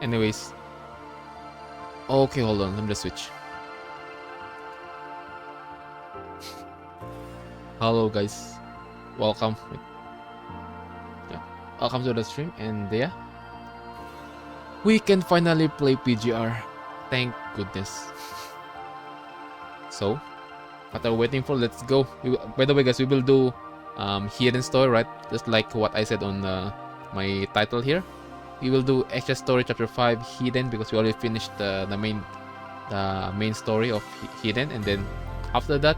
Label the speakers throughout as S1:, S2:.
S1: Anyways. Okay, hold on. Let me just switch. Hello, guys. Welcome. Yeah. Welcome to the stream. And yeah. We can finally play PGR. Thank goodness. So, what are we waiting for? Let's go. By the way, guys, we will do hidden story, right? Just like what I said on my title here. We will do extra story chapter 5 hidden because we already finished the main story of hidden, and then after that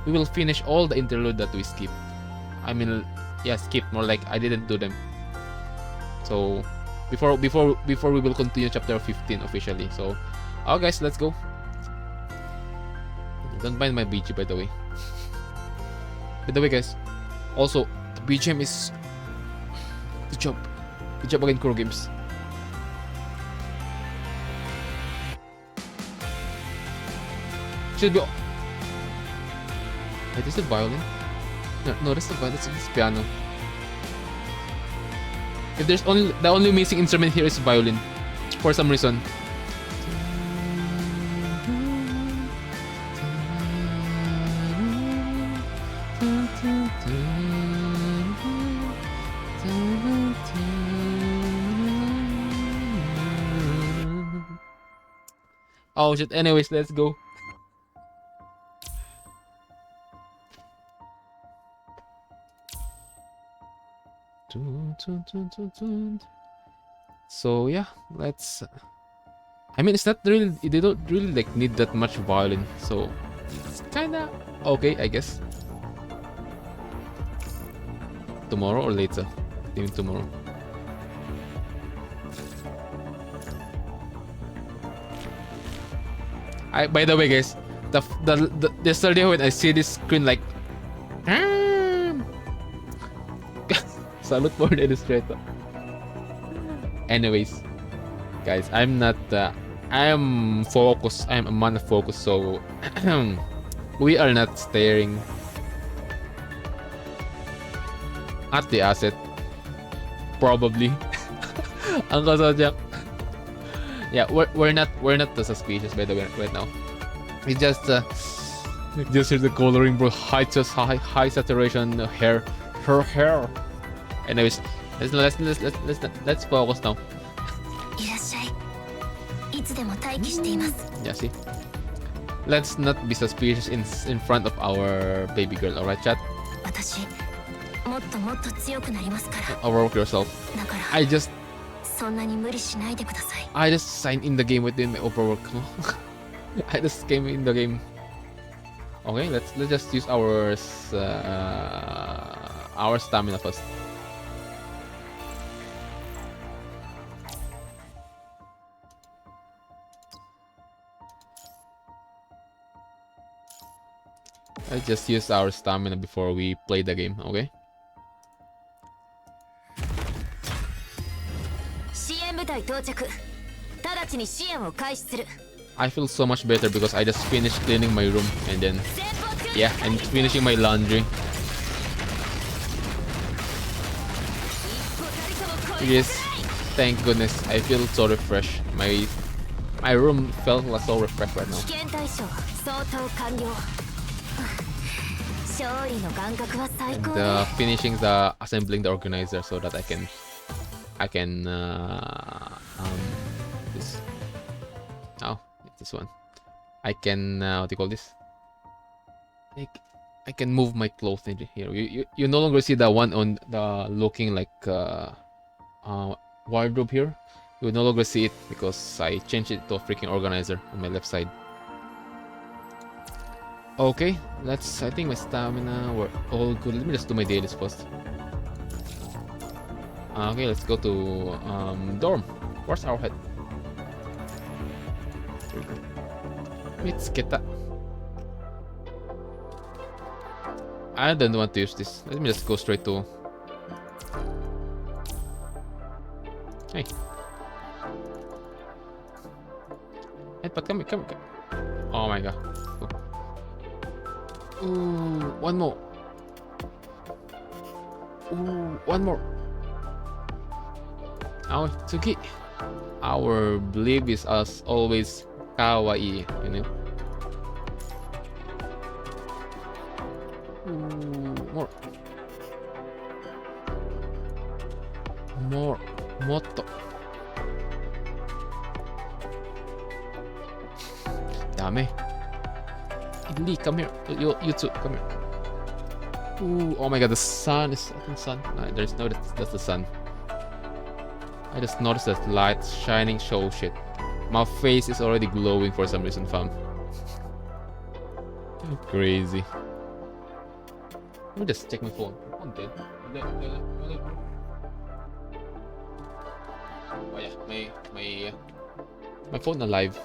S1: we will finish all the interlude that we skipped. I mean, yeah, skip, more like I didn't do them. So before we will continue chapter 15 officially. So, oh guys, let's go. Don't mind my BG, by the way. By the way, guys, also the BGM is good job. Good job again, Kuro Games. Should be. Wait, is it violin? No, that's the violin. It's piano. If there's the only missing instrument here is violin, for some reason. Oh shit, anyways, let's go. So yeah, let's... I mean, it's not really... They don't really like need that much violin, so it's kinda okay, I guess. Tomorrow or later? Even tomorrow. By the way, guys, yesterday when I see this screen, like, salute for the illustrator. Anyways, guys, I'm not. I am focused. I'm a man of focus, so we are not staring at the asset. Probably. Ang kasadyak. Yeah, we're not suspicious, by the way, right now. It's just here's the coloring, bro. High saturation hair, her hair. Anyways, let's focus now. Yeah, see. Let's not be suspicious in front of our baby girl, alright, chat? Overwork yourself. I just signed in the game within my overwork. I just came in the game. Okay, let's just use our stamina first. Let's just use our stamina before we play the game, okay? I feel so much better because I just finished cleaning my room and then, yeah, and finishing my laundry. Yes, thank goodness. I feel so refreshed. My room felt so refreshed right now. And finishing the assembling the organizer so that I can this. Oh, it's this one. I can what do you call this? I can move my clothes in here. You no longer see the one on the looking like wardrobe here. You no longer see it because I changed it to a freaking organizer on my left side. Okay, I think my stamina were all good. Let me just do my dailies first. Okay, let's go to dorm. Where's our head? Here we go. Let's get that. I don't want to use this. Let me just go straight to... Hey. Hey, but come here. Oh my god. Ooh, one more. Ooh, one more. Oh, Tsuki. Our belief is as always kawaii, you know. Ooh, more moto. Dami. Lee, come here. You too, come here. Ooh, oh my god, the sun is setting sun. There's no, that's the sun. I just noticed that light shining so shit. My face is already glowing for some reason, fam. Crazy. Let me just check my phone. I'm dead. Oh yeah, my phone alive.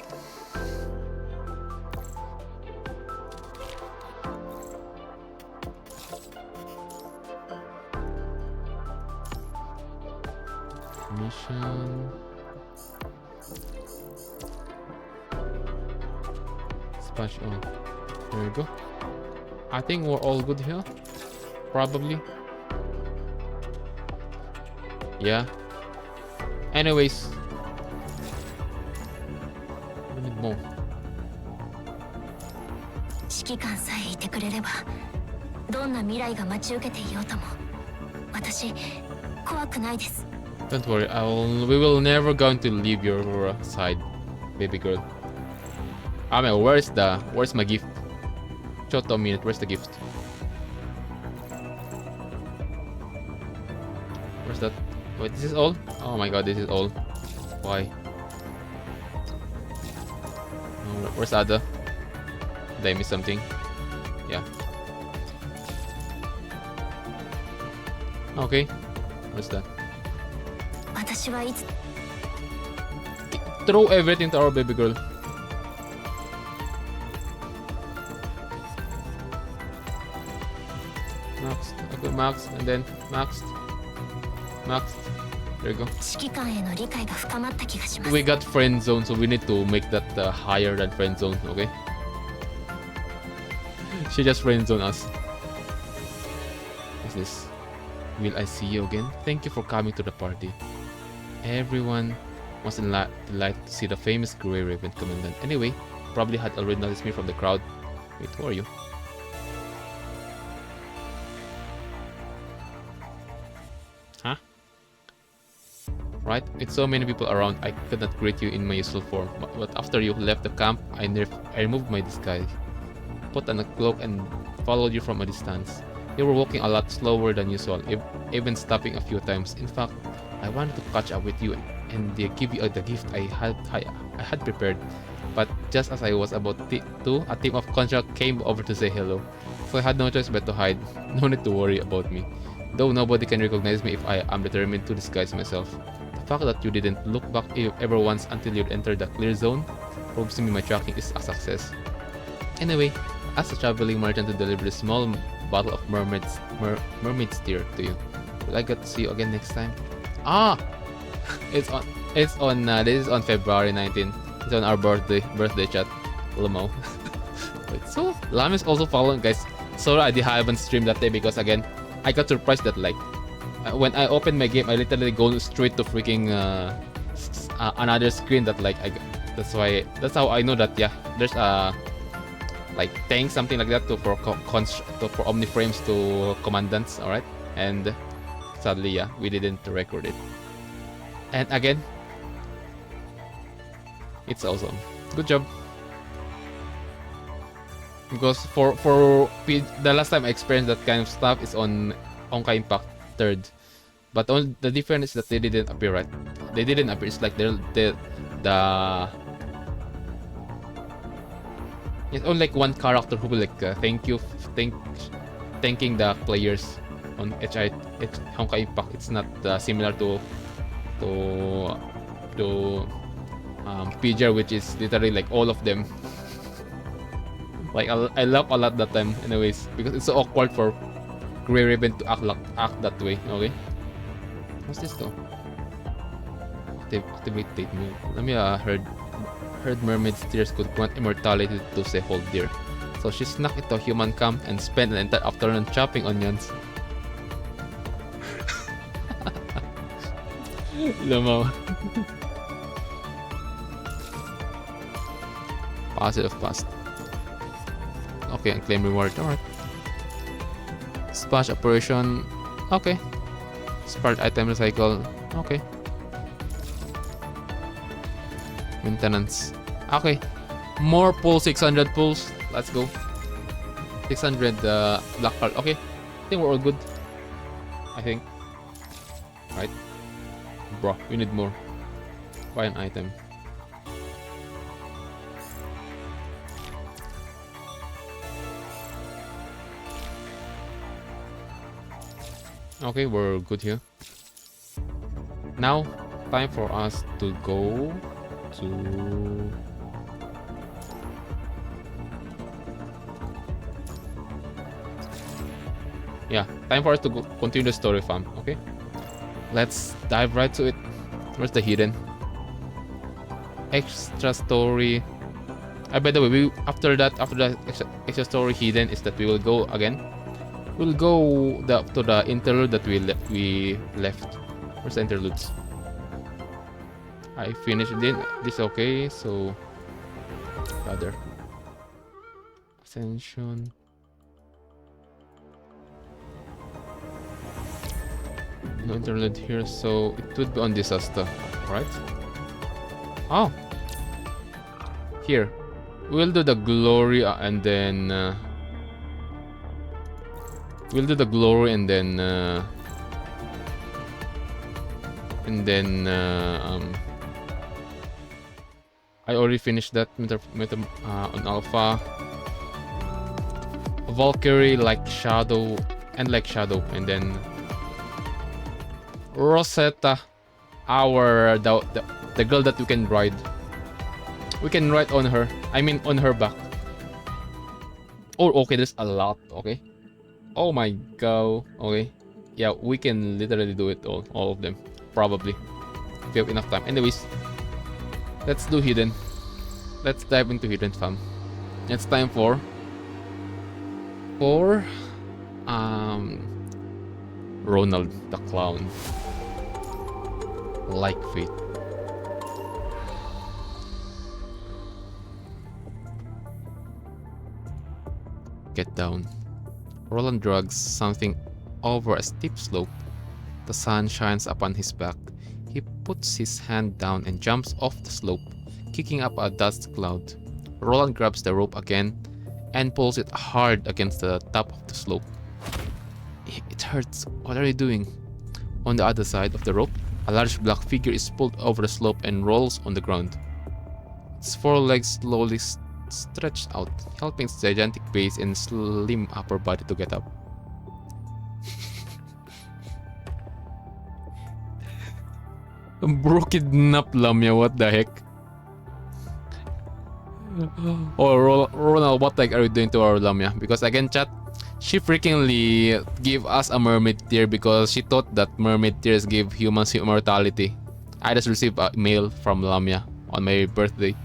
S1: Mission. Splash on. There we go. I think we're all good here. Probably. Yeah. Anyways. We need more.
S2: 指揮官さえいてくれれば、どんな未来が待ち受けていようとも、私怖くないです。
S1: Don't worry, we will never going to leave your side, baby girl. I mean, where's my gift? Short a minute, where's the gift? Where's that? Wait, this is all? Oh my god, this is all. Why? Where's Ada? Did I miss something? Yeah. Okay. What's that? Throw everything to our baby girl. Maxed. Okay, maxed, and then maxed. Maxed. There you go. We got friend zone, so we need to make that higher than friend zone, okay? She just friend zone us. What's this? Will I see you again? Thank you for coming to the party. Everyone was delighted to see the famous Grey Raven Commandant. Anyway, probably had already noticed me from the crowd. Wait, who are you? Huh? Right? With so many people around, I could not greet you in my usual form. But after you left the camp, I removed my disguise, put on a cloak, and followed you from a distance. You were walking a lot slower than usual, even stopping a few times. In fact, I wanted to catch up with you and give you the gift I had prepared. But just as I was about to, a team of construct came over to say hello. So I had no choice but to hide. No need to worry about me. Though nobody can recognize me if I am determined to disguise myself. The fact that you didn't look back ever once until you entered the clear zone proves to me my tracking is a success. Anyway, as a traveling merchant to deliver a small bottle of mermaid's tear to you. Will I get to see you again next time? Ah! This is on February 19th. It's on our birthday chat. Lamo. Wait, so Lam is also following, guys. Sorry I haven't streamed that day because again, I got surprised that like when I opened my game, I literally go straight to freaking another screen that like that's how I know that yeah, there's a like tank, something like that for omniframes to commandants, alright? And sadly, yeah, we didn't record it. And again, it's awesome. Good job. Because for the last time I experienced that kind of stuff is on Honkai Impact 3rd. But the difference is that they didn't appear, right? They didn't appear. It's like it's only like one character who will like thanking the players on Honkai Impact. It's not similar to PGR, which is literally like all of them. Like I laugh a lot that time, anyways, because it's so awkward for Grey Raven to act that way. Okay, what's this though? Activate date move. Let me heard mermaid's tears could grant immortality to say hold dear. So she snuck into a human camp and spent an entire afternoon chopping onions. Lamaw. Positive past. Okay, and claim reward. Alright. Splash operation. Okay. Spark item recycle. Okay. Maintenance. Okay. More pulls, 600 pulls. Let's go. 600 black card. Okay. I think we're all good. I think. Right. Bro, we need more. Buy an item. Okay, we're good here. Now, time for us to go to... Yeah, time for us to go continue the story farm, okay? Let's dive right to it. Where's the hidden? Extra story. By the way, after the extra story hidden is that we will go again. We'll go to the interlude that we left. Where's the interludes? I finished this okay, so other ascension. No interlude here, so it would be on disaster, right? Oh, here we'll do the glory and then we'll do the glory and then I already finished that on alpha. Valkyrie like shadow and then Rosetta, the girl that we can ride. We can ride on her. I mean on her back. Oh, okay, there's a lot. Okay. Oh my god. Okay. Yeah, we can literally do it all of them. Probably. If we have enough time. Anyways. Let's do hidden. Let's dive into hidden fam. It's time for Ronald the clown. Like fate. Get down. Roland drags something over a steep slope. The sun shines upon his back. He puts his hand down and jumps off the slope, kicking up a dust cloud. Roland grabs the rope again and pulls it hard against the top of the slope. It hurts. What are you doing? On the other side of the rope, a large black figure is pulled over the slope and rolls on the ground. Its forelegs slowly stretched out, helping its gigantic base and slim upper body to get up. Bro, kidnap Lamia, what the heck? Oh, Ronald, what the heck are you doing to our Lamia? Because again, chat, she freakingly gave us a mermaid tear because she thought that mermaid tears give humans immortality. I just received a mail from Lamia on my birthday,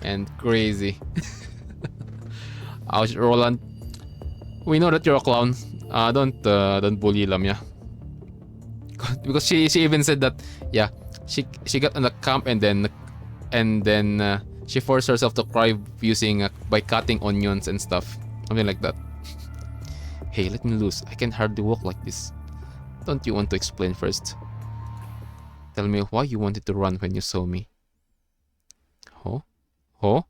S1: and crazy. Ouch, Roland. We know that you're a clown. Don't bully Lamia. Because she even said that, yeah, she got on the camp and then she forced herself to cry using by cutting onions and stuff, something like that. Hey, let me loose. I can hardly walk like this. Don't you want to explain first? Tell me why you wanted to run when you saw me. Oh?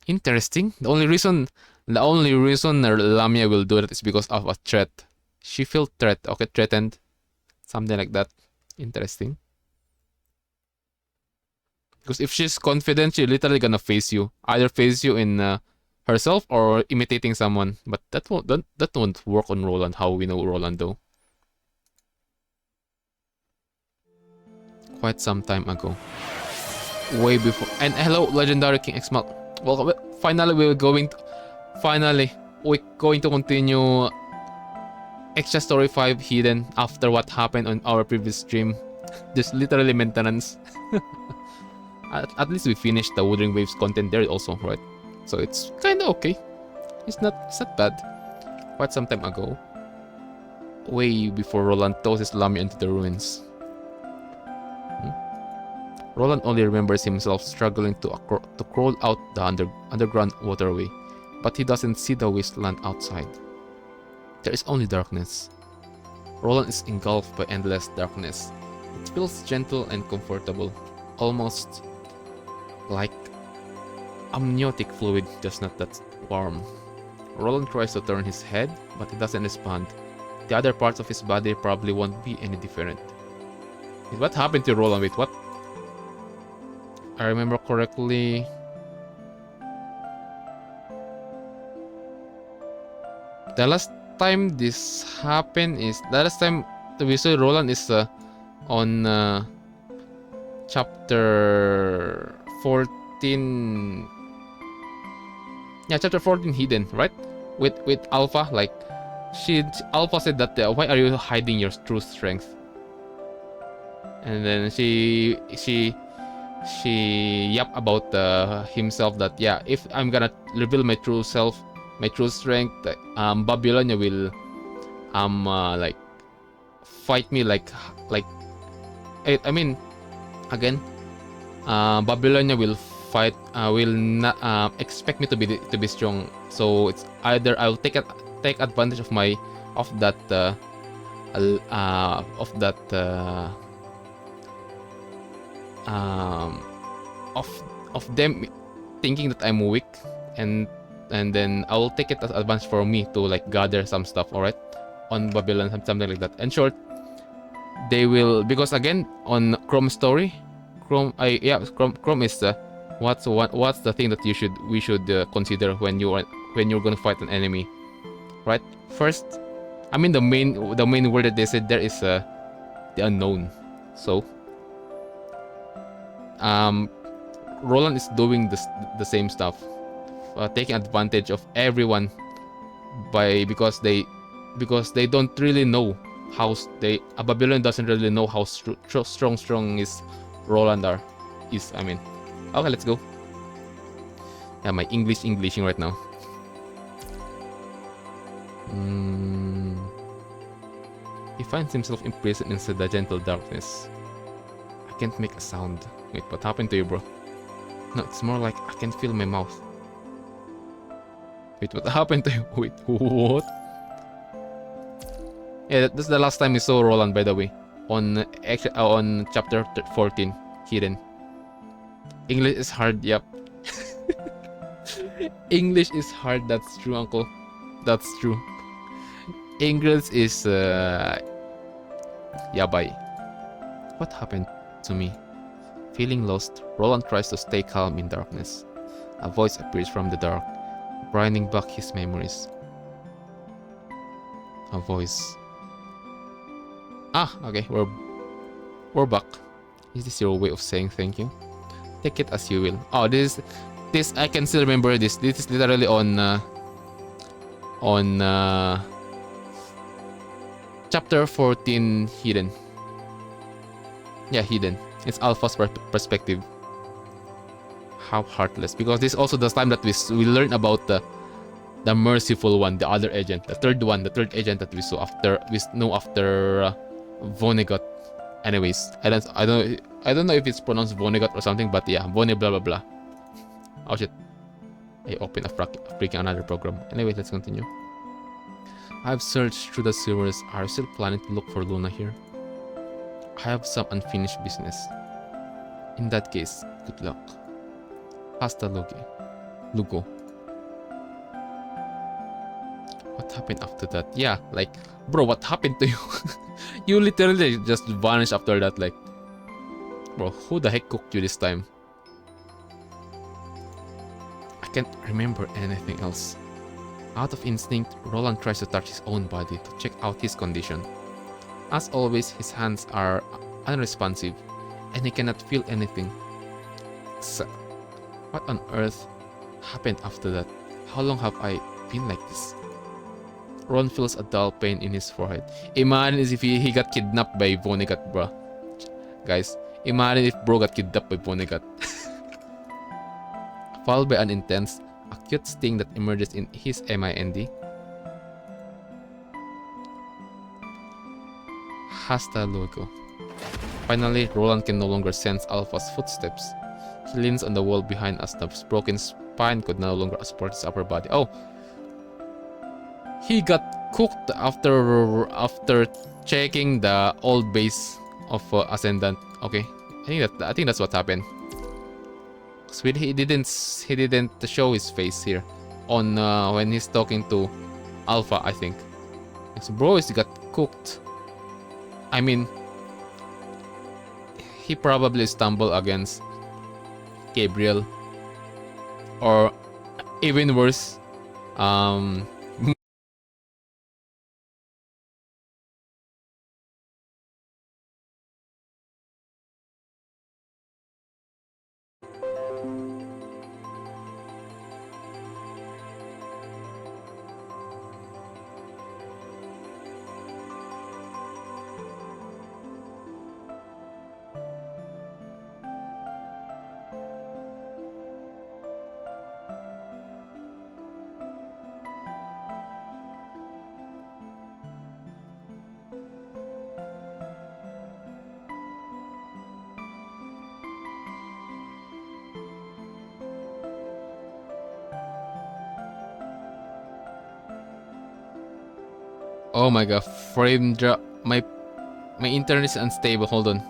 S1: Interesting. The only reason Lamia will do that is because of a threat. She felt threatened. Something like that. Interesting. Because if she's confident, she's literally gonna face you. Either face you in herself or imitating someone. But that won't work on Roland, how we know Roland though. Quite some time ago. Way before. And hello, Legendary King Xmal. Welcome. Finally, we're going to continue Extra Story 5 Hidden after what happened on our previous stream. Just literally maintenance. At least we finished the Wuthering Waves content there also, right? So it's kinda okay. It's not bad. Quite some time ago. Way before Roland tosses Lamia into the ruins. Roland only remembers himself struggling to crawl out the underground waterway, but he doesn't see the wasteland outside. There is only darkness. Roland is engulfed by endless darkness. It feels gentle and comfortable, almost like amniotic fluid, just not that warm. Roland tries to turn his head, but he doesn't respond. The other parts of his body probably won't be any different. What happened to Roland? Wait, what? I remember correctly. The last time this happened is the last time we saw Roland is on chapter 14. Yeah, chapter 14 hidden, right? With Alpha, like Alpha said that why are you hiding your true strength? And then she yap about himself that yeah, if I'm gonna reveal my true self, my true strength, Babylonia will like fight me like I mean again, Babylonia will fight, will not expect me to be strong. So it's either I'll take advantage of that of them thinking that I'm weak, and then I will take it as advantage for me to like gather some stuff, alright, on Babylon, something like that. In short, they will, because again on Chrome story, Chrome is what's the thing that we should consider when you're gonna fight an enemy, right? First, I mean the main word that they said there is the unknown. So Roland is doing the same stuff, taking advantage of everyone because they don't really know how Babylon doesn't really know how strong is Roland is. I mean, okay, let's go. Yeah, my Englishing right now. He finds himself imprisoned inside the gentle darkness. I can't make a sound. Wait, what happened to you, bro? No, it's more like I can feel my mouth. Wait, what happened to you? Wait, what? Yeah, that's the last time we saw Roland, by the way. On chapter 14, hidden. English is hard, yep. English is hard, that's true, uncle. That's true. English is yabay. What happened to me? Feeling lost, Roland tries to stay calm in darkness. A voice appears from the dark, bringing back his memories. A voice. Ah, okay, we're back. Is this your way of saying thank you? Take it as you will. Oh, this I can still remember this. This is literally on chapter 14 hidden. Yeah, hidden. It's Alpha's perspective. How heartless. Because this is also the time that we learn about the merciful one, the other agent, the third agent that we saw after Vonnegut. Anyways, I don't know if it's pronounced Vonnegut or something, but yeah, Vonne blah blah blah. Oh shit. I opened a freaking another program. Anyway, let's continue. I've searched through the sewers. Are you still planning to look for Luna here? I have some unfinished business. In that case, good luck. Hasta luego. What happened after that? Yeah, like, bro, what happened to you? You literally just vanished after that, like, bro, who the heck cooked you this time? I can't remember anything else. Out of instinct, Roland tries to touch his own body to check out his condition. As always, his hands are unresponsive, and he cannot feel anything. So, what on earth happened after that? How long have I been like this? Ron feels a dull pain in his forehead. Imagine if he got kidnapped by Vonnegut, bro. Guys, imagine if bro got kidnapped by Vonnegut. Followed by an intense, acute sting that emerges in his mind. Hasta luego. Finally, Roland can no longer sense Alpha's footsteps. He leans on the wall behind as the broken spine could no longer support his upper body. Oh, he got cooked after checking the old base of Ascendant. Okay, I think that's what happened. So he didn't show his face here on when he's talking to Alpha, I think. So bro is got cooked. I mean, he probably stumbled against Gabriel, or even worse, um oh my god, frame drop. My internet is unstable. Hold on.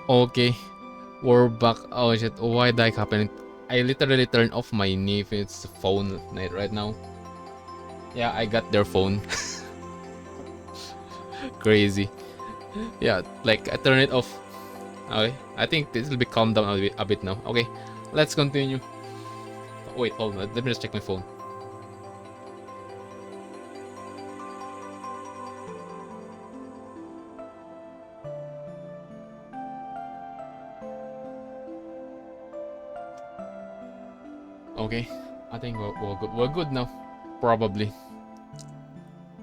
S1: Okay, we're back. Oh shit, why that happened? I literally turned off my nephew's phone right now. Yeah, I got their phone. Crazy. Yeah, like I turn it off. Okay, I think this will be calmed down a bit now. Okay, let's continue. Wait, hold on. Let me just check my phone. Okay, I think we're good now. Probably.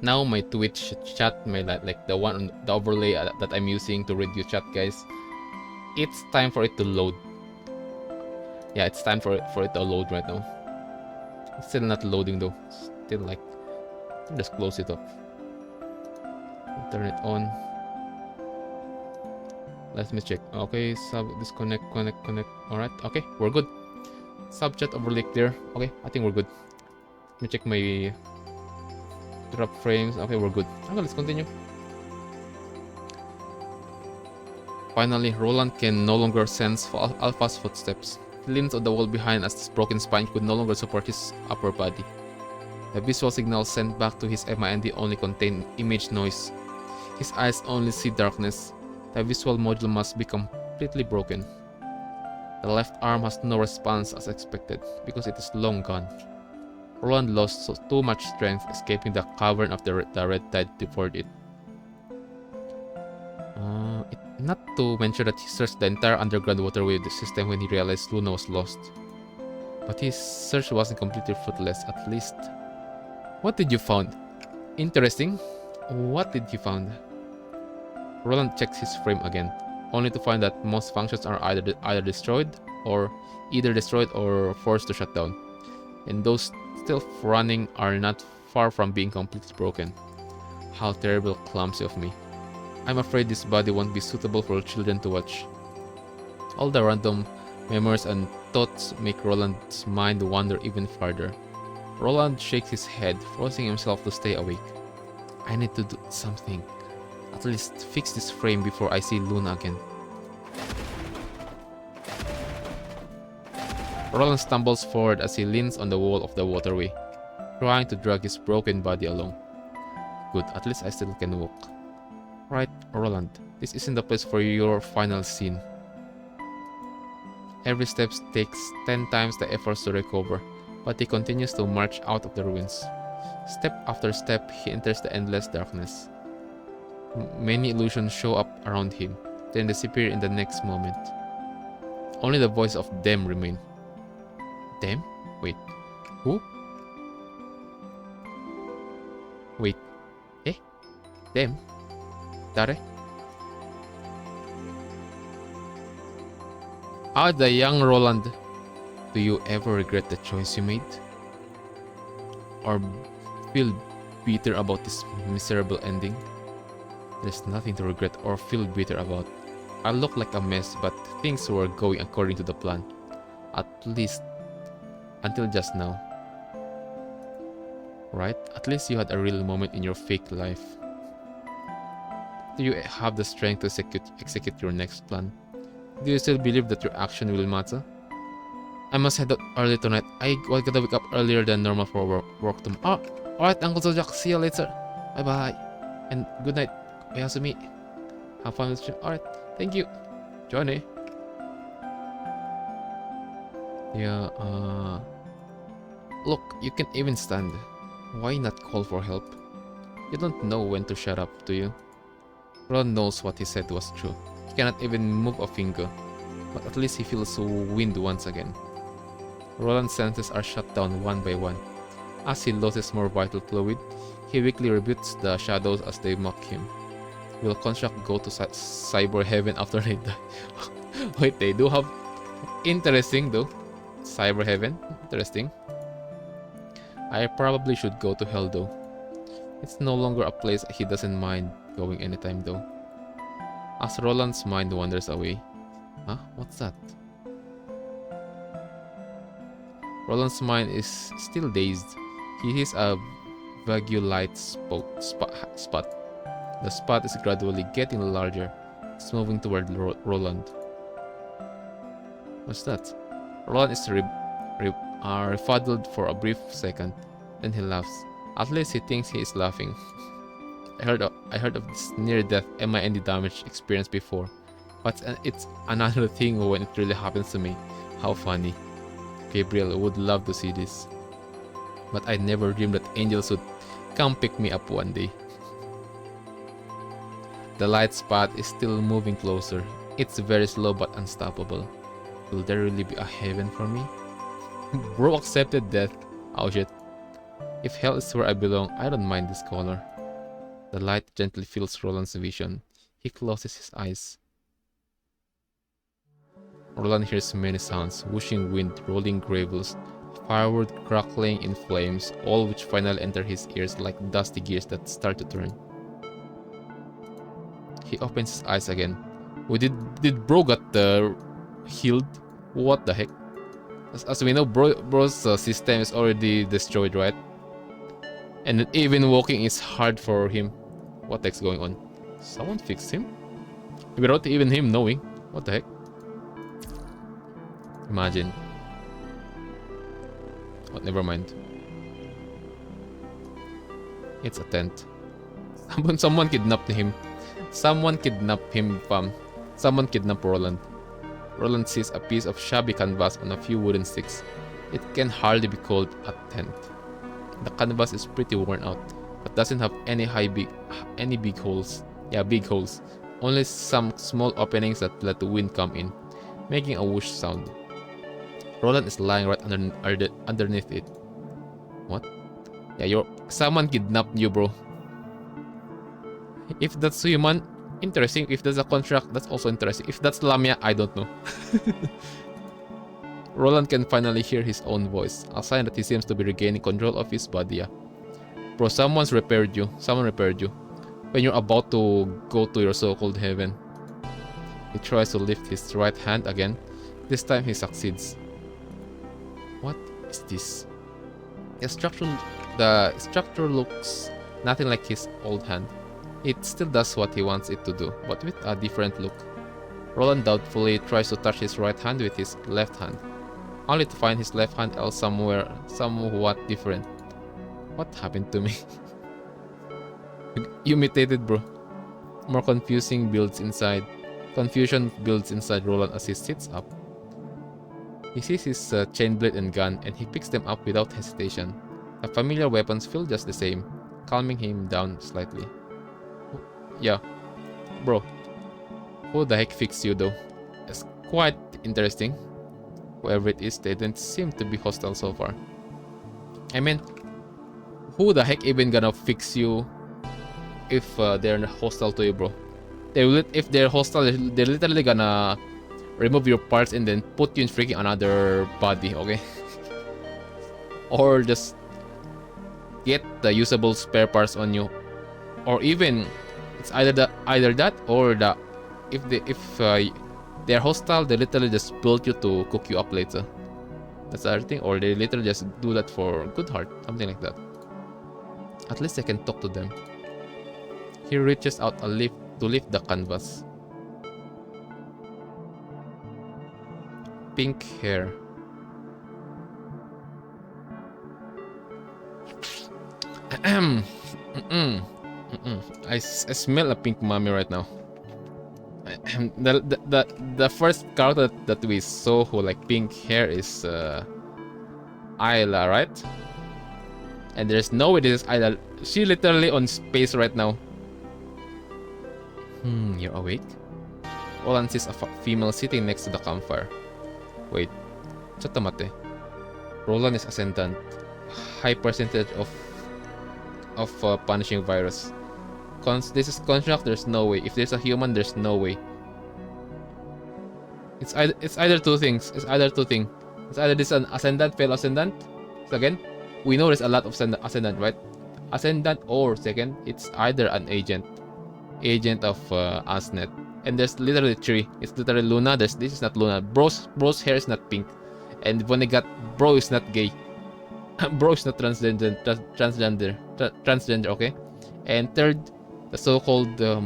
S1: Now my Twitch chat, my like the one on the overlay that I'm using to read your chat, guys. It's time for it to load. Yeah, it's time for it to load right now. It's still not loading though. Still like, just close it up. Turn it on. Let me check. Okay, disconnect, connect. Alright, okay, we're good. Sub chat overlay clear. Okay, I think we're good. Let me check my drop frames. Okay, we're good. Okay, let's continue. Finally, Roland can no longer sense Alpha's footsteps. He leans on the wall behind as his broken spine could no longer support his upper body. The visual signals sent back to his MIND only contain image noise. His eyes only see darkness. The visual module must be completely broken. The left arm has no response as expected because it is long gone. Roland lost too much strength escaping the cavern of the red tide devoured it. Not to mention that he searched the entire underground waterway of the system when he realized Luna was lost. But his search wasn't completely fruitless, at least. What did you find? Interesting. What did you find? Roland checks his frame again, only to find that most functions are either destroyed or forced to shut down. And those still running are not far from being completely broken. How terrible clumsy of me. I'm afraid this body won't be suitable for children to watch. All the random memories and thoughts make Roland's mind wander even farther. Roland shakes his head, forcing himself to stay awake. I need to do something. At least fix this frame before I see Luna again. Roland stumbles forward as he leans on the wall of the waterway, trying to drag his broken body along. Good, at least I still can walk. Right, Roland, this isn't the place for your final scene. Every step takes 10 times the efforts to recover, but he continues to march out of the ruins. Step after step, he enters the endless darkness. Many illusions show up around him, then disappear in the next moment. Only the voice of them remain. Them? Wait, who? Wait, eh? Them? Dare? Ah, the young Roland. Do you ever regret the choice you made? Or feel bitter about this miserable ending? There's nothing to regret or feel bitter about. I look like a mess, but things were going according to the plan. At least, until just now. Right? At least you had a real moment in your fake life. Do you have the strength to execute your next plan? Do you still believe that your action will matter? I must head out early tonight. I gotta wake up earlier than normal for work tomorrow. Alright, Uncle Zodiac. See you later. Bye bye. And good night, Oyasumi. Have fun with you. Alright, thank you. Johnny. Yeah, look, you can't even stand. Why not call for help? You don't know when to shut up, do you? Ron knows what he said was true. He cannot even move a finger, but at least he feels wind once again. Roland's senses are shut down one by one. As he loses more vital fluid, he weakly rebukes the shadows as they mock him. Will Construct go to cyber heaven after they die? Wait, they do have... Interesting though. Cyber heaven? Interesting. I probably should go to hell though. It's no longer a place he doesn't mind going anytime though. As Roland's mind wanders away. Huh? What's that? Roland's mind is still dazed. He sees a vague light spot. The spot is gradually getting larger. It's moving toward Roland. What's that? Roland is befuddled for a brief second. Then he laughs. At least he thinks he is laughing. I heard of this near-death MIND damage experience before, but it's another thing when it really happens to me. How funny. Gabriel would love to see this. But I never dreamed that angels would come pick me up one day. The light spot is still moving closer. It's very slow but unstoppable. Will there really be a heaven for me? Bro accepted death. Oh shit. If hell is where I belong, I don't mind this color. The light gently fills Roland's vision. He closes his eyes. Roland hears many sounds, whooshing wind, rolling gravels, firewood crackling in flames, all which finally enter his ears like dusty gears that start to turn. He opens his eyes again. Did bro got healed? What the heck? As we know, bro's system is already destroyed, right? And even walking is hard for him. What the heck's going on? Someone fixed him? Without even him knowing. What the heck? Imagine. Oh, never mind. It's a tent. Someone kidnapped him. Someone kidnapped him, fam. Someone kidnapped Roland. Roland sees a piece of shabby canvas on a few wooden sticks. It can hardly be called a tent. The canvas is pretty worn out, but doesn't have any big holes. Yeah, big holes. Only some small openings that let the wind come in, making a whoosh sound. Roland is lying right underneath it. What? Yeah, someone kidnapped you, bro. If that's human, interesting. If that's a contract, that's also interesting. If that's Lamia, I don't know. Roland can finally hear his own voice, a sign that he seems to be regaining control of his body. Yeah. Bro, someone's repaired you. Someone repaired you. When you're about to go to your so-called heaven. He tries to lift his right hand again. This time he succeeds. What is this? The structure looks nothing like his old hand. It still does what he wants it to do, but with a different look. Roland doubtfully tries to touch his right hand with his left hand, only to find his left hand somewhat different. What happened to me? You mutated, bro. More confusion builds inside Roland as he sits up. He sees his chain blade and gun, and he picks them up without hesitation. The familiar weapons feel just the same, calming him down slightly. Yeah, bro. Who the heck fixed you though? It's quite interesting. Whoever it is, they didn't seem to be hostile so far. I mean, who the heck even gonna fix you if they're hostile to you, bro? If they're hostile, they're literally gonna remove your parts and then put you in freaking another body, okay? Or just get the usable spare parts on you, or even it's either that or if they're hostile, they literally just build you to cook you up later. That's the other thing, or they literally just do that for good heart, something like that. At least I can talk to them. He reaches out to lift the canvas. Pink hair. I smell a pink mommy right now. The first character that we saw who like pink hair is Ayla, right? And there's no way this is Ayla. She literally on space right now. You're awake? Roland sees a female sitting next to the campfire. Wait, chotomate. Roland is ascendant. High percentage of punishing virus. This is construct. There's no way. If there's a human, there's no way. It's either two things. It's either this an ascendant, fellow ascendant. So again, we know there's a lot of ascendant, right? Ascendant, or second, it's either an agent of Asnet. And there's literally three. It's literally Luna. This is not Luna. Bro's hair is not pink, and when they got bro is not gay. Bro is not transgender. Okay. And third, the so-called the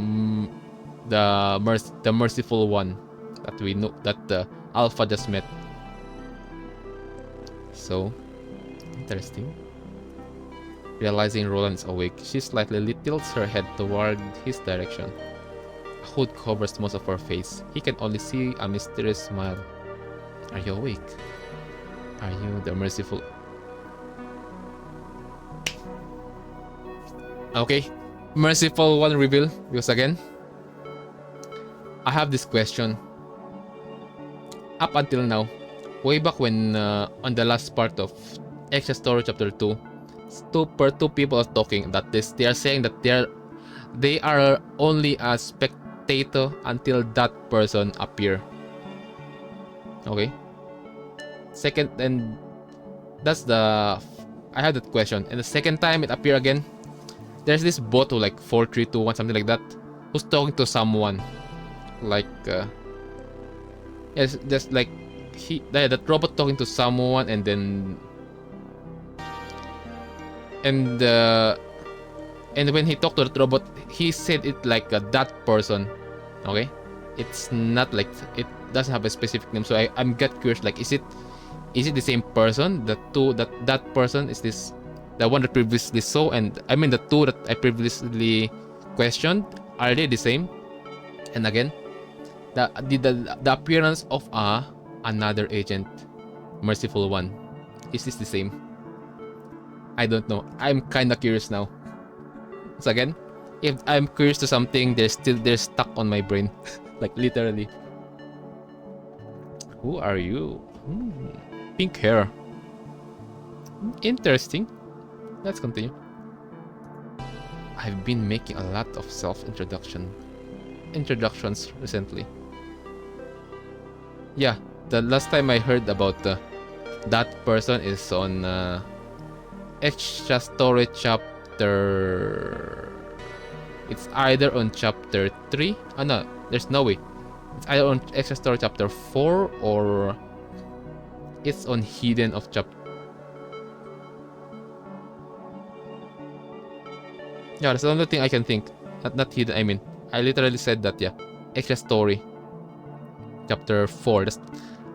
S1: merciful one that we know that the Alpha just met. So interesting. Realizing Roland is awake, she slightly tilts her head toward his direction. A hood covers most of her face. He can only see a mysterious smile. Are you awake? Are you the merciful? Okay, merciful one reveal. Because again, I have this question. Up until now, way back when on the last part of Extra Story Chapter 2, two people are talking that they are saying that they are only a spectator until that person appear. Okay. Second, and that's the I had that question, and the second time it appear again, there's this bot who like 4321 something like that, who's talking to someone, like yes, just like that robot talking to someone, and then and when he talked to the robot, he said it like that person. Okay, it's not like it doesn't have a specific name, so I'm get curious, like is it the same person? That person is this the one that previously saw, and I mean the two that I previously questioned, are they the same? And again, the appearance of another agent, Merciful One, is this the same? I don't know. I'm kinda curious now. So again, if I'm curious to something, they're stuck on my brain. Like literally. Who are you? Pink hair. Interesting. Let's continue. I've been making a lot of introductions recently. Yeah, the last time I heard about that person is on Extra Story Chapter. It's either on Chapter 3. Oh no, there's no way. It's either on Extra Story Chapter 4 or it's on Hidden of Chapter. Yeah, that's the only thing I can think. Not Hidden, I mean. I literally said that, yeah. Extra Story Chapter 4. That's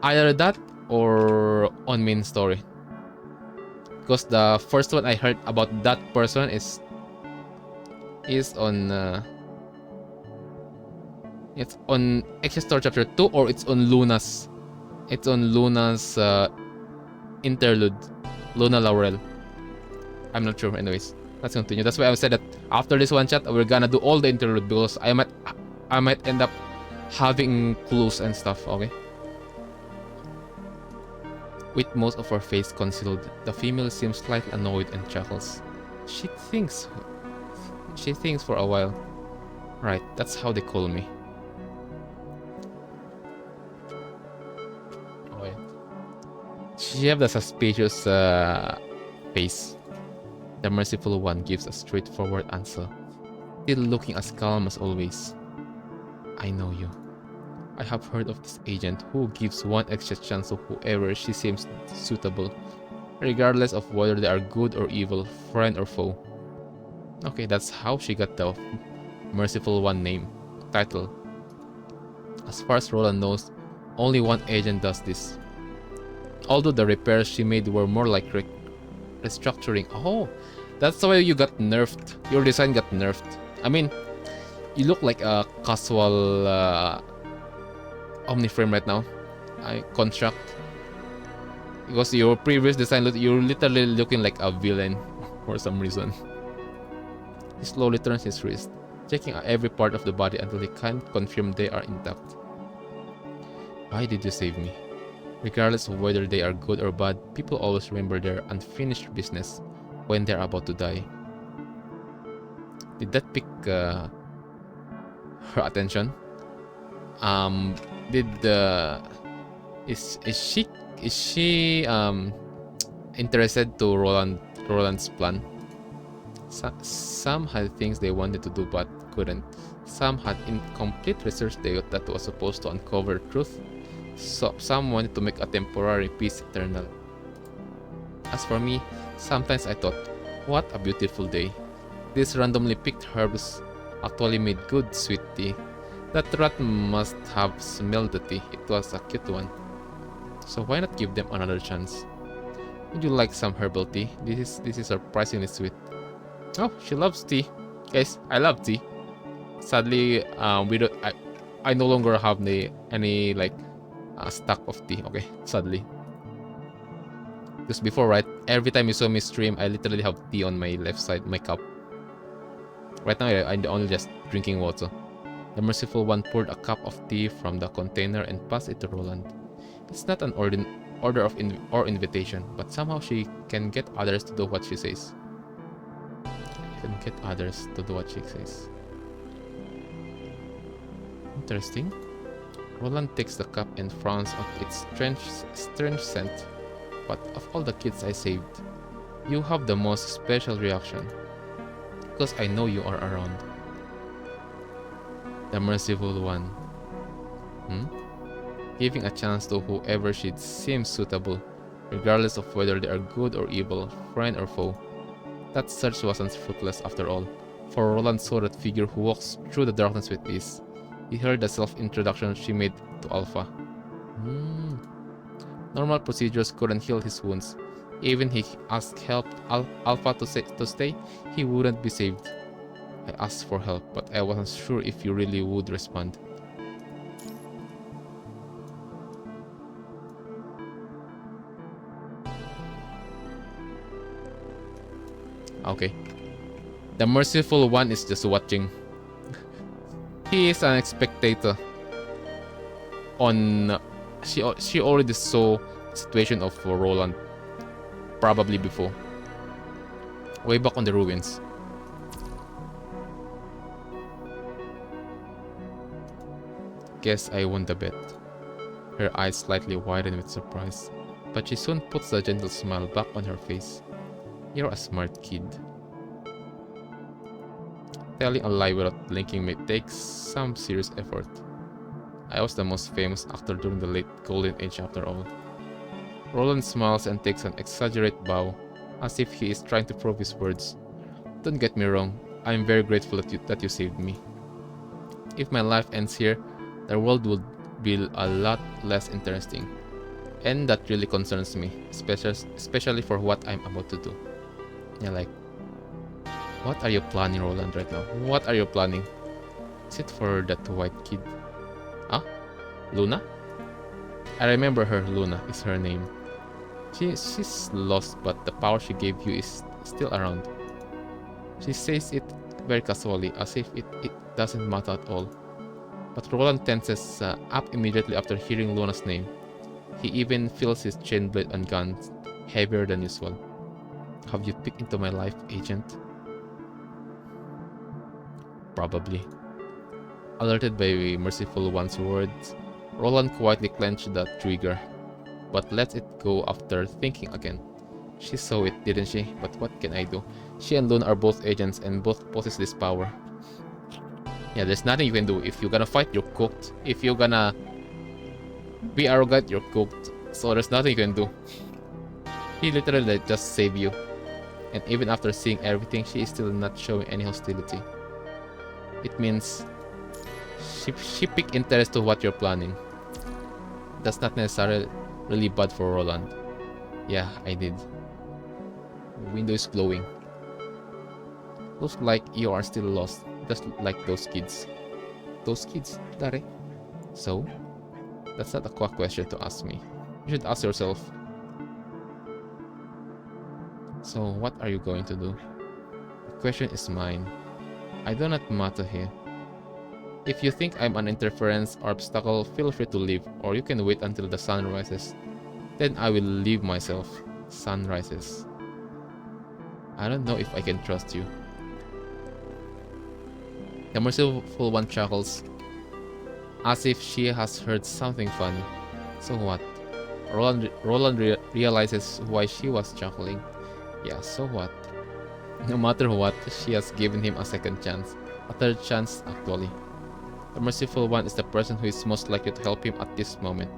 S1: either that or on main story. Because the first one I heard about that person is on it's on Extra Story Chapter 2, or it's on Luna's interlude, Luna Laurel. I'm not sure. Anyways, let's continue. That's why I said that after this one chat, we're gonna do all the interlude, because I might end up having clues and stuff. Okay. With most of her face concealed, the female seems slightly annoyed and chuckles. She thinks for a while. Right, that's how they call me. Oh yeah. She have the suspicious face. The Merciful One gives a straightforward answer, still looking as calm as always. I know you. I have heard of this agent who gives one extra chance to whoever she seems suitable, regardless of whether they are good or evil, friend or foe. Okay, that's how she got the Merciful One name, title. As far as Roland knows, only one agent does this. Although the repairs she made were more like restructuring. Oh, that's why you got nerfed. Your design got nerfed. I mean, you look like a casual Omniframe right now. I construct. Because your previous design, you're literally looking like a villain for some reason. He slowly turns his wrist, checking every part of the body until he can confirm they are intact. Why did you save me? Regardless of whether they are good or bad, people always remember their unfinished business when they're about to die. Did that pick her attention? Is she interested to Roland's plan? Some had things they wanted to do but couldn't. Some had incomplete research that was supposed to uncover truth. So some wanted to make a temporary peace eternal. As for me, sometimes I thought, what a beautiful day. These randomly picked herbs actually made good sweet tea. That rat must have smelled the tea. It was a cute one. So why not give them another chance? Would you like some herbal tea? This is surprisingly sweet. Oh, she loves tea. Guys, I love tea. Sadly, I no longer have any like stock of tea. Okay, sadly. Because before, right, every time you saw me stream, I literally have tea on my left side, my cup. Right now, I'm only just drinking water. The Merciful One poured a cup of tea from the container and passed it to Roland. It's not an order of or invitation, but somehow she can get others to do what she says. Interesting. Roland takes the cup and frowns at its strange scent. But of all the kids I saved, you have the most special reaction. Because I know you are around. The merciful one. Giving a chance to whoever she seems suitable, regardless of whether they are good or evil, friend or foe. That search wasn't fruitless after all, for Roland saw that figure who walks through the darkness with ease. He heard the self-introduction she made to Alpha. Normal procedures couldn't heal his wounds. Even he asked Alpha to stay, he wouldn't be saved. I asked for help, but I wasn't sure if you really would respond. Okay. The merciful one is just watching. He is an spectator. She already saw the situation of Roland probably before. Way back on the ruins. Guess I won the bet. Her eyes slightly widen with surprise, but she soon puts a gentle smile back on her face. You're a smart kid. Telling a lie without blinking may take some serious effort. I was the most famous actor during the late Golden Age after all. Roland smiles and takes an exaggerated bow, as if he is trying to prove his words. Don't get me wrong, I am very grateful that you saved me. If my life ends here, the world would be a lot less interesting. And that really concerns me, especially for what I'm about to do. Yeah, like, what are you planning, Roland, right now? What are you planning? Is it for that white kid? Huh? Luna? I remember her. Luna is her name. She's lost, but the power she gave you is still around. She says it very casually, as if it doesn't matter at all. But Roland tenses up immediately after hearing Luna's name. He even feels his chain blade and guns heavier than usual. Have you peeked into my life, Agent? Probably. Alerted by Merciful One's words, Roland quietly clenched the trigger, but lets it go after thinking again. She saw it, didn't she? But what can I do? She and Luna are both agents and both possess this power. Yeah, there's nothing you can do. If you're gonna fight, you're cooked. If you're gonna be arrogant, you're cooked. So there's nothing you can do. He literally just saved you. And even after seeing everything, she is still not showing any hostility. It means she picked interest to what you're planning. That's not necessarily really bad for Roland. Yeah, I did. The window is glowing. Looks like you are still lost, just like those kids. Those kids, Dare? So? That's not a quick question to ask me. You should ask yourself. So, what are you going to do? The question is mine. I do not matter here. If you think I'm an interference or obstacle, feel free to leave, or you can wait until the sun rises. Then I will leave myself. Sun rises. I don't know if I can trust you. The Merciful One chuckles, as if she has heard something funny. So what? Roland realizes why she was chuckling. Yeah, so what? No matter what, she has given him a second chance. A third chance, actually. The Merciful One is the person who is most likely to help him at this moment.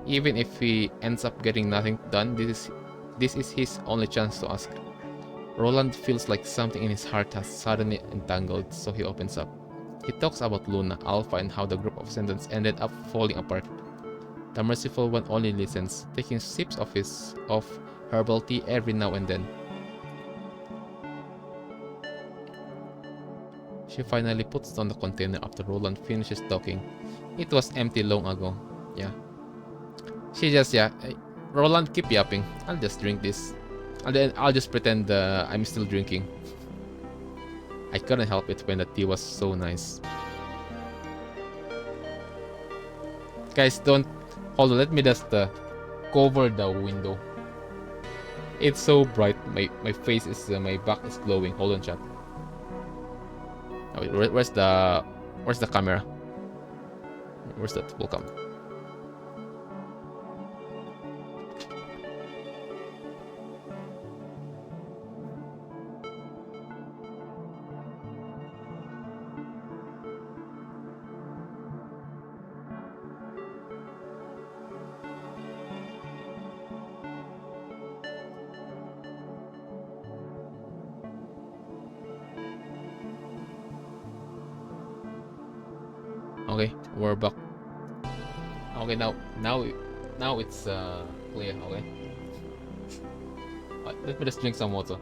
S1: Even if he ends up getting nothing done, this is his only chance to ask. Roland feels like something in his heart has suddenly entangled, so he opens up. He talks about Luna, Alpha, and how the group of ascendants ended up falling apart. The Merciful One only listens, taking sips of herbal tea every now and then. She finally puts down the container after Roland finishes talking. It was empty long ago. Yeah. She just, Roland, keep yapping. I'll just drink this. And then I'll just pretend I'm still drinking. I couldn't help it when the tea was so nice. Guys, don't... Hold on, let me just cover the window. It's so bright. My face is my back is glowing. Hold on, chat. Oh, wait, where's the camera? Where's that full cam? Okay, we're back. Okay, now it's clear. Okay, let me just drink some water.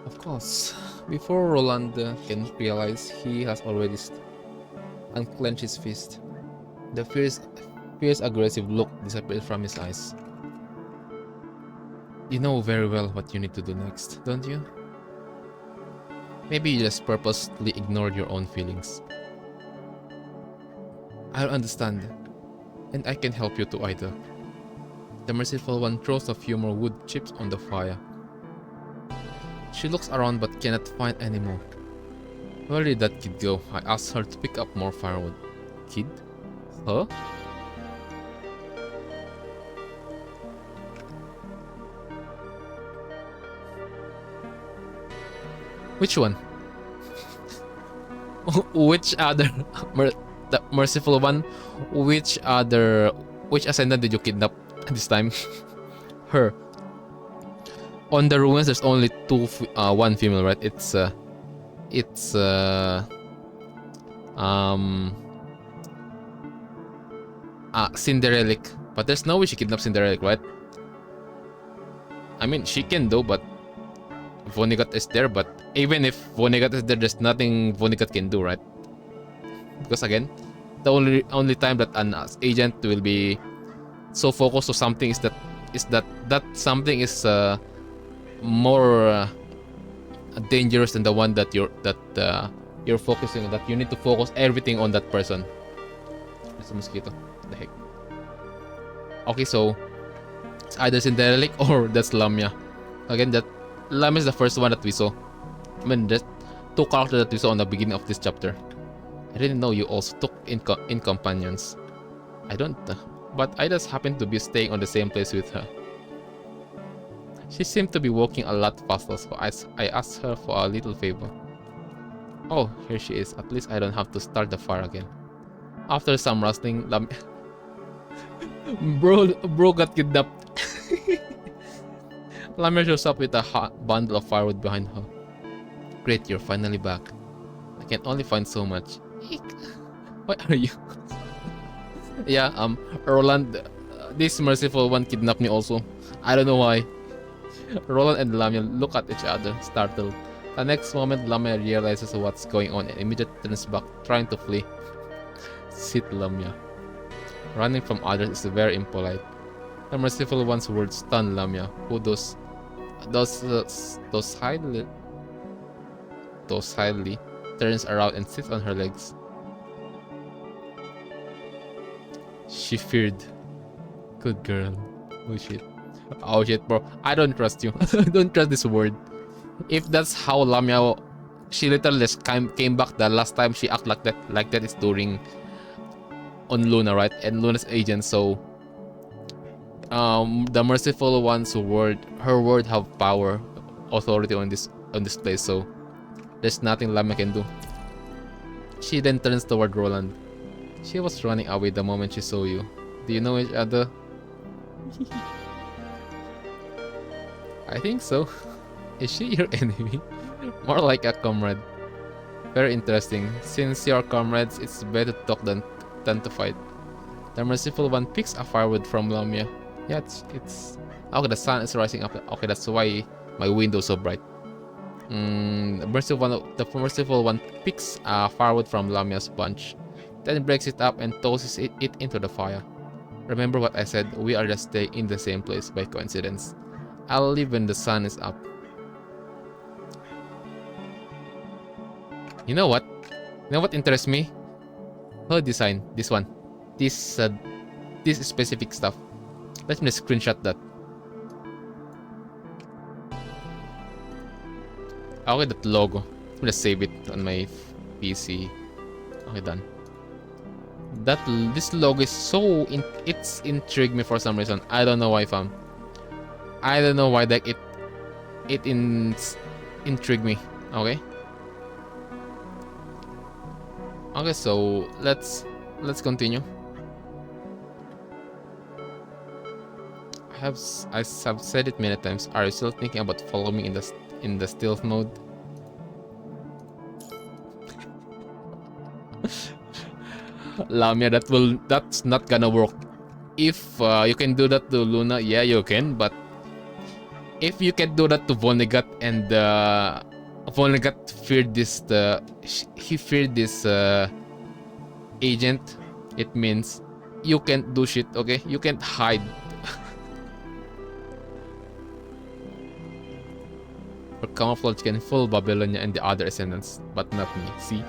S1: Of course, before Roland can realize, he has already unclenched his fist. The fierce, aggressive look disappeared from his eyes. You know very well what you need to do next, don't you? Maybe you just purposely ignored your own feelings. I'll understand, and I can help you to either. The merciful one throws a few more wood chips on the fire. She looks around but cannot find any more. Where did that kid go? I asked her to pick up more firewood. Kid? Huh? Which one? Which other? The merciful one? Which ascendant did you kidnap this time? Her. On the ruins, there's only one female, right? It's Cinderelic, but there's no way she kidnaps Cinderelic, right? I mean, she can do, but Vonnegut is there. But even if Vonnegut is there, there's nothing Vonnegut can do, right? Because again, the only time that an agent will be so focused to something is that something is more dangerous than the one that you're focusing on. That you need to focus everything on that person. There's a mosquito. What the heck? Okay, so it's either Cinderelic or that's Lamia. Again, that Lamia is the first one that we saw. I mean, there's two characters that we saw on the beginning of this chapter. I didn't know you also took in companions. I don't, but I just happened to be staying on the same place with her. She seemed to be walking a lot faster, so I asked her for a little favor. Oh, here she is. At least I don't have to start the fire again. After some rustling, bro got kidnapped. Lamia shows up with a bundle of firewood behind her. Great, you're finally back. I can only find so much. What are you? Yeah, Roland, this merciful one kidnapped me also. I don't know why. Roland and Lamia look at each other, startled. The next moment, Lamia realizes what's going on and immediately turns back, trying to flee. Sit, Lamia. Running from others is very impolite. The merciful one's words stun Lamia, who docilely turns around and sits on her legs. She feared. Good girl. Oh shit. Oh shit, bro. I don't trust you. I don't trust this word. If that's how Lamia, she literally just came back the last time she acted like that is during on Luna, right? And Luna's agent, so the merciful one's her word have power, authority on this place, so there's nothing Lamia can do. She then turns toward Roland. She was running away the moment she saw you. Do you know each other? I think so. Is she your enemy? More like a comrade. Very interesting. Since you're comrades, it's better to talk than to fight. The merciful one picks a firewood from Lamia. Yeah, it's okay. The sun is rising up. Okay, that's why my window's so bright. The merciful one picks a firewood from Lamia's bunch. then breaks it up and tosses it into the fire. Remember what I said, we are just staying in the same place by coincidence. I'll leave when the sun is up. You know what? You know what interests me? How design this one. This specific stuff. Let me screenshot that. Okay, that logo. I'm gonna save it on my PC. Okay, done. This logo is so it's intrigued me for some reason. I don't know why, fam. I don't know why that it intrigued me. Okay. Okay, so let's continue. I have said it many times. Are you still thinking about following me in the stealth mode? Lamia, that's not gonna work. If you can do that to Luna, yeah, you can. But if you can do that to Vonnegut, and Vonnegut feared this, he feared this agent, it means you can't do shit. Okay, you can't hide. Or camouflage can fool Babylonia and the other ascendants, but not me. See,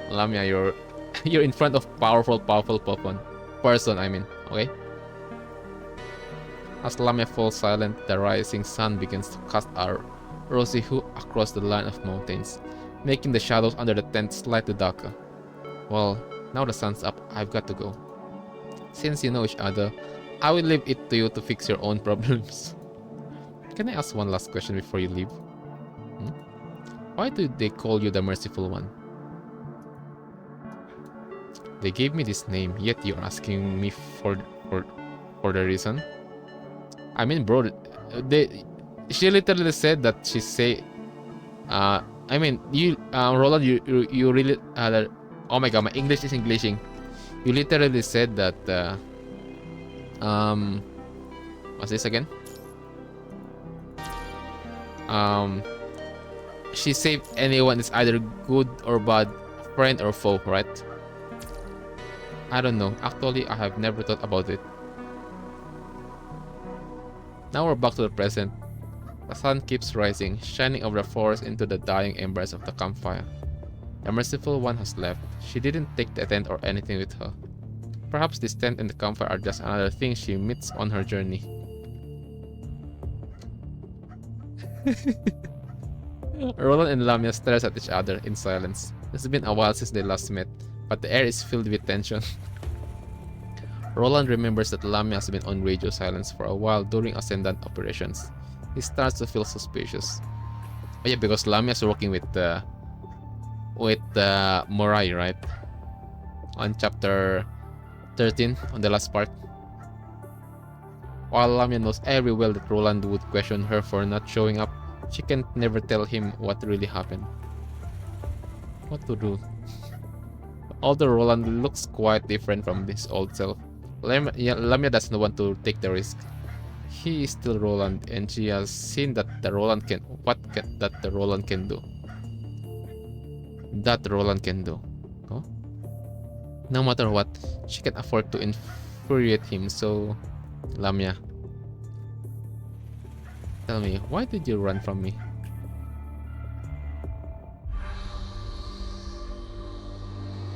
S1: Lamia, you're in front of powerful person. I mean, okay. As Lamia falls silent, the rising sun begins to cast a rosy hue across the line of mountains, making the shadows under the tent slightly darker. Well, now the sun's up, I've got to go. Since you know each other, I will leave it to you to fix your own problems. Can I ask one last question before you leave? Why do they call you the Merciful One? They gave me this name, yet you're asking me for the reason? I mean, bro, she literally said that I mean, Roland, you really, oh my god, my English is Englishing. You literally said that, what's this again? She said anyone is either good or bad, friend or foe, right? I don't know. Actually, I have never thought about it. Now we're back to the present. The sun keeps rising, shining over the forest into the dying embers of the campfire. The Merciful One has left. She didn't take the tent or anything with her. Perhaps this tent and the campfire are just another thing she meets on her journey. Roland and Lamia stares at each other in silence. It's been a while since they last met, but the air is filled with tension. Roland remembers that Lamia has been on radio silence for a while during Ascendant operations. He starts to feel suspicious. Oh yeah, because Lamia is working with Morai, right? On chapter 13, on the last part. While Lamia knows very well that Roland would question her for not showing up, she can never tell him what really happened. What to do? Although Roland looks quite different from his old self, Lamia doesn't want to take the risk. He is still Roland, and she has seen that the Roland can do. That Roland can do. Oh? No matter what, she can afford to infuriate him. So, Lamia, tell me, why did you run from me?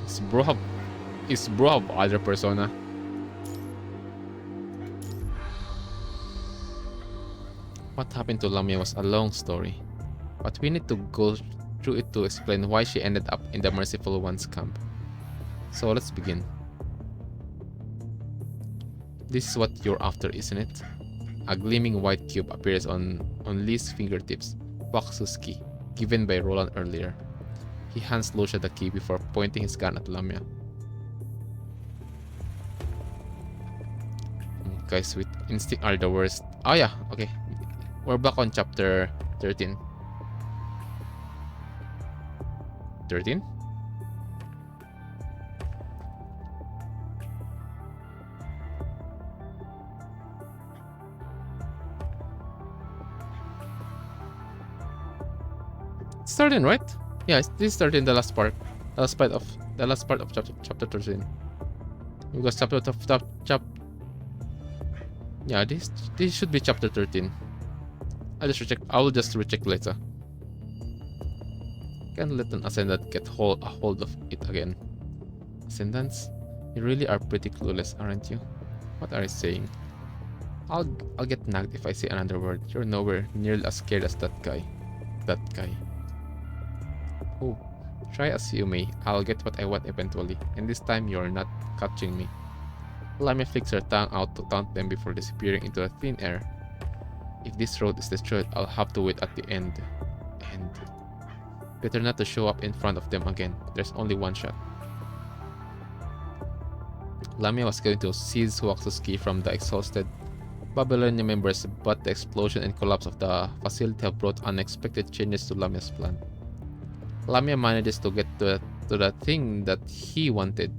S1: Is bro have other persona? What happened to Lamia was a long story, but we need to go through it to explain why she ended up in the Merciful One's camp. So let's begin. This is what you're after, isn't it? A gleaming white cube appears on Lee's fingertips, Wax's key, given by Roland earlier. He hands Lucia the key before pointing his gun at Lamia. Guys with instinct are the worst. Oh yeah, okay. We're back on chapter 13. 13? It's 13, right? Yeah, this is 13, the last part. The last part of the last part of chapter 13. Because yeah, this should be chapter 13. I will just recheck later. Can't let an ascendant get a hold of it again. Ascendants, you really are pretty clueless, aren't you? What are you saying? I'll get nagged if I say another word. You're nowhere near as scared as that guy. That guy. Oh, try as you may, I'll get what I want eventually, and this time you're not catching me. Lamia flicks her tongue out to taunt them before disappearing into the thin air. If this road is destroyed, I'll have to wait at the end. Better not to show up in front of them again. There's only one shot. Lamia was going to seize Huaxu's key from the exhausted Babylonian members, but the explosion and collapse of the facility have brought unexpected changes to Lamia's plan. Lamia manages to get to the thing that he wanted,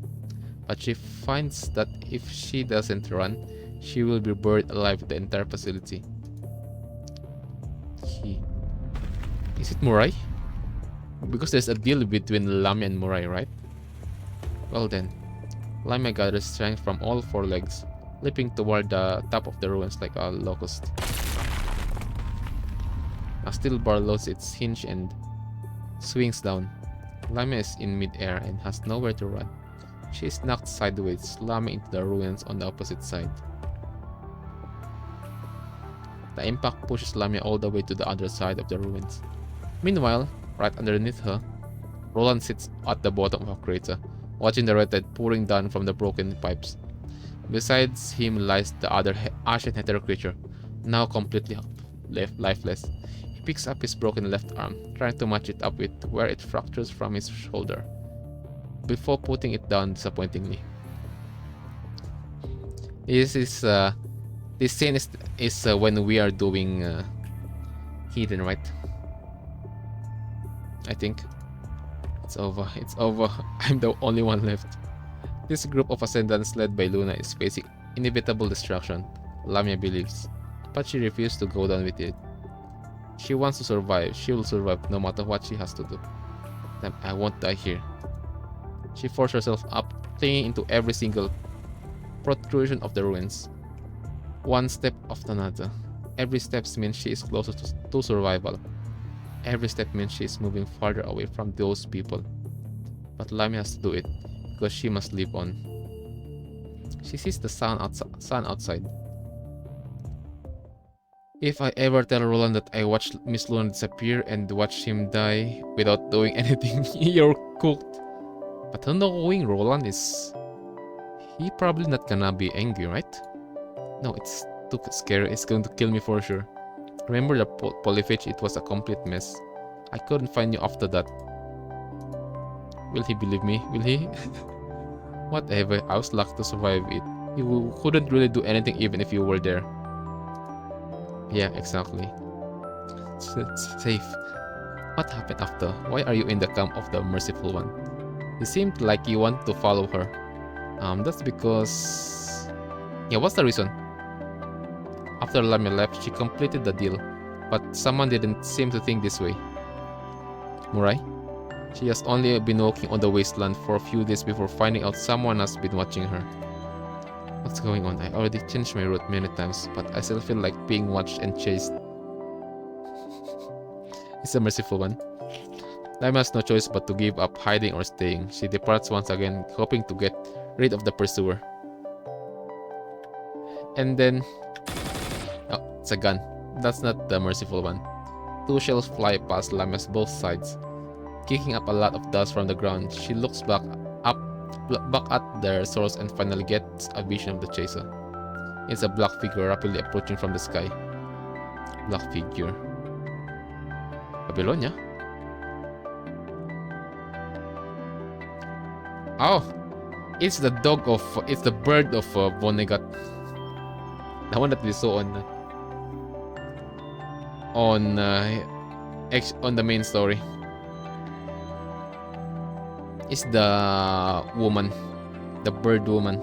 S1: but she finds that if she doesn't run, she will be buried alive with the entire facility. Is it Murai? Because there's a deal between Lamia and Murai, right? Well then, Lamia gathers strength from all four legs, leaping toward the top of the ruins like a locust. A steel bar loses its hinge and swings down. Lamia is in mid-air and has nowhere to run. She is knocked sideways, slamming into the ruins on the opposite side. The impact pushes Lamia all the way to the other side of the ruins. Meanwhile, right underneath her, Roland sits at the bottom of a crater, watching the red tide pouring down from the broken pipes. Besides him lies the other ashen hetero creature, now completely lifeless. He picks up his broken left arm, trying to match it up with where it fractures from his shoulder, before putting it down disappointingly. This scene is when we are doing Hidden, right? I think it's over. I'm the only one left. This group of ascendants led by Luna is facing inevitable destruction, Lamia believes, but she refuses to go down with it. She wants to survive. She will survive no matter what she has to do. Then I won't die here. She forced herself up, clinging into every single protrusion of the ruins. One step after another. Every step means she is closer to survival. Every step means she is moving farther away from those people. But Lamia has to do it, because she must live on. She sees the sun outside. If I ever tell Roland that I watched Miss Luna disappear and watched him die without doing anything, you're cooked. But knowing Roland is... he probably not gonna be angry, right? No, it's too scary. It's going to kill me for sure. Remember the polyphage? It was a complete mess. I couldn't find you after that. Will he believe me? Will he? Whatever, I was lucky to survive it. You couldn't really do anything even if you were there. Yeah, exactly. It's safe. What happened after? Why are you in the camp of the Merciful One? You seemed like you want to follow her. That's because... yeah, what's the reason? After Lamia left, she completed the deal, but someone didn't seem to think this way. Murai? She has only been walking on the wasteland for a few days before finding out someone has been watching her. What's going on? I already changed my route many times, but I still feel like being watched and chased. It's a Merciful One. Lamia has no choice but to give up hiding or staying. She departs once again, hoping to get rid of the pursuer. And then... oh, it's a gun. That's not the Merciful One. Two shells fly past Lamia's both sides, kicking up a lot of dust from the ground. She looks back at their source and finally gets a vision of the chaser. It's a black figure rapidly approaching from the sky. Black figure. Babylonia? Oh! It's the dog of... it's the bird of Vonnegut. The one that we saw on the main story. It's the woman, the bird woman,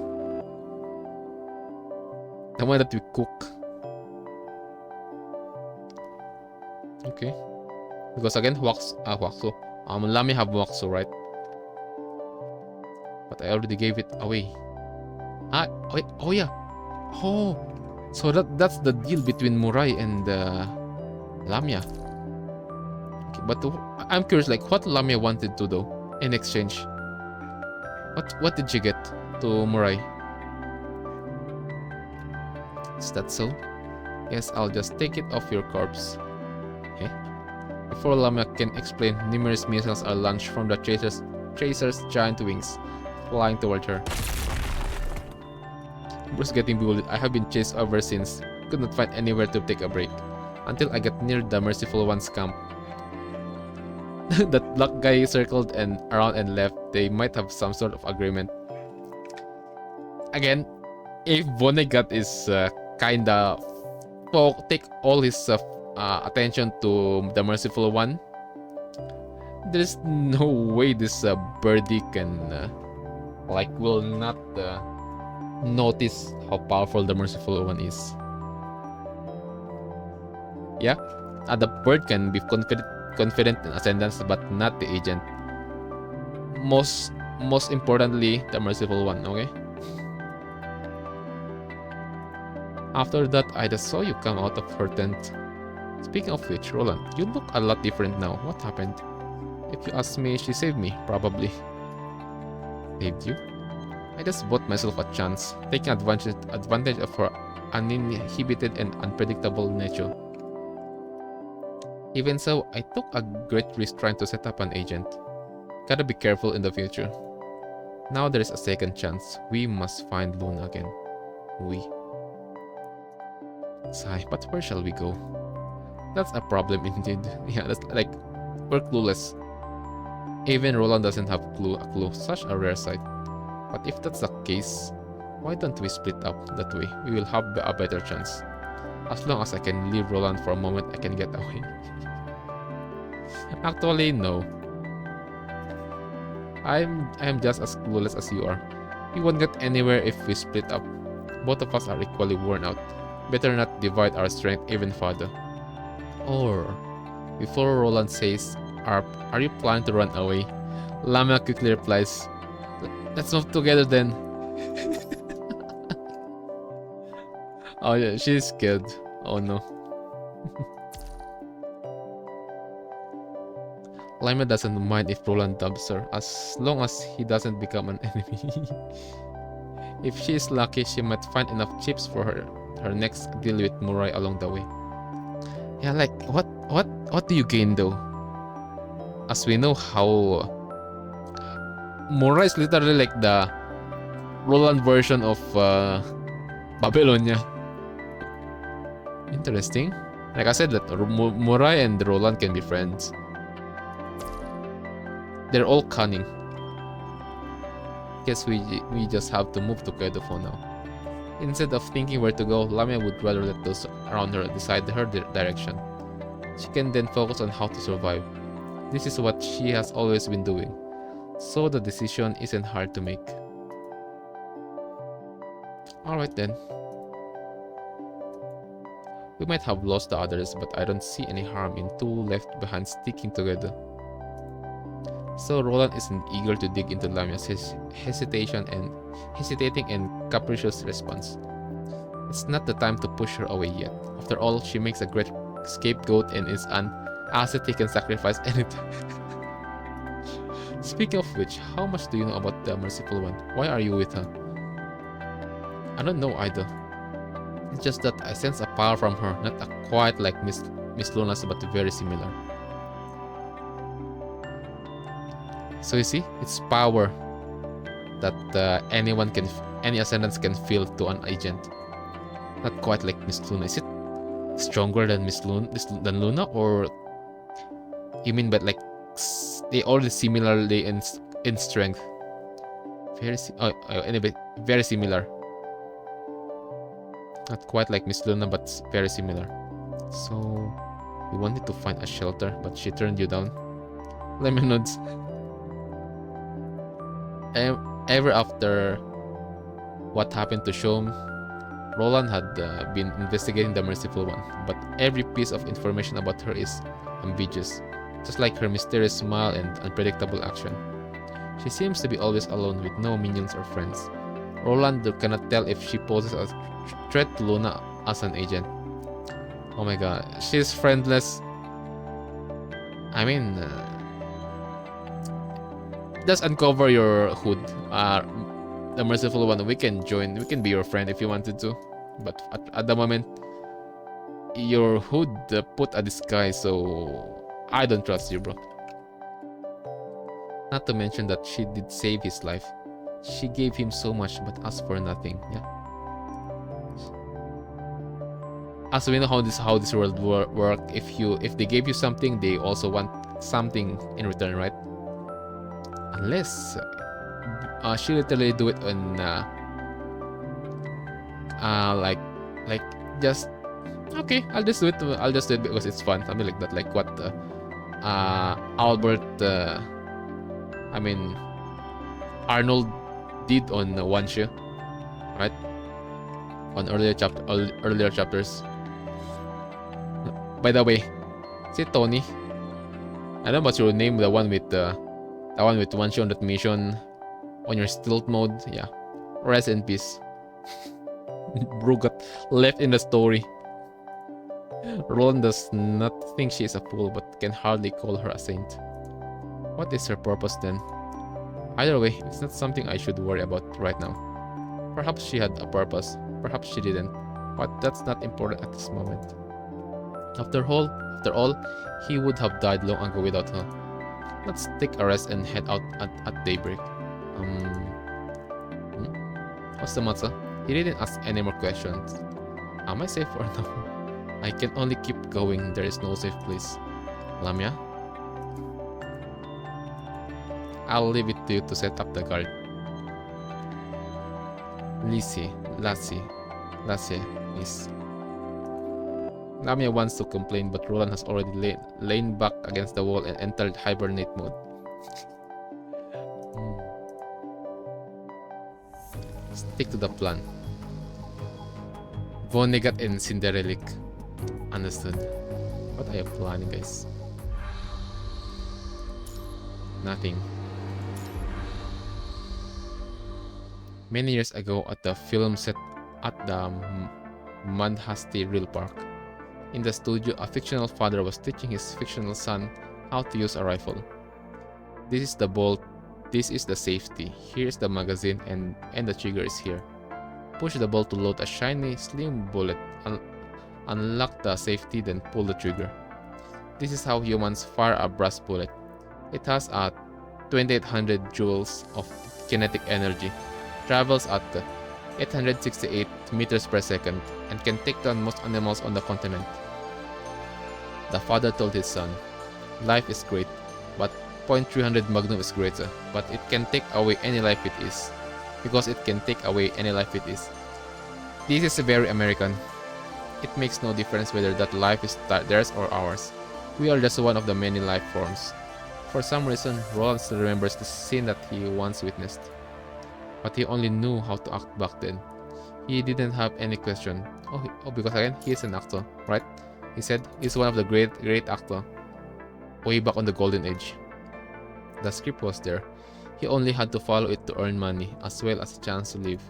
S1: the one that we cook. Okay, because again, Lamia have Huaxu, right? but I already gave it away. Wait, oh yeah. Oh, so that's the deal between Murai and Lamia. Okay, but I'm curious, like, what Lamia wanted to do in exchange. What did she get to Murai? Is that so? Yes, I'll just take it off your corpse. Okay. Before Lamia can explain, numerous missiles are launched from the Tracer's giant wings, flying toward her. Bruce getting bewildered. I have been chased ever since. Could not find anywhere to take a break. Until I got near the Merciful One's camp. That black guy circled and around and left. They might have some sort of agreement. Again, if Vonnegut is kinda take all his attention to the Merciful One, there's no way this birdie can will not notice how powerful the Merciful One is. Yeah, the bird can be confident in ascendance, but not the agent. Most importantly, the Merciful One. Okay. After that, I just saw you come out of her tent. Speaking of which, Roland, you look a lot different now. What happened? If you ask me, she saved me, probably. Saved you? I just bought myself a chance, taking advantage of her uninhibited and unpredictable nature. Even so, I took a great risk trying to set up an agent. Gotta be careful in the future. Now there's a second chance. We must find Luna again. Sigh, but where shall we go? That's a problem indeed. Yeah, that's like, we're clueless. Even Roland doesn't have a clue. Such a rare sight. But if that's the case, why don't we split up? That way, we will have a better chance. As long as I can leave Roland for a moment, I can get away. Actually, no. I'm just as clueless as you are. We won't get anywhere if we split up. Both of us are equally worn out. Better not divide our strength even further. Or, before Roland says, are you planning to run away? Lamia quickly replies, let's move together then. Oh yeah, she's scared. Oh no. Lamia doesn't mind if Roland dubs her, as long as he doesn't become an enemy. If she is lucky, she might find enough chips for her next deal with Murai along the way. Yeah, like, what do you gain though? As we know how Murai is literally like the Roland version of Babylonia. Interesting. Like I said, that Murai and Roland can be friends. They're all cunning. Guess we just have to move together for now. Instead of thinking where to go, Lamia would rather let those around her decide her direction. She can then focus on how to survive. This is what she has always been doing, so the decision isn't hard to make. Alright then. We might have lost the others, but I don't see any harm in two left behind sticking together. So Roland isn't eager to dig into Lamia's hesitating and capricious response. It's not the time to push her away yet. After all, she makes a great scapegoat and is an asset he can sacrifice anytime. Speaking of which, how much do you know about the Merciful One? Why are you with her? I don't know either. It's just that I sense a power from her, not quite like Miss Luna's, but very similar. So you see, it's power that any ascendants can feel to an agent. Not quite like Miss Luna. Is it stronger than than Luna, or you mean but like they all similarly in strength? Anyway, very similar. Not quite like Miss Luna, but very similar. So we wanted to find a shelter, but she turned you down. Lemon nods. Ever after what happened to Shom, Roland had been investigating the Merciful One, but every piece of information about her is ambiguous, just like her mysterious smile and unpredictable action. She seems to be always alone with no minions or friends. Roland cannot tell if she poses a threat to Luna as an agent. Oh my god, she's friendless. I mean, just uncover your hood. The merciful one, we can join, we can be your friend if you wanted to. But at the moment, your hood put a disguise, so I don't trust you, bro. Not to mention that she did save his life. She gave him so much but asked for nothing. Yeah. As we know how this world work, if they gave you something, they also want something in return, right? Unless she literally do it on like just okay, I'll just do it because it's fun, something like that, like what Albert I mean Arnold did on One Shoe, right? On earlier chapters. By the way, say Tony. I don't know what's your name, the one with One Shoe on that mission on your stealth mode. Yeah. Rest in peace. Bro got left in the story. Roland does not think she is a fool, but can hardly call her a saint. What is her purpose then? Either way, it's not something I should worry about right now. Perhaps she had a purpose, perhaps she didn't, but that's not important at this moment. After all, he would have died long ago without her. Let's take a rest and head out at daybreak. What's the matter? He didn't ask any more questions. Am I safe or no? I can only keep going. There is no safe place. Lamia? I'll leave it to you to set up the guard. Lassie, miss. Lamia wants to complain, but Roland has already lain back against the wall and entered hibernate mode. Stick to the plan. Vonnegut and Cinderelic. Understood. What are you planning, guys? Nothing. Many years ago at the film set at the Manhasty Real Park. In the studio, a fictional father was teaching his fictional son how to use a rifle. This is the bolt, this is the safety, here's the magazine, and the trigger is here. Push the bolt to load a shiny, slim bullet, unlock the safety, then pull the trigger. This is how humans fire a brass bullet. It has a 2800 joules of kinetic energy, travels at 868 meters per second, and can take down most animals on the continent. The father told his son, life is great, but .300 Magnum is greater, but it can take away any life it is. Because it can take away any life it is. This is very American. It makes no difference whether that life is theirs or ours. We are just one of the many life forms. For some reason, Roland still remembers the scene that he once witnessed. But he only knew how to act back then. He didn't have any question. Oh, because again, he is an actor, right? He said he's one of the great actor. Way back on the Golden Age. The script was there. He only had to follow it to earn money, as well as a chance to live.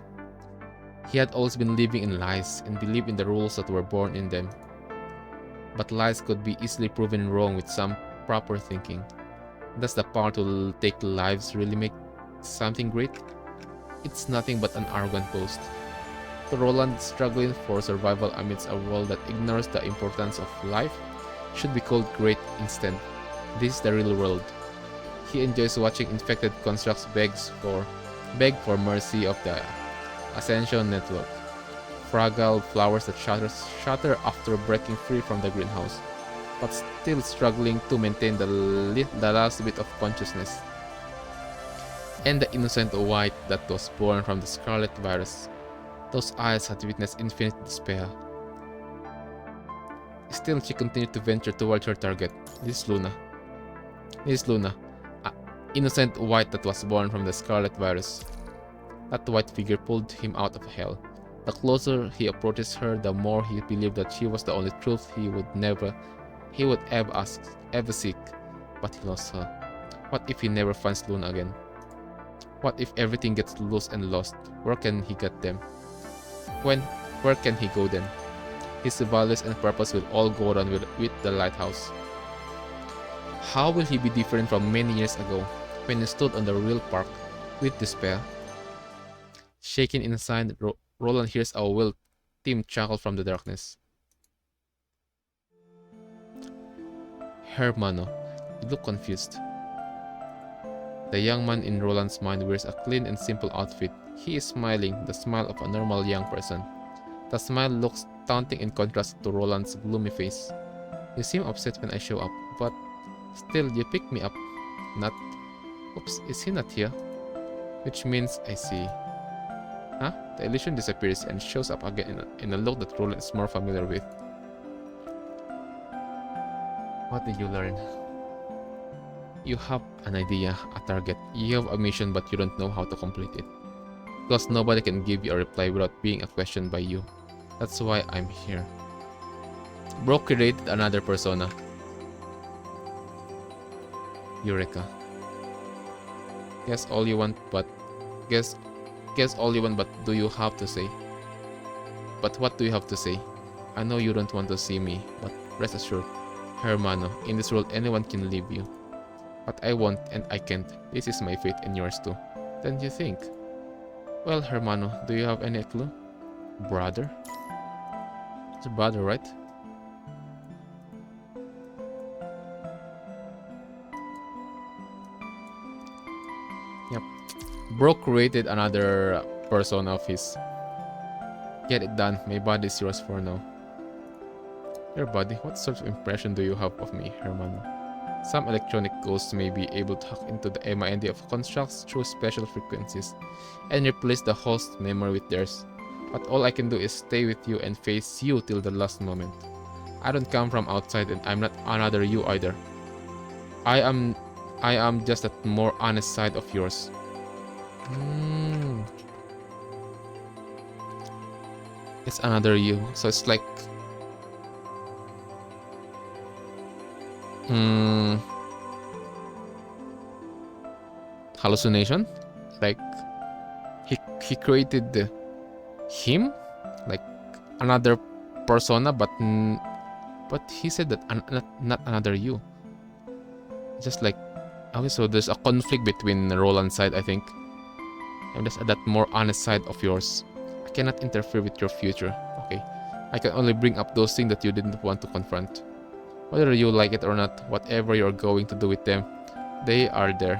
S1: He had always been living in lies, and believed in the rules that were born in them. But lies could be easily proven wrong with some proper thinking. Does the power to take lives really make something great? It's nothing but an arrogant boast. To Roland, struggling for survival amidst a world that ignores the importance of life should be called great instead. This is the real world. He enjoys watching infected constructs beg for mercy of the Ascension Network. Fragile flowers that shatter after breaking free from the greenhouse, but still struggling to maintain the last bit of consciousness. And the innocent white that was born from the scarlet virus. Those eyes had witnessed infinite despair. Still, she continued to venture towards her target. This is Luna. Innocent white that was born from the scarlet virus. That white figure pulled him out of hell. The closer he approaches her, the more he believed that she was the only truth he would ever seek. But he lost her. What if he never finds Luna again? What if everything gets loose and lost? Where can he get them? Where can he go then? His values and purpose will all go on with the lighthouse. How will he be different from many years ago, when he stood on the real park with despair? Shaken inside, Roland hears a wild Tim chuckle from the darkness. Hermano, you look confused. The young man in Roland's mind wears a clean and simple outfit. He is smiling, the smile of a normal young person. The smile looks taunting in contrast to Roland's gloomy face. You seem upset when I show up, but still you pick me up. Not... Oops, is he not here? Which means I see. Huh? The illusion disappears and shows up again in a look that Roland is more familiar with. What did you learn? You have an idea, a target. You have a mission, but you don't know how to complete it. Because nobody can give you a reply without being questioned by you. That's why I'm here. Bro created another persona. Eureka. Guess all you want, but do you have to say? But what do you have to say? I know you don't want to see me, but rest assured, Hermano, in this world anyone can leave you. But I won't and I can't. This is my fate and yours too. Then you think? Well, Hermano, do you have any clue? Brother? It's a brother, right? Yep. Bro created another persona of his. Get it done. My body is yours for now. Your body? What sort of impression do you have of me, Hermano? Some electronic ghosts may be able to hack into the mind of constructs through special frequencies and replace the host's memory with theirs. But all I can do is stay with you and face you till the last moment. I don't come from outside and I'm not another you either. I am just that more honest side of yours. It's another you, so it's like hallucination? Like he created him, like another persona, but he said that not another you. Just like, okay, so there's a conflict between Roland's side, I think, and there's that more honest side of yours. I cannot interfere with your future. Okay, I can only bring up those things that you didn't want to confront. Whether you like it or not, whatever you're going to do with them, they are there.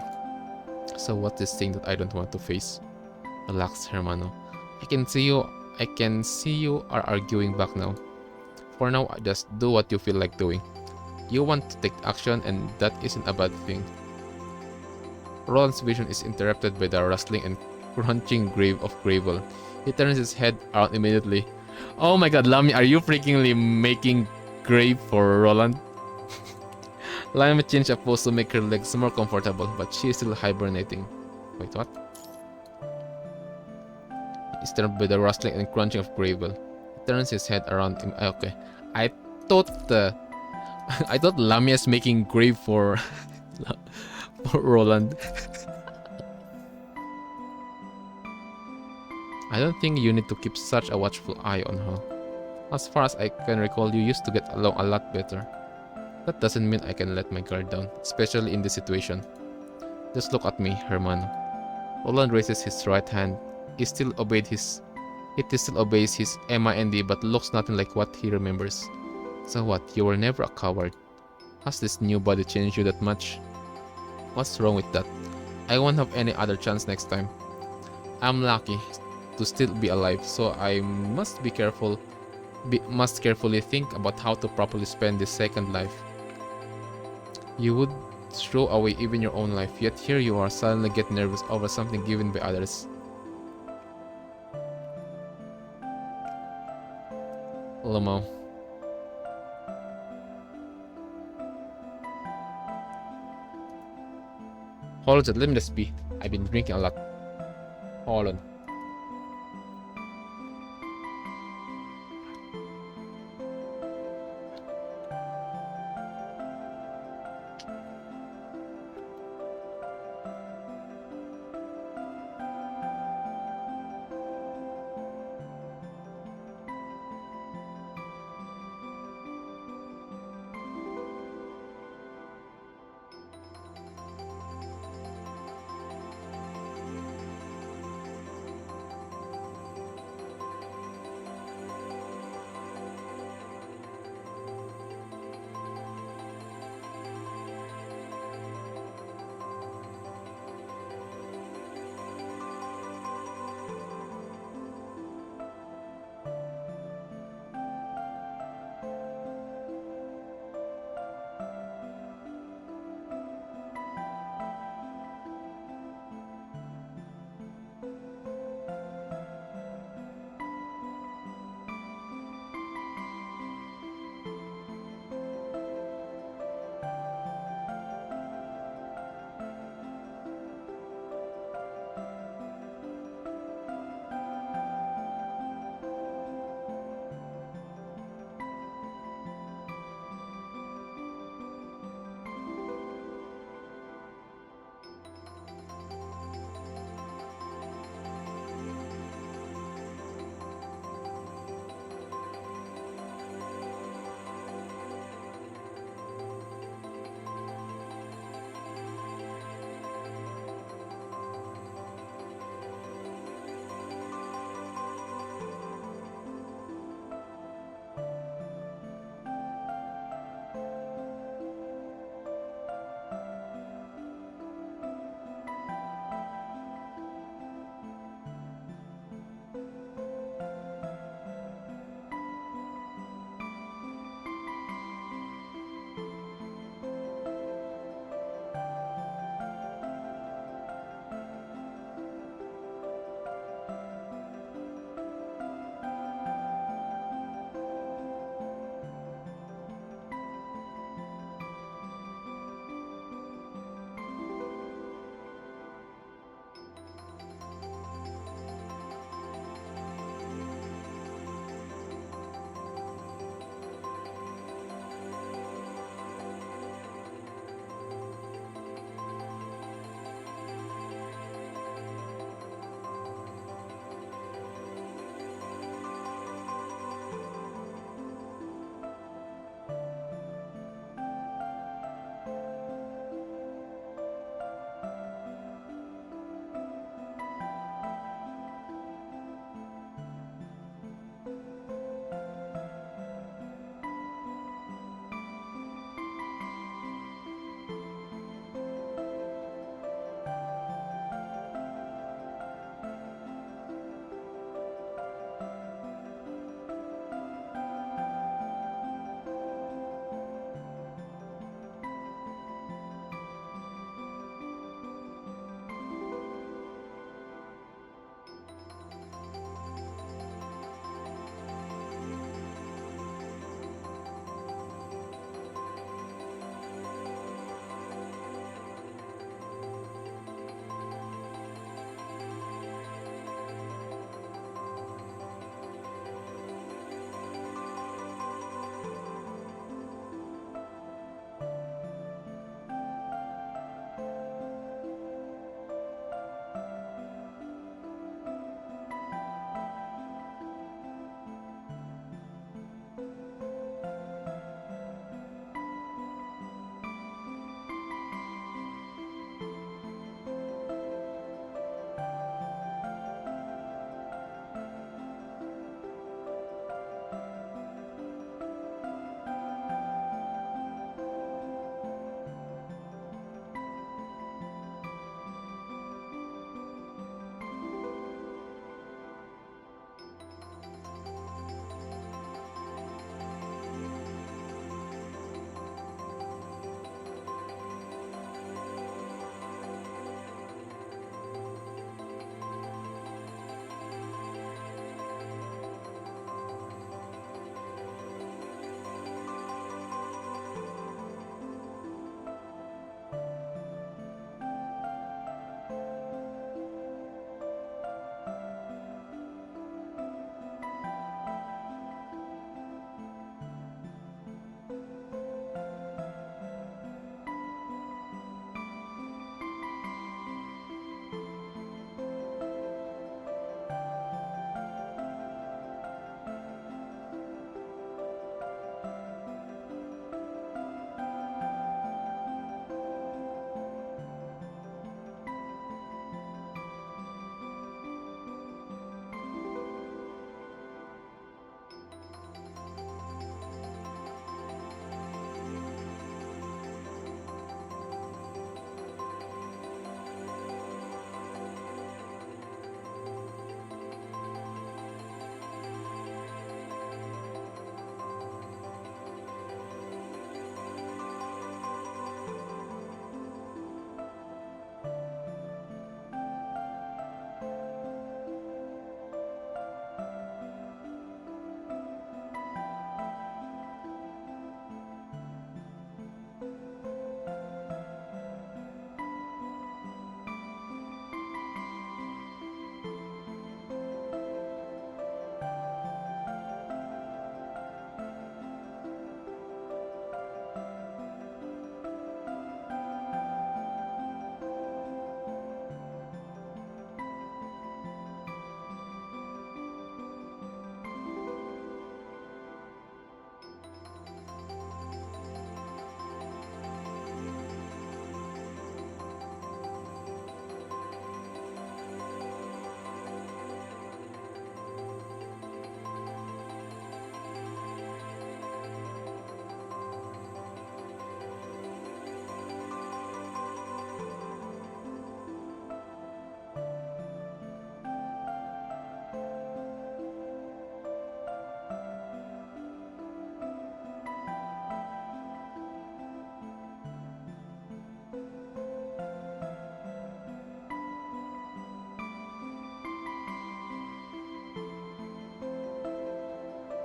S1: So what's this thing that I don't want to face? Relax, Hermano. I can see you are arguing back now. For now, just do what you feel like doing. You want to take action, and that isn't a bad thing. Roland's vision is interrupted by the rustling and crunching grave of gravel. He turns his head around immediately. Oh my god, Lamy, are you freakingly making grave for Roland? Lamy changed a pose to make her legs more comfortable, but she is still hibernating. Wait, what? He's turned by the rustling and crunching of gravel. He turns his head around. Okay, I thought I thought Lamia is making grave for Roland. I don't think you need to keep such a watchful eye on her. As far as I can recall, you used to get along a lot better. That doesn't mean I can let my guard down, especially in this situation. Just look at me, Hermano. Roland raises his right hand. It still obeys his MIND, but looks nothing like what he remembers. So what, you were never a coward. Has this new body changed you that much? What's wrong with that? I won't have any other chance next time. I'm lucky to still be alive, so I must carefully think about how to properly spend this second life. You would throw away even your own life, yet here you are suddenly get nervous over something given by others. Lamo. Hold on, let me just be. I've been drinking a lot. Hold on.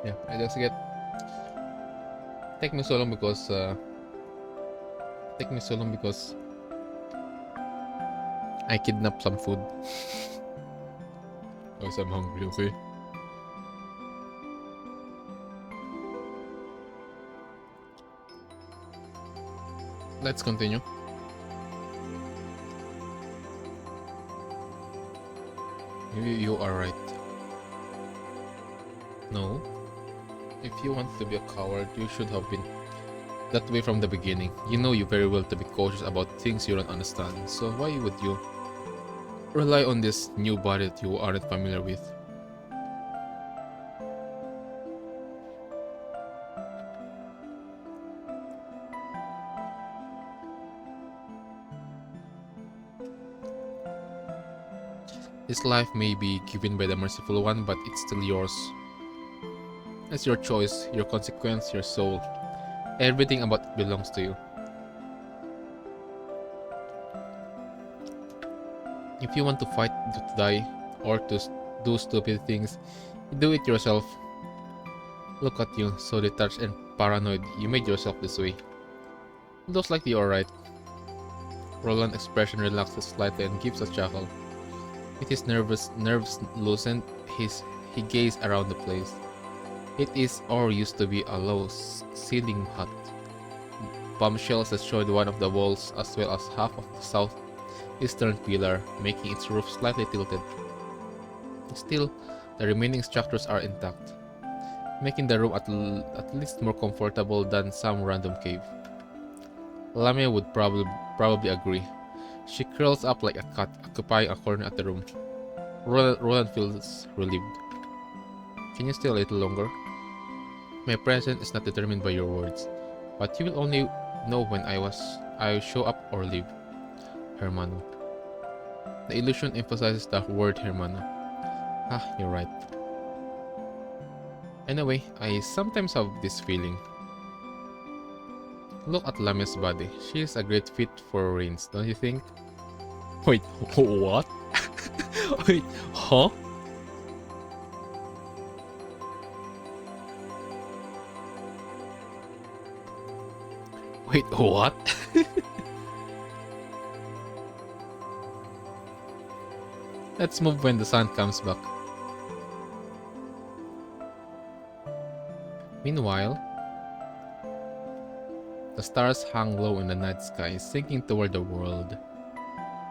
S1: Yeah, I just get take me so long because I kidnapped some food. Because I'm hungry, okay? Let's continue. Maybe you are right. No. If you want to be a coward, you should have been that way from the beginning. You know you very well to be cautious about things you don't understand. So why would you rely on this new body that you aren't familiar with? This life may be given by the merciful one, but it's still yours. It's your choice, your consequence, your soul. Everything about it belongs to you. If you want to fight to die or to do stupid things, you do it yourself. Look at you, so detached and paranoid. You made yourself this way. It looks like you're right. Roland's expression relaxes slightly and gives a chuckle. With his nerves loosened, he gazed around the place. It is or used to be a low-ceiling hut. Bombshells destroyed one of the walls as well as half of the southeastern pillar, making its roof slightly tilted. Still, the remaining structures are intact, making the room at least more comfortable than some random cave. Lamia would probably agree. She curls up like a cat, occupying a corner of the room. Roland feels relieved. Can you stay a little longer? My presence is not determined by your words, but you will only know when I show up or leave. Hermano. The illusion emphasizes the word Hermano. Ah, you're right. Anyway, I sometimes have this feeling. Look at Lamia's body. She is a great fit for Reigns, don't you think? Wait, what? Wait, huh? Wait, what? Let's move when the sun comes back. Meanwhile, the stars hang low in the night sky, sinking toward the world.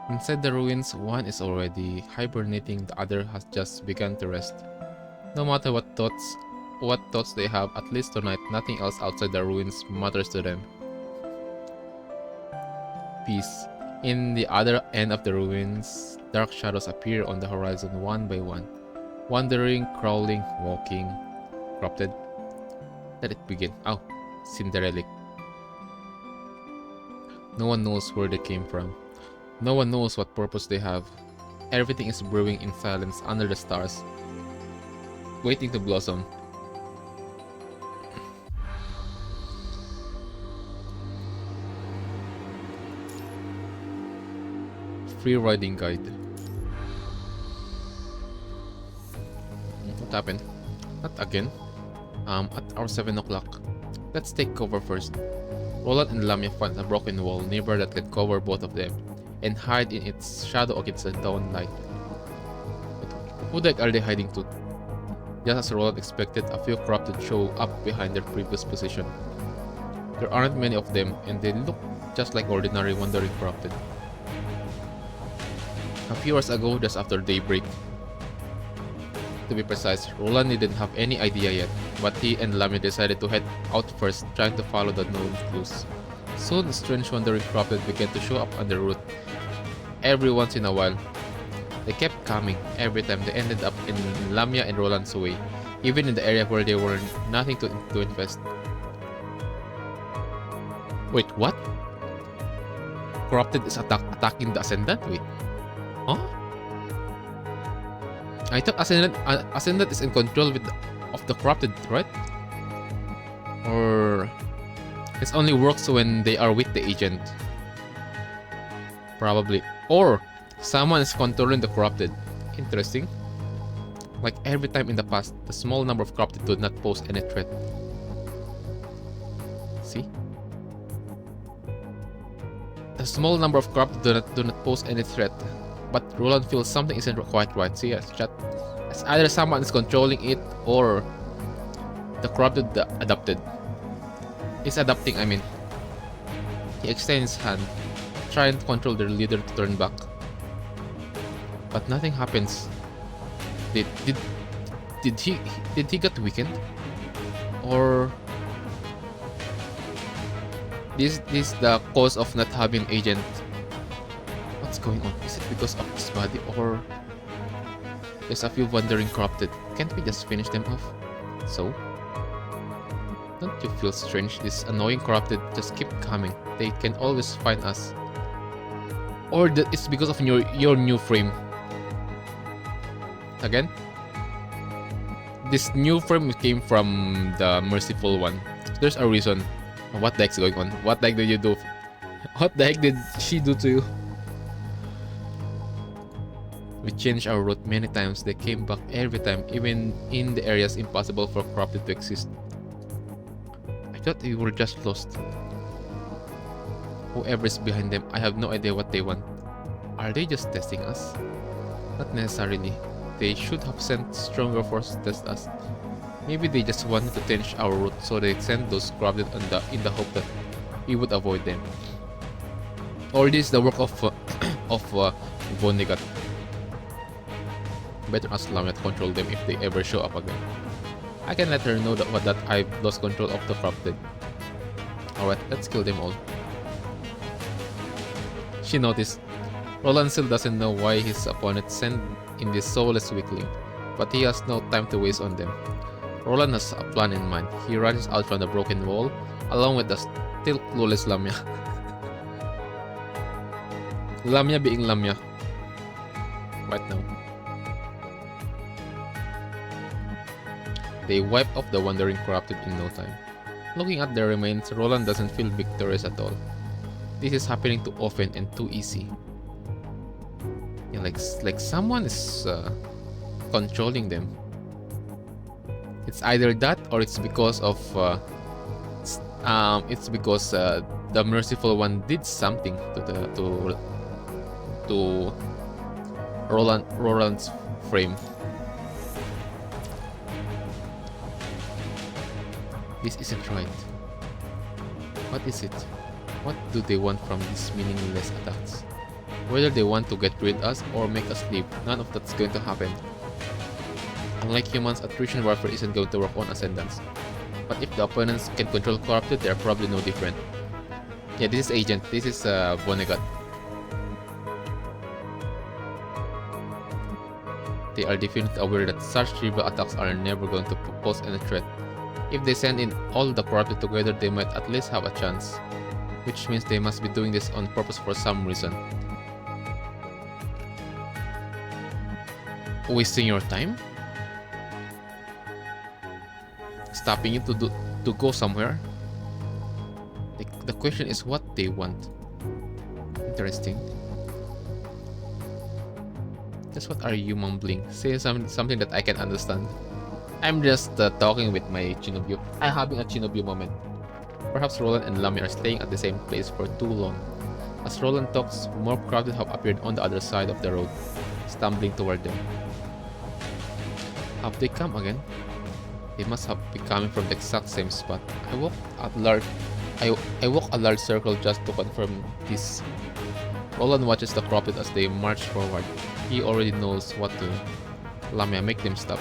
S1: Inside the ruins, one is already hibernating, the other has just begun to rest. No matter what thoughts they have, at least tonight, nothing else outside the ruins matters to them. Peace. In the other end of the ruins, dark shadows appear on the horizon one by one. Wandering, crawling, walking. Corrupted. Let it begin. Oh, Cinderelic. No one knows where they came from. No one knows what purpose they have. Everything is brewing in silence under the stars, waiting to blossom. Free riding guide. What happened? Not again. At our 7 o'clock. Let's take cover first. Roland and Lamia find a broken wall nearby that can cover both of them, and hide in its shadow against the dawn light. Who the heck are they hiding to? Just as Roland expected, a few corrupted show up behind their previous position. There aren't many of them, and they look just like ordinary wandering corrupted. A few hours ago, just after daybreak. To be precise, Roland didn't have any idea yet, but he and Lamia decided to head out first, trying to follow the known clues. Soon, the strange wandering corrupted began to show up on the route. Every once in a while, they kept coming. Every time they ended up in Lamia and Roland's way, even in the area where there were nothing to infest. Wait, what? Corrupted is attacking the Ascendant? Wait, huh? I thought Ascendant is in control of the corrupted, right? Or it only works when they are with the agent. Probably. Or someone is controlling the corrupted. Interesting. Like every time in the past, the small number of corrupted do not pose any threat. See? The small number of corrupted do not pose any threat. But Roland feels something isn't quite right. See, chat. It's either someone is controlling it or the corrupted adopted. Is adapting, I mean. He extends his hand, trying to control their leader to turn back. But nothing happens. Did he get weakened? Or this the cause of not having agent? What's going on? Is it because of his body or there's a few wandering corrupted? Can't we just finish them off? So? Don't you feel strange? This annoying corrupted just keep coming. They can always find us. Or it's because of your new frame. Again? This new frame came from the merciful one. There's a reason. What the heck's going on? What the heck did you do? What the heck did she do to you? We changed our route many times. They came back every time, even in the areas impossible for corrupted to exist. I thought we were just lost. Whoever's behind them, I have no idea what they want. Are they just testing us? Not necessarily. They should have sent stronger forces to test us. Maybe they just wanted to change our route, so they sent those corrupted in the hope that we would avoid them. Or this is the work of Vonnegut. Better ask Lamia to control them if they ever show up again. I can let her know that I've lost control of the corrupted. Alright, let's kill them all. She noticed. Roland still doesn't know why his opponent sent in this soulless weakling, but he has no time to waste on them. Roland has a plan in mind. He runs out from the broken wall, along with the still clueless Lamia. Lamia being Lamia. Right now. They wipe off the wandering corrupted in no time. Looking at their remains, Roland doesn't feel victorious at all. This is happening too often and too easy. Yeah, like someone is controlling them. It's either that or it's because of the merciful one did something to Roland's frame. This isn't right. What is it? What do they want from these meaningless attacks? Whether they want to get rid of us or make us leave, none of that's going to happen. Unlike humans, attrition warfare isn't going to work on ascendants. But if the opponents can control corrupted, they're probably no different. Yeah, this is Agent. This is Vonnegut. They are definitely aware that such trivial attacks are never going to pose any threat. If they send in all the corrupted together, they might at least have a chance. Which means they must be doing this on purpose for some reason. Wasting your time? Stopping you to go somewhere? The question is what they want. Interesting. Just what are you mumbling? Say something that I can understand. I'm just talking with my Chinobyo. I'm having a Chinobyo moment. Perhaps Roland and Lamia are staying at the same place for too long. As Roland talks, more crowded have appeared on the other side of the road, stumbling toward them. Have they come again? They must have been coming from the exact same spot. I walk a large circle just to confirm this. Roland watches the corrupted as they march forward. He already knows what to do. Lamia, make them stop.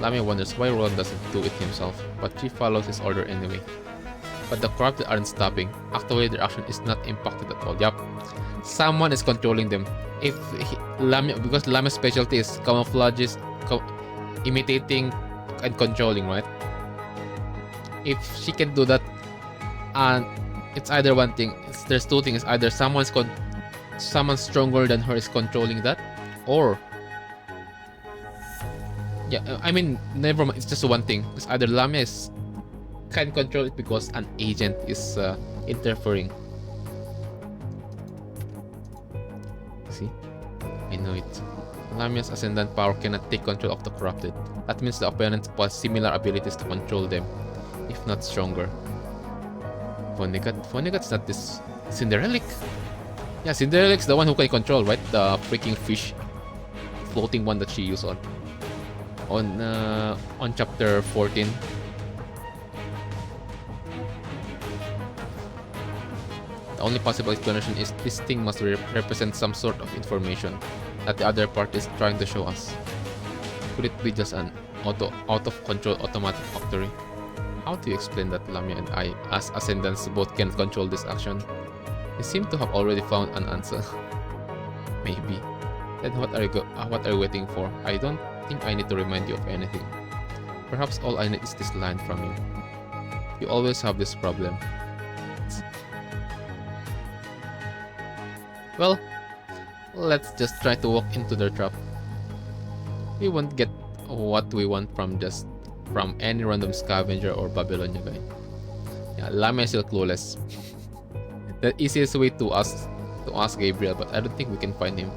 S1: Lamia wonders why Roland doesn't do it himself, but she follows his order anyway. But the corrupted aren't stopping. Actually, their action is not impacted at all. Yup. Someone is controlling them. Because Lamia's specialty is camouflages, imitating and controlling, right? If she can do that, and it's either one thing. There's two things. Either someone stronger than her is controlling that, or yeah, I mean, never mind. It's just one thing. It's either Lamia can control it because an agent is interfering. See, I know it. Lamia's ascendant power cannot take control of the corrupted. That means the opponents possess similar abilities to control them, if not stronger. Vonnegat's not this Cinderelic. Yeah, Cinderelic's the one who can control, right? The freaking fish, floating one that she used on chapter 14. The only possible explanation is this thing must represent some sort of information that the other party is trying to show us. Could it be just an out of control automatic factory? How do you explain that Lamia and I, as ascendants, both can control this action? We seem to have already found an answer. Maybe. Then what are you waiting for? I don't think I need to remind you of anything. Perhaps all I need is this line from you. You always have this problem. Well, let's just try to walk into their trap. We won't get what we want from any random scavenger or Babylonia guy. Yeah, Lamia is still clueless. The easiest way to ask Gabriel, but I don't think we can find him.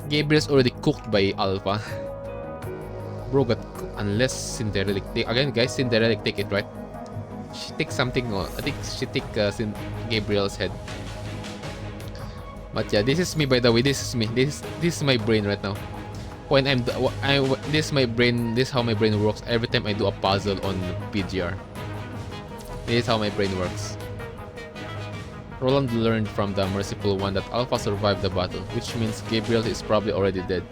S1: Gabriel's already cooked by Alpha. Bro got cooked unless Cinderelic again, guys. Cinderelic take it, right? She takes something. I think she take Gabriel's head. But yeah, this is me, by the way. This is me. This is my brain right now. When this is my brain. This is how my brain works. Every time I do a puzzle on PGR, this is how my brain works. Roland learned from the merciful one that Alpha survived the battle, which means Gabriel is probably already dead.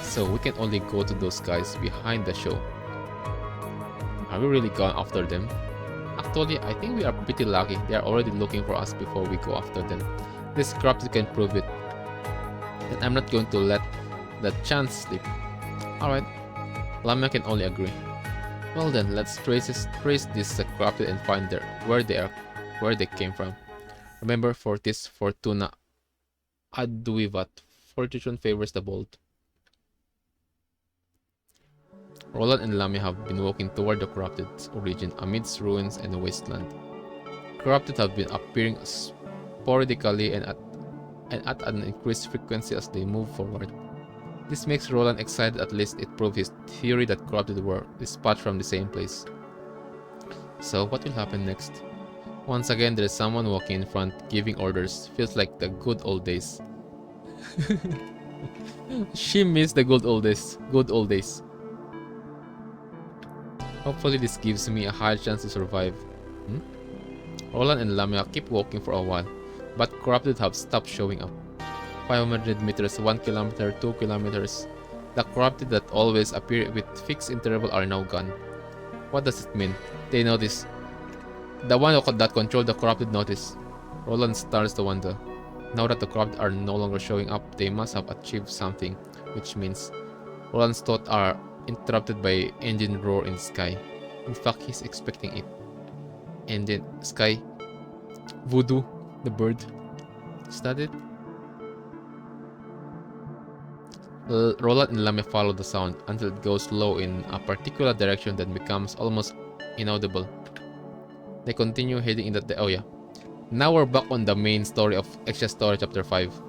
S1: So we can only go to those guys behind the show. Are we really gone after them? Actually, I think we are pretty lucky. They are already looking for us before we go after them. This corrupted can prove it. And I'm not going to let that chance slip. Alright, Lamia can only agree. Well then, let's trace this corrupted and find where they came from. Remember, Fortis Fortuna Advivat. Fortune favors the bold. Roland and Lamia have been walking toward the corrupted's origin amidst ruins and wasteland. Corrupted have been appearing sporadically and at an increased frequency as they move forward. This makes Roland excited. At least it proves his theory that corrupted were dispatched from the same place. So what will happen next? Once again, there is someone walking in front, giving orders. Feels like the good old days. She missed the good old days. Hopefully this gives me a higher chance to survive. Roland and Lamia keep walking for a while, but corrupted have stopped showing up. 500 meters, 1 kilometer, 2 kilometers. The corrupted that always appear with fixed interval are now gone. What does it mean? They notice. The one that controlled the corrupted notice. Roland starts to wonder. Now that the corrupted are no longer showing up, they must have achieved something, which means Roland's thoughts are interrupted by engine roar in the sky. In fact, he's expecting it. And then sky, voodoo, the bird. Is that it? Roland and Lamia follow the sound until it goes low in a particular direction, then becomes almost inaudible. They continue heading in that. Oh yeah. Now we're back on the main story of Extra Story Chapter 5.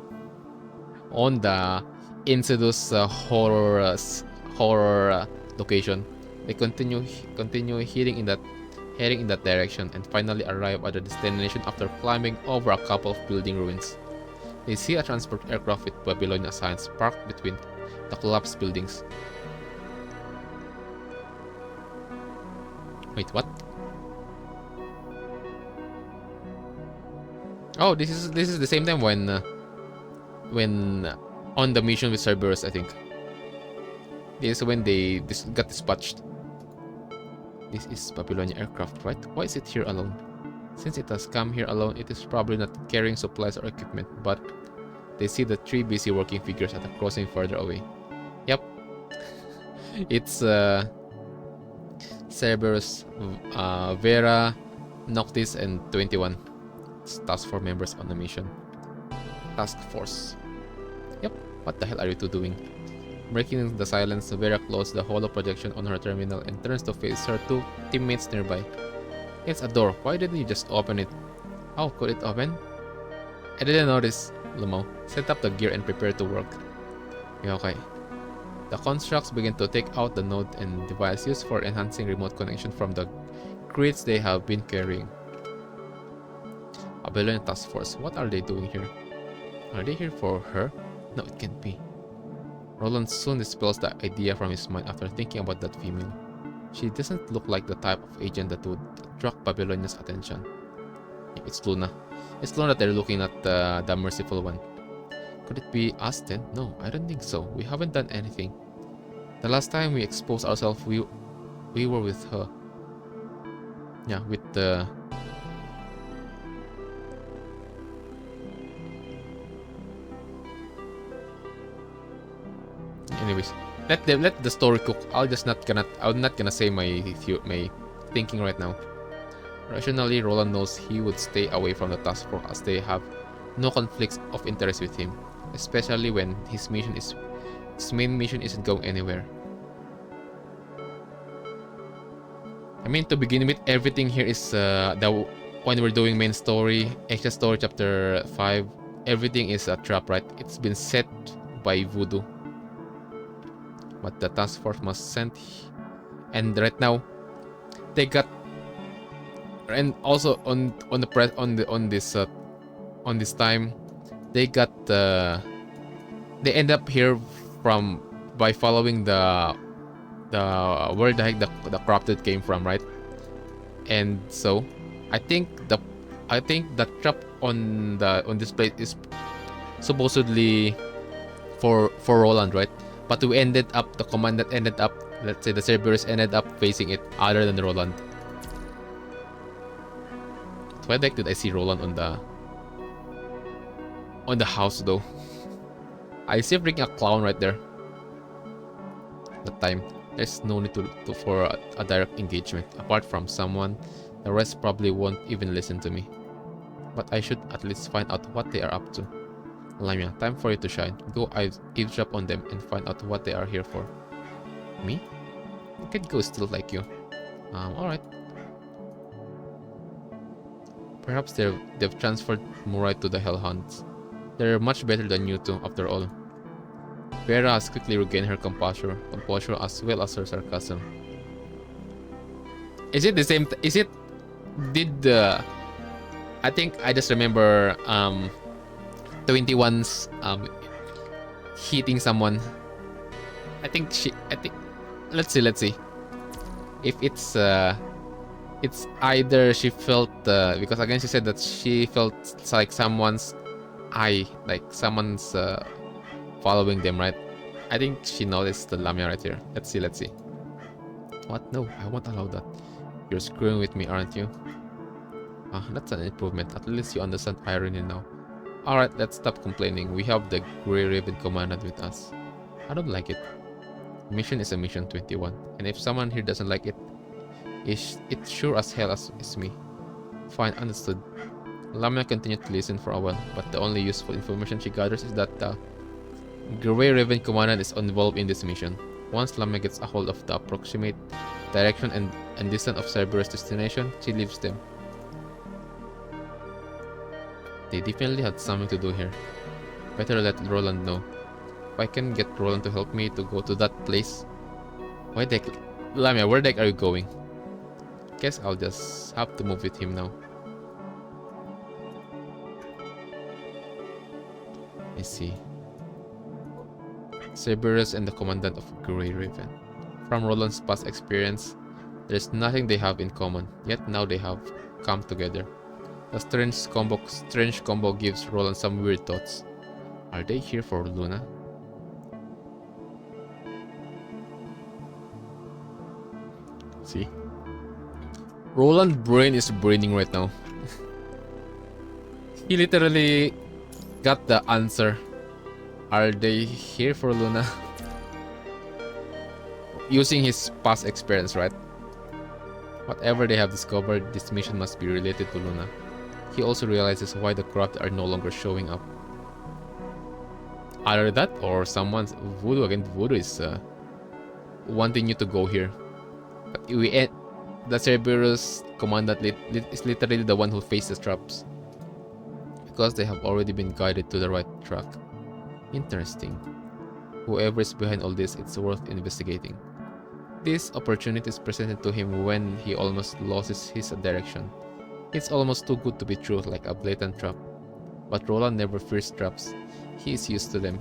S1: On the Insidious horror location. They continue heading in that direction and finally arrive at the destination after climbing over a couple of building ruins. They see a transport aircraft with Babylonia signs parked between the collapsed buildings. Wait, what? Oh, this is the same time when on the mission with Cerberus, I think. This is when they got dispatched. This is Babylonia aircraft, right? Why is it here alone? Since it has come here alone, it is probably not carrying supplies or equipment, but they see the 3 busy working figures at a crossing further away. Yep. It's Cerberus, Vera, Noctis, and 21. It's Task Force members on the mission. Task Force. Yep. What the hell are you two doing? Breaking the silence, Vera closes the hollow projection on her terminal and turns to face her 2 teammates nearby. It's a door. Why didn't you just open it? Oh, could it open? I didn't notice. Lumo, set up the gear and prepare to work. Yeah, okay. The constructs begin to take out the node and device used for enhancing remote connection from the grids they have been carrying. Babylonian Task Force. What are they doing here? Are they here for her? No, it can't be. Roland soon dispels the idea from his mind after thinking about that female. She doesn't look like the type of agent that would attract Babylonia's attention. It's Luna. It's Luna that they're looking at, the merciful one. Could it be us then? No, I don't think so. We haven't done anything. The last time we exposed ourselves, we were with her. Yeah, with the... Anyways, let the story cook. I'm not gonna say my thinking right now. Rationally, Roland knows he would stay away from the task force as they have no conflicts of interest with him, especially when his main mission isn't going anywhere. I mean, to begin with, everything here is when we're doing main story, extra story chapter 5, everything is a trap, right? It's been set by voodoo. But the task force must send, and right now they got, and also on this time they got they end up here by following the where the heck the corrupted came from, right? And so I think the trap on this place is supposedly for Roland, right? But the commandant ended up, let's say the Cerberus ended up facing it other than Roland. Why the heck did I see Roland on the house though? I see freaking a clown right there. That time, there's no need for a direct engagement. Apart from someone, the rest probably won't even listen to me. But I should at least find out what they are up to. Lamia, time for you to shine. Go eavesdrop on them and find out what they are here for. Me? I could go still like you. Alright. Perhaps they've transferred Murai to the Hellhounds. They're much better than you two, after all. Vera has quickly regained her composure as well as her sarcasm. Is it the same? I think I just remember 21's hitting someone. I think let's see if it's either she felt because again she said that she felt like someone's eye, like someone's following them, right? I think she noticed the Lamia right here. Let's see. What? No, I won't allow that. You're screwing with me, aren't you? That's an improvement. At least you understand irony now. Alright, let's stop complaining. We have the Grey Raven Commandant with us. I don't like it. Mission is a mission, 21. And if someone here doesn't like it, it's sure as hell is me. Fine, understood. Lamia continued to listen for a while, but the only useful information she gathers is that the Grey Raven Commandant is involved in this mission. Once Lamia gets a hold of the approximate direction and distance of Cerberus' destination, she leaves them. They definitely had something to do here. Better let Roland know. If I can get Roland to help me to go to that place. Why the heck? Lamia, where the heck are you going? Guess I'll just have to move with him now. I see. Cerberus and the Commandant of Grey Raven. From Roland's past experience, there's nothing they have in common, yet now they have come together. The strange combo gives Roland some weird thoughts. Are they here for Luna? See? Roland's brain is braining right now. He literally got the answer. Are they here for Luna? Using his past experience, right? Whatever they have discovered, this mission must be related to Luna. He also realizes why the corrupt are no longer showing up. Either that or someone's voodoo. Again, voodoo is wanting you to go here. But the Cerberus Commandant is literally the one who faces traps. Because they have already been guided to the right track. Interesting. Whoever is behind all this, it's worth investigating. This opportunity is presented to him when he almost loses his direction. It's almost too good to be true, like a blatant trap. But Roland never fears traps. He is used to them.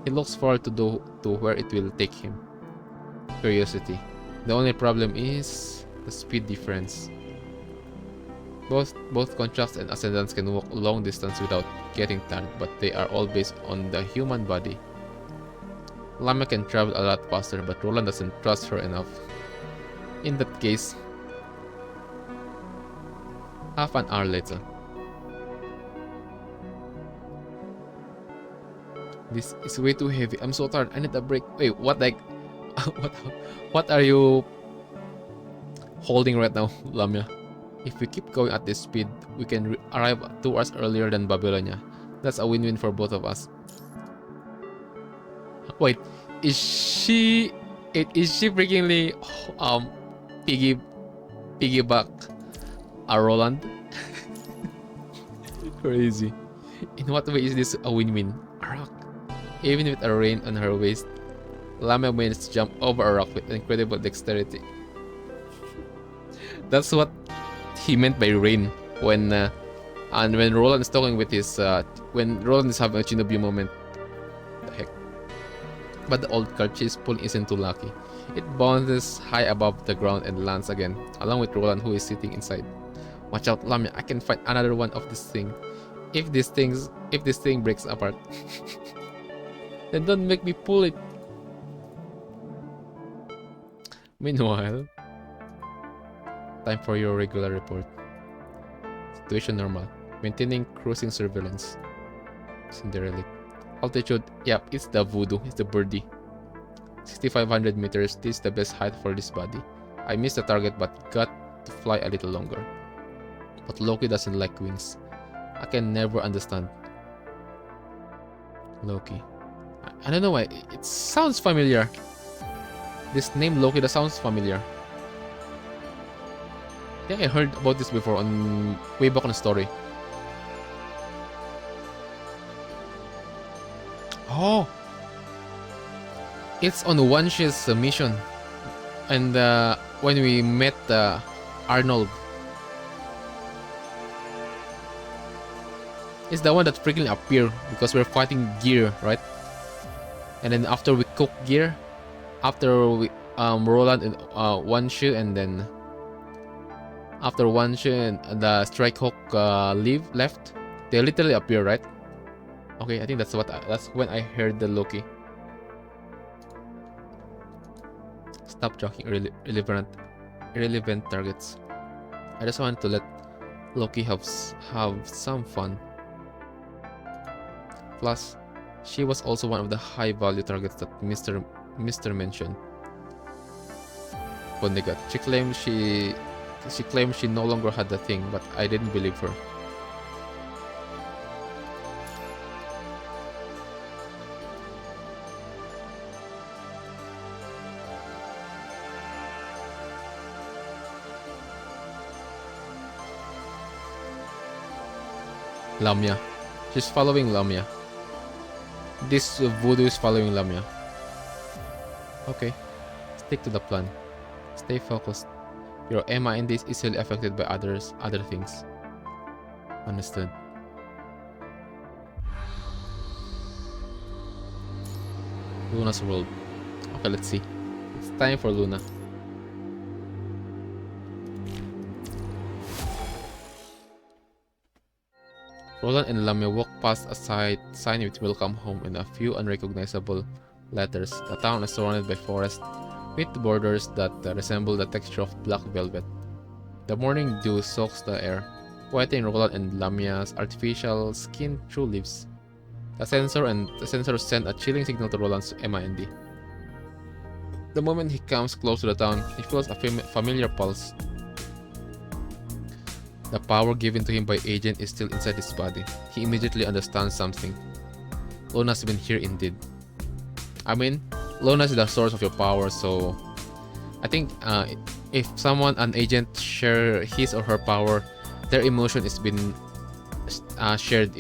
S1: He looks forward to where it will take him. Curiosity. The only problem is the speed difference. Both contracts and ascendants can walk long distance without getting tired, but they are all based on the human body. Lamia can travel a lot faster, but Roland doesn't trust her enough. In that case, half an hour later. This is way too heavy. I'm so tired. I need a break. Wait, what like what are you holding right now, Lamia? If we keep going at this speed, we can arrive 2 hours earlier than Babylonia. That's a win-win for both of us. Wait, is she freakingly piggyback a Roland? Crazy. In what way is this a win-win? A rock. Even with a rein on her waist, Lamia manages to jump over a rock with incredible dexterity. That's what he meant by rein when and when Roland is talking with his when Roland is having a Shinobi moment. The heck. But the old cart she's pulling isn't too lucky. It bounces high above the ground and lands again, along with Roland, who is sitting inside. Watch out, Lamia, I can find another one of this thing. If this thing breaks apart, then don't make me pull it. Meanwhile, time for your regular report. Situation normal. Maintaining cruising surveillance. Cinderella. Altitude, yep, it's the voodoo, it's the birdie. 6,500 meters, this is the best height for this body. I missed the target but got to fly a little longer. But Loki doesn't like wings. I can never understand. Loki. I don't know why, it sounds familiar. This name Loki, that sounds familiar. I think I heard about this before on way back on the story. Oh, it's on One Shield's mission, and when we met Arnold, it's the one that freaking appeared because we're fighting Gear, right? And then after we cook Gear, after we Roland and One Shield, and then after One Shield and the Strike Hawk left, they literally appear, right? Okay, I think that's when I heard the Loki. Stop tracking irrelevant targets. I just wanted to let Loki have some fun. Plus, she was also one of the high-value targets that Mr. mentioned. Bondigat. She claimed she no longer had the thing, but I didn't believe her. Lamia. She's following Lamia. This voodoo is following Lamia. Okay. Stick to the plan. Stay focused. Your mind is easily affected by other things. Understood. Luna's world. Okay, let's see. It's time for Luna. Roland and Lamia walk past a sign with "Welcome Home" and a few unrecognizable letters. The town is surrounded by forest, with borders that resemble the texture of black velvet. The morning dew soaks the air, whitening Roland and Lamia's artificial skin through leaves. The sensor send a chilling signal to Roland's mind. The moment he comes close to the town, he feels a familiar pulse. The power given to him by Agent is still inside his body. He immediately understands something. Luna's been here indeed. I mean, Luna is the source of your power, so I think if an agent share his or her power, their emotion is been shared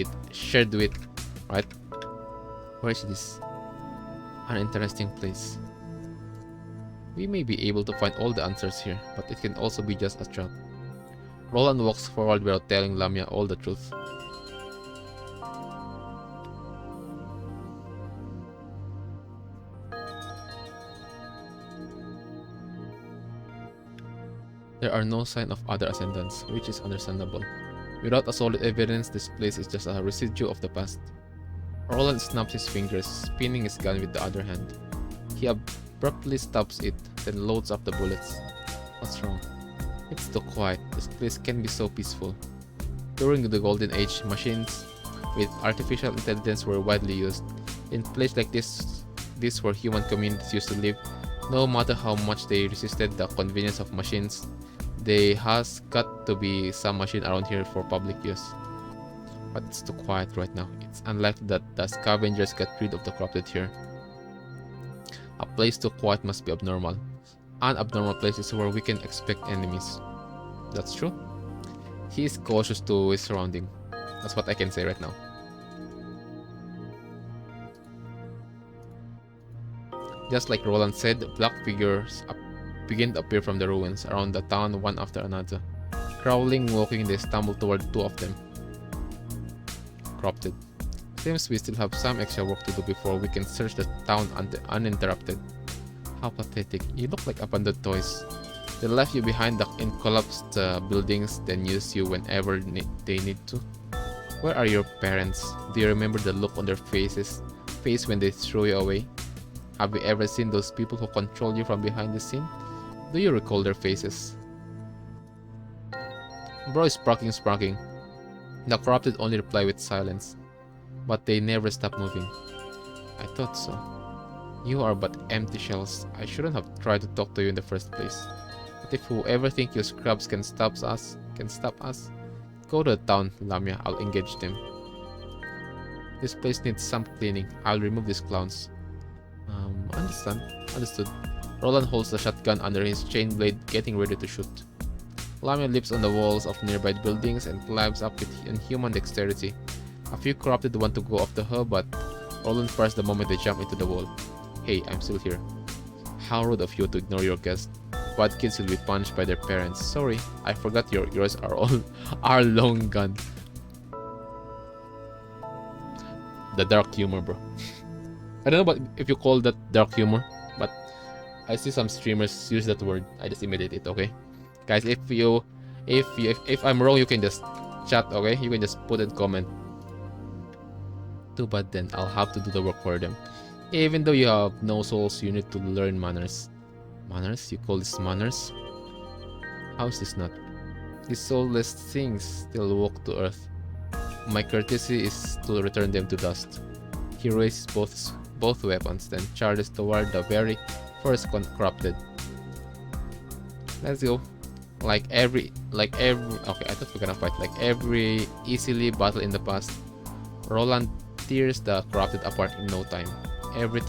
S1: with, right? Where is this? An interesting place. We may be able to find all the answers here, but it can also be just a trap. Roland walks forward without telling Lamia all the truth. There are no signs of other ascendants, which is understandable. Without a solid evidence, this place is just a residue of the past. Roland snaps his fingers, spinning his gun with the other hand. He abruptly stops it, then loads up the bullets. What's wrong? It's too quiet. This place can be so peaceful. During the Golden Age, machines with artificial intelligence were widely used. In places like this where human communities used to live, no matter how much they resisted the convenience of machines, there has got to be some machine around here for public use. But it's too quiet right now. It's unlikely that the scavengers got rid of the corrupted here. A place too quiet must be abnormal. An abnormal place is where we can expect enemies. That's true. He is cautious to his surrounding. That's what I can say right now. Just like Roland said, black figures begin to appear from the ruins around the town one after another. Crawling, walking, they stumble toward two of them. Corrupted. Seems we still have some extra work to do before we can search the town uninterrupted. How pathetic. You look like abandoned toys. They left you behind in collapsed buildings, then use you whenever they need to. Where are your parents? Do you remember the look on their face when they threw you away? Have you ever seen those people who control you from behind the scene? Do you recall their faces? Bro is sparking. The corrupted only reply with silence. But they never stop moving. I thought so. You are but empty shells. I shouldn't have tried to talk to you in the first place. But if whoever think you scrubs can stop us, go to the town, Lamia. I'll engage them. This place needs some cleaning. I'll remove these clowns. Understood. Roland holds the shotgun under his chain blade, getting ready to shoot. Lamia leaps on the walls of nearby buildings and climbs up with inhuman dexterity. A few corrupted want to go off the hub, but Roland fires the moment they jump into the wall. Hey, I'm still here. How rude of you to ignore your guest. Bad kids will be punished by their parents. Sorry, I forgot yours are all our long gun. The dark humor, bro. I don't know if you call that dark humor, but I see some streamers use that word. I just imitate it, okay? Guys, if I'm wrong, you can just chat, okay? You can just put in comment. Too bad then, I'll have to do the work for them. Even though you have no souls, you need to learn manners. Manners? You call this manners? How is this not? These soulless things still walk to earth. My courtesy is to return them to dust. He raises both weapons, then charges toward the very first corrupted. Let's go. Okay, I thought we were gonna fight. Like every easily battle in the past, Roland tears the corrupted apart in no time. Over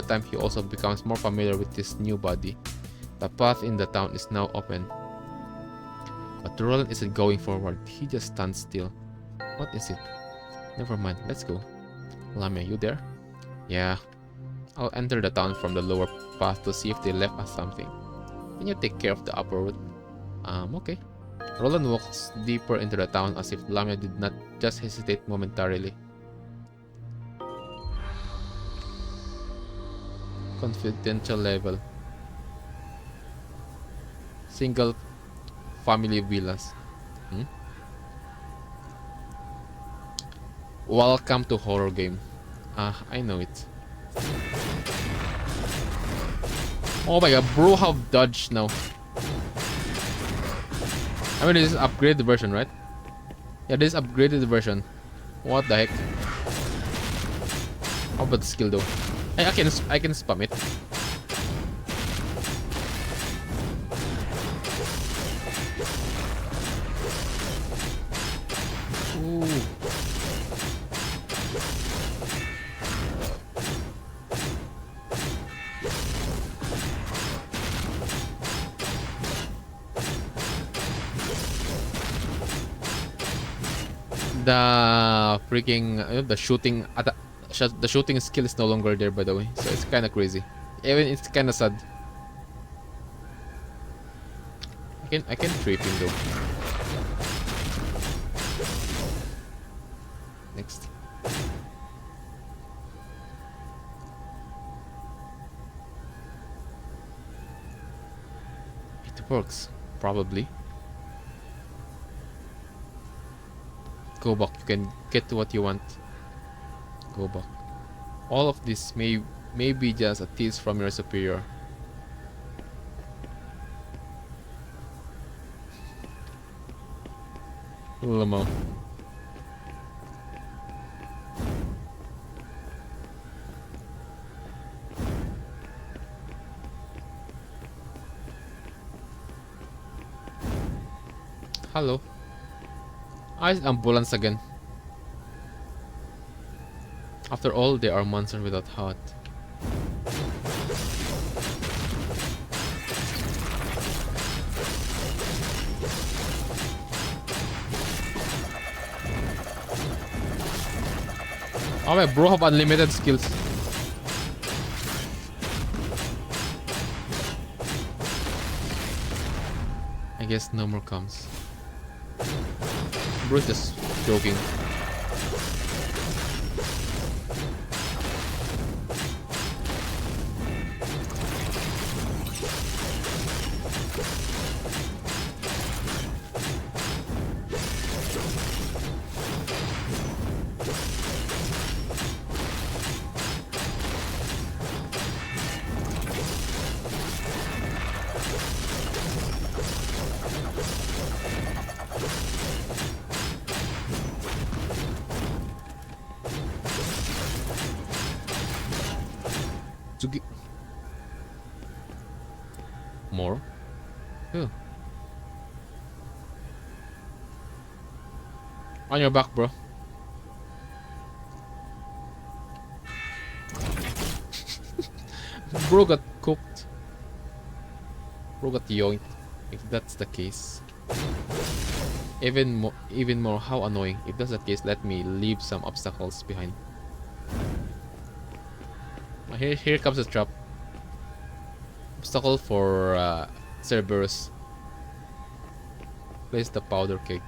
S1: time, he also becomes more familiar with his new body. The path in the town is now open. But Roland isn't going forward, he just stands still. What is it? Never mind, let's go. Lamia, you there? Yeah. I'll enter the town from the lower path to see if they left us something. Can you take care of the upper route? Okay. Roland walks deeper into the town as if Lamia did not just hesitate momentarily. Confidential level. Single family villas. Welcome to horror game. I know it. Oh my god, bro, have dodge now. I mean, this is upgraded version, right? Yeah, this is upgraded version. What the heck? How about the skill though? I can spam it. Ooh. The freaking the shooting the shooting skill is no longer there, by the way, so it's kind of crazy. Even it's kind of sad. I can trip him though. Next. It works, probably. Go back. You can get to what you want. Go back. All of this may be just a tease from your superior. Lamo. Hello. It's ambulance again. After all, they are monsters without heart. Oh my bro have unlimited skills. I guess no more comes. Bro's just joking. More? Who? On your back, bro. Bro got cooked. Bro got yoinked. If that's the case. Even more, how annoying. If that's the case, let me leave some obstacles behind. Here comes the trap. Obstacle for Cerberus. Place the powder cake.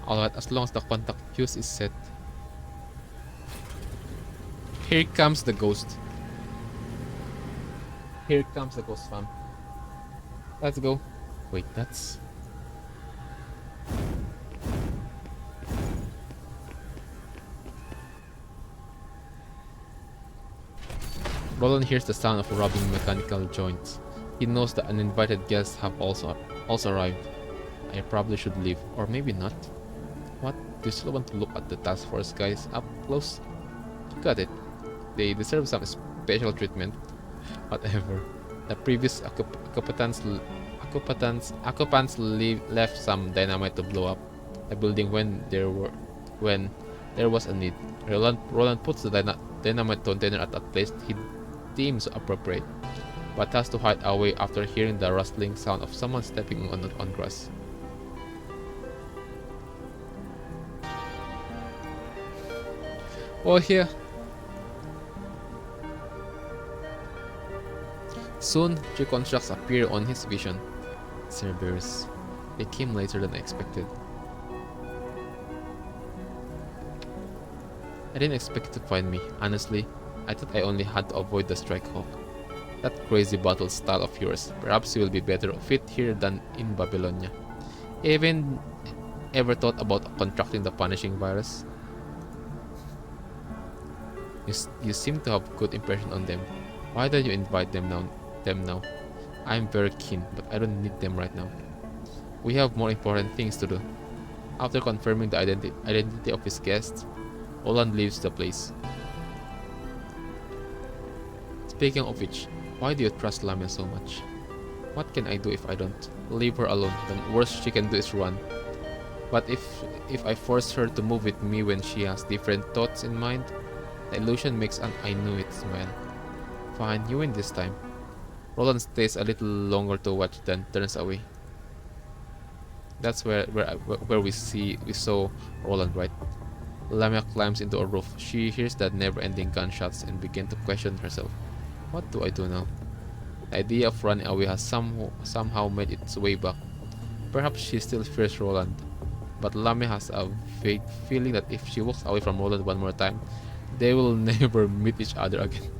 S1: Alright, as long as the contact fuse is set. Here comes the ghost. Here comes the ghost fam. Let's go. Wait, that's... Roland hears the sound of rubbing mechanical joints. He knows the uninvited guests have also arrived. I probably should leave, or maybe not. What? Do you still want to look at the task force guys up close? Got it. They deserve some special treatment. Whatever. The previous occupants left some dynamite to blow up a building when there was a need. Roland puts the dynamite container at a place he deems appropriate, but has to hide away after hearing the rustling sound of someone stepping on grass. Oh, here. Soon, three constructs appear on his vision. Cerberus. They came later than I expected. I didn't expect to find me. Honestly, I thought I only had to avoid the Strike Hawk. That crazy battle style of yours. Perhaps you will be better fit here than in Babylonia. Even ever thought about contracting the punishing virus? You seem to have good impression on them. Why don't you invite them now? I'm very keen, but I don't need them right now. We have more important things to do. After confirming the identity of his guests, Roland leaves the place. Speaking of which, why do you trust Lamia so much? What can I do if I don't? Leave her alone. The worst she can do is run. But if I force her to move with me when she has different thoughts in mind, the illusion makes an I knew it smile. Fine, you win this time. Roland stays a little longer to watch, then turns away. That's where we saw Roland, right? Lamia climbs into a roof. She hears the never-ending gunshots and begins to question herself. What do I do now? The idea of running away has somehow made its way back. Perhaps she still fears Roland, but Lamia has a vague feeling that if she walks away from Roland one more time, they will never meet each other again.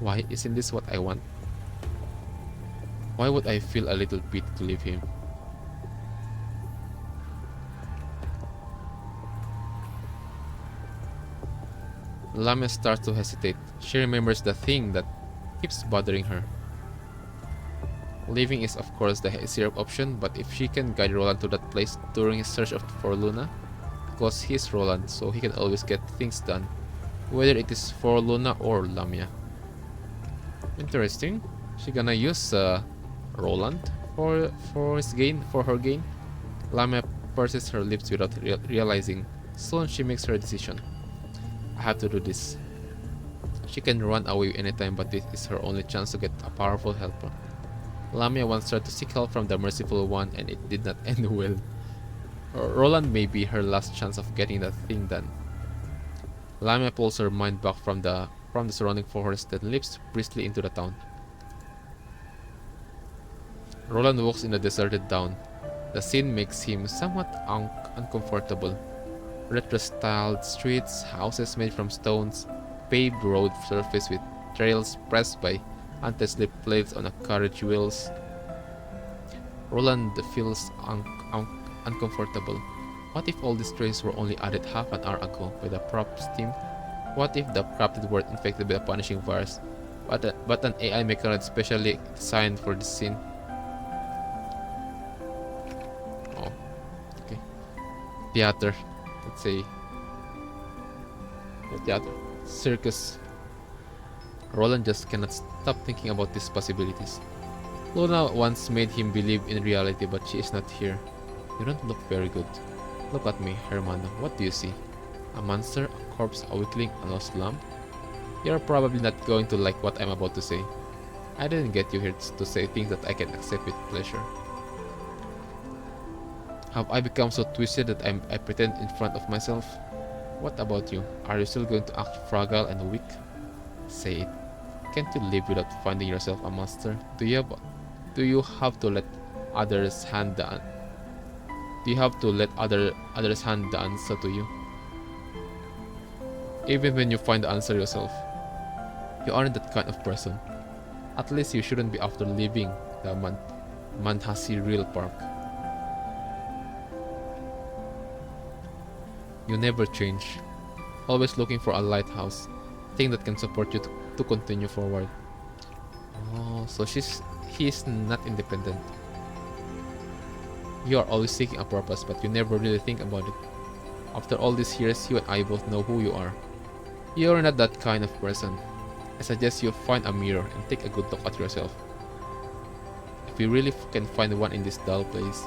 S1: Why isn't this what I want? Why would I feel a little pity to leave him? Lamia starts to hesitate. She remembers the thing that keeps bothering her. Leaving is of course the easier option, but if she can guide Roland to that place during his search for Luna, because he's Roland, so he can always get things done, whether it is for Luna or Lamia. Interesting. She gonna use Roland for her gain. Lamia purses her lips without realizing. Soon she makes her decision. I have to do this. She can run away anytime, but this is her only chance to get a powerful helper. Lamia wants her to seek help from the merciful one, and it did not end well. Roland may be her last chance of getting that thing done. Lamia pulls her mind back from the surrounding forest, then leaps briskly into the town. Roland walks in the deserted town. The scene makes him somewhat uncomfortable. Retro-styled streets, houses made from stones, paved road surface with trails pressed by anti-slip plates on a carriage wheels. Roland feels uncomfortable. What if all these trails were only added half an hour ago by the props team? What if the crafted were infected by a punishing virus, but an AI mechanoid specially designed for this scene? Oh, okay. Theater. Let's say theater. Circus. Roland just cannot stop thinking about these possibilities. Luna once made him believe in reality, but she is not here. You don't look very good. Look at me, Hermana. What do you see? A monster, a corpse, a weakling, a lost lamb? You're probably not going to like what I'm about to say. I didn't get you here to say things that I can accept with pleasure. Have I become so twisted that I pretend in front of myself? What about you? Are you still going to act fragile and weak? Say it. Can't you live without finding yourself a monster? Do you have to let others hand the answer to you? Even when you find the answer yourself, you aren't that kind of person. At least you shouldn't be after leaving the Manhasi Real Park. You never change, always looking for a lighthouse, thing that can support you to continue forward. Oh, so he is not independent. You are always seeking a purpose, but you never really think about it. After all these years, you and I both know who you are. You are not that kind of person. I suggest you find a mirror and take a good look at yourself. If you really can find one in this dull place,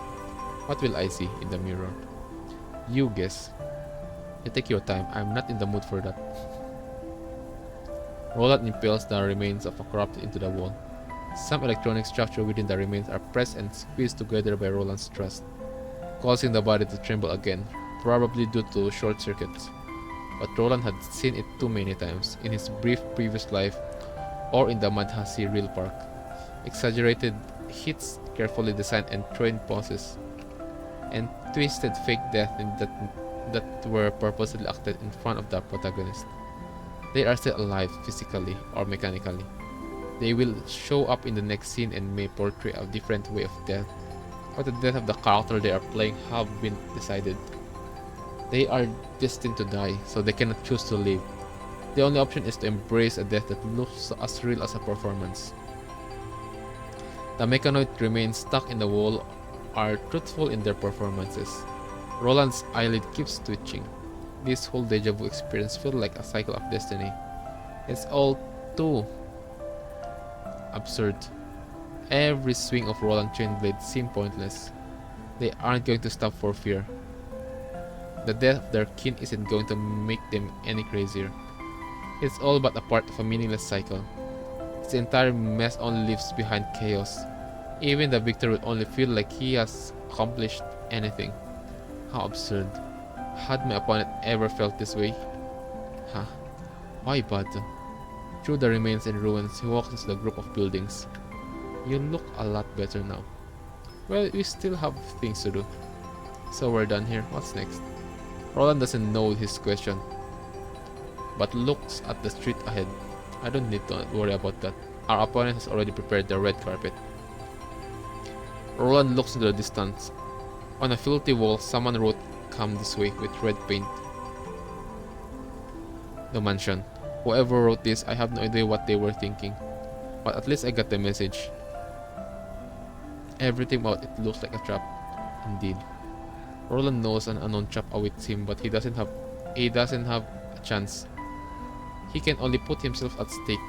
S1: what will I see in the mirror? You guess. You take your time, I'm not in the mood for that. Roland impales the remains of a corpse into the wall. Some electronic structure within the remains are pressed and squeezed together by Roland's thrust, causing the body to tremble again, probably due to short circuits. But Roland had seen it too many times, in his brief previous life or in the Manhasi Real Park. Exaggerated hits, carefully designed and trained poses, and twisted fake death that were purposely acted in front of the protagonist. They are still alive physically or mechanically. They will show up in the next scene and may portray a different way of death, but the death of the character they are playing have been decided. They are destined to die, so they cannot choose to live. The only option is to embrace a death that looks as real as a performance. The mechanoid remains stuck in the wall are truthful in their performances. Roland's eyelid keeps twitching. This whole deja vu experience feels like a cycle of destiny. It's all too absurd. Every swing of Roland's chain blade seemed pointless. They aren't going to stop for fear. The death of their kin isn't going to make them any crazier. It's all but a part of a meaningless cycle. This entire mess only leaves behind chaos. Even the victor will only feel like he has accomplished anything. How absurd. Had my opponent ever felt this way? Huh? Why bother? Through the remains and ruins, he walks into the group of buildings. You look a lot better now. Well, we still have things to do. So we're done here. What's next? Roland doesn't know his question, but looks at the street ahead. I don't need to worry about that. Our opponent has already prepared the red carpet. Roland looks into the distance. On a filthy wall, someone wrote, "Come this way," with red paint. The mansion. Whoever wrote this, I have no idea what they were thinking. But at least I got the message. Everything about it looks like a trap. Indeed. Roland knows an unknown trap awaits him, but he doesn't have a chance. He can only put himself at stake,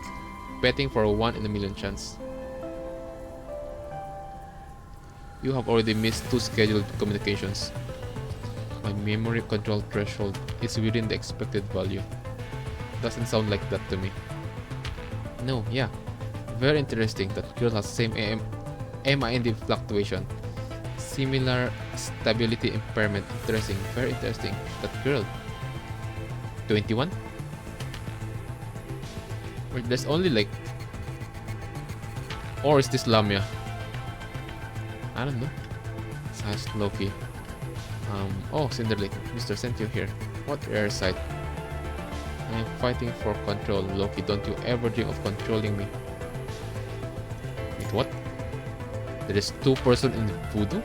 S1: betting for a 1 in a million chance. You have already missed 2 scheduled communications. My memory control threshold is within the expected value. Doesn't sound like that to me. No, yeah. Very interesting. That girl has same MIND fluctuation. Similar stability impairment. Interesting. Very interesting. That girl. 21? Wait, there's only like... Or is this Lamia? I don't know. Sash Loki. Oh, Cinder Lake. Mr. Sent you here. What rare sight. I am fighting for control. Loki, don't you ever dream of controlling me. Wait, what? There is 2 person in voodoo?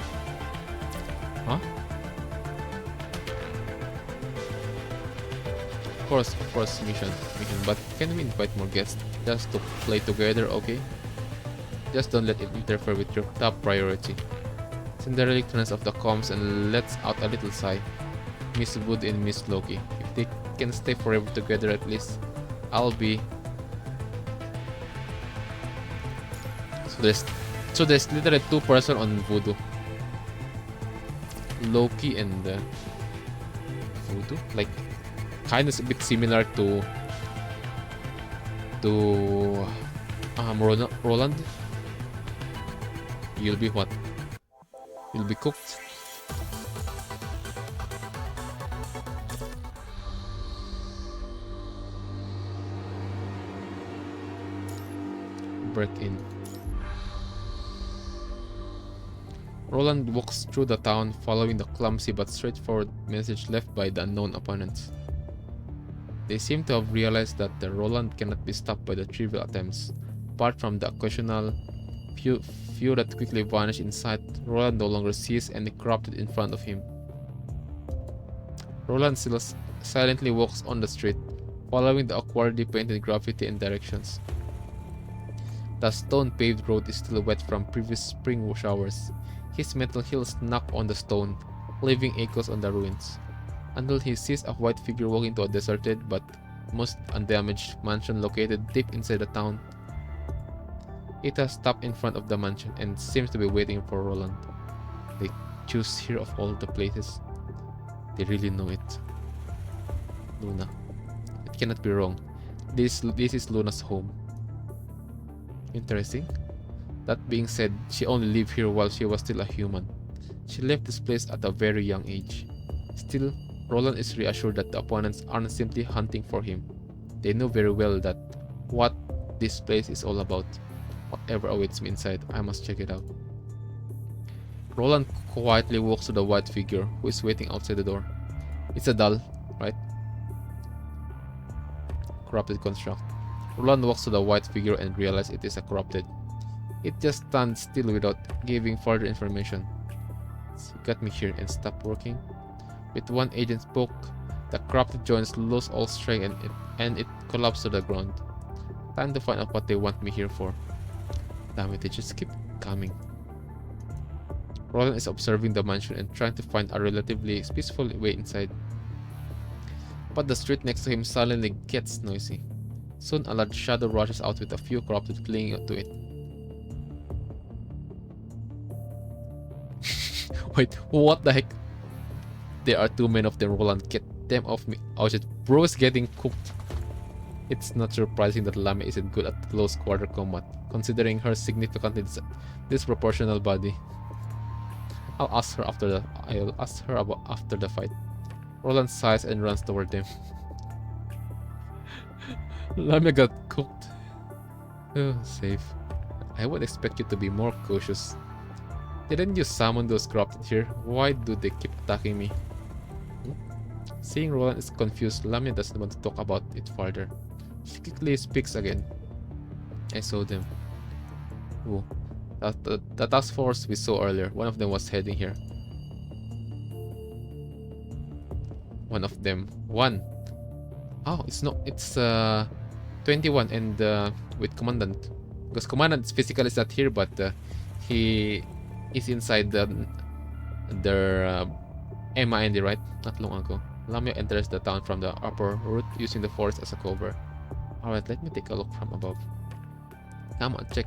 S1: Huh? Of course, mission. But can we invite more guests just to play together, okay? Just don't let it interfere with your top priority. Cinderella turns off the comms and lets out a little sigh. Miss Wood and Miss Loki. If they can stay forever together at least, I'll be... So there's literally 2 person on Voodoo. Loki and Voodoo? Like, kind of a bit similar to Roland. You'll be what? You'll be cooked. Break in. Roland walks through the town, following the clumsy but straightforward message left by the unknown opponents. They seem to have realized that the Roland cannot be stopped by the trivial attempts. Apart from the occasional few that quickly vanish in sight, Roland no longer sees any corrupted in front of him. Roland still silently walks on the street, following the awkwardly painted graffiti and directions. The stone-paved road is still wet from previous spring showers. His metal heels knock on the stone, leaving echoes on the ruins, until he sees a white figure walking to a deserted but most undamaged mansion located deep inside the town. It has stopped in front of the mansion and seems to be waiting for Roland. They choose here of all the places. They really know it. Luna. It cannot be wrong. This is Luna's home. Interesting. That being said, she only lived here while she was still a human. She left this place at a very young age. Still, Roland is reassured that the opponents aren't simply hunting for him. They know very well that what this place is all about. Whatever awaits me inside, I must check it out. Roland quietly walks to the white figure who is waiting outside the door. It's a doll, right? Corrupted construct. Roland walks to the white figure and realizes it is a corrupted. It just stands still without giving further information. You got me here and stop working. With one agent's poke, the corrupted joints lose all strength and it collapses to the ground. Time to find out what they want me here for. Damn it, they just keep coming. Roland is observing the mansion and trying to find a relatively peaceful way inside. But the street next to him suddenly gets noisy. Soon a large shadow rushes out with a few corrupted clinging to it. Wait, what the heck? There are too many of them, Roland. Get them off me. Oh shit, bro is getting cooked. It's not surprising that Lamia isn't good at close quarter combat, considering her significantly disproportional body. I'll ask her about after the fight. Roland sighs and runs toward them. Lamia got cooked. Oh, safe. I would expect you to be more cautious. Didn't you summon those corrupted here? Why do they keep attacking me? Seeing Roland is confused, Lamia doesn't want to talk about it further. She quickly speaks again. I saw them. Oh, the task force we saw earlier. One of them was heading here. One of them. One. Oh, it's not. It's 21 and with Commandant. Because Commandant physically is not here, but he is inside their MIND, right? Not long ago. Lamia enters the town from the upper route using the forest as a cover. Alright, let me take a look from above. Come on, check.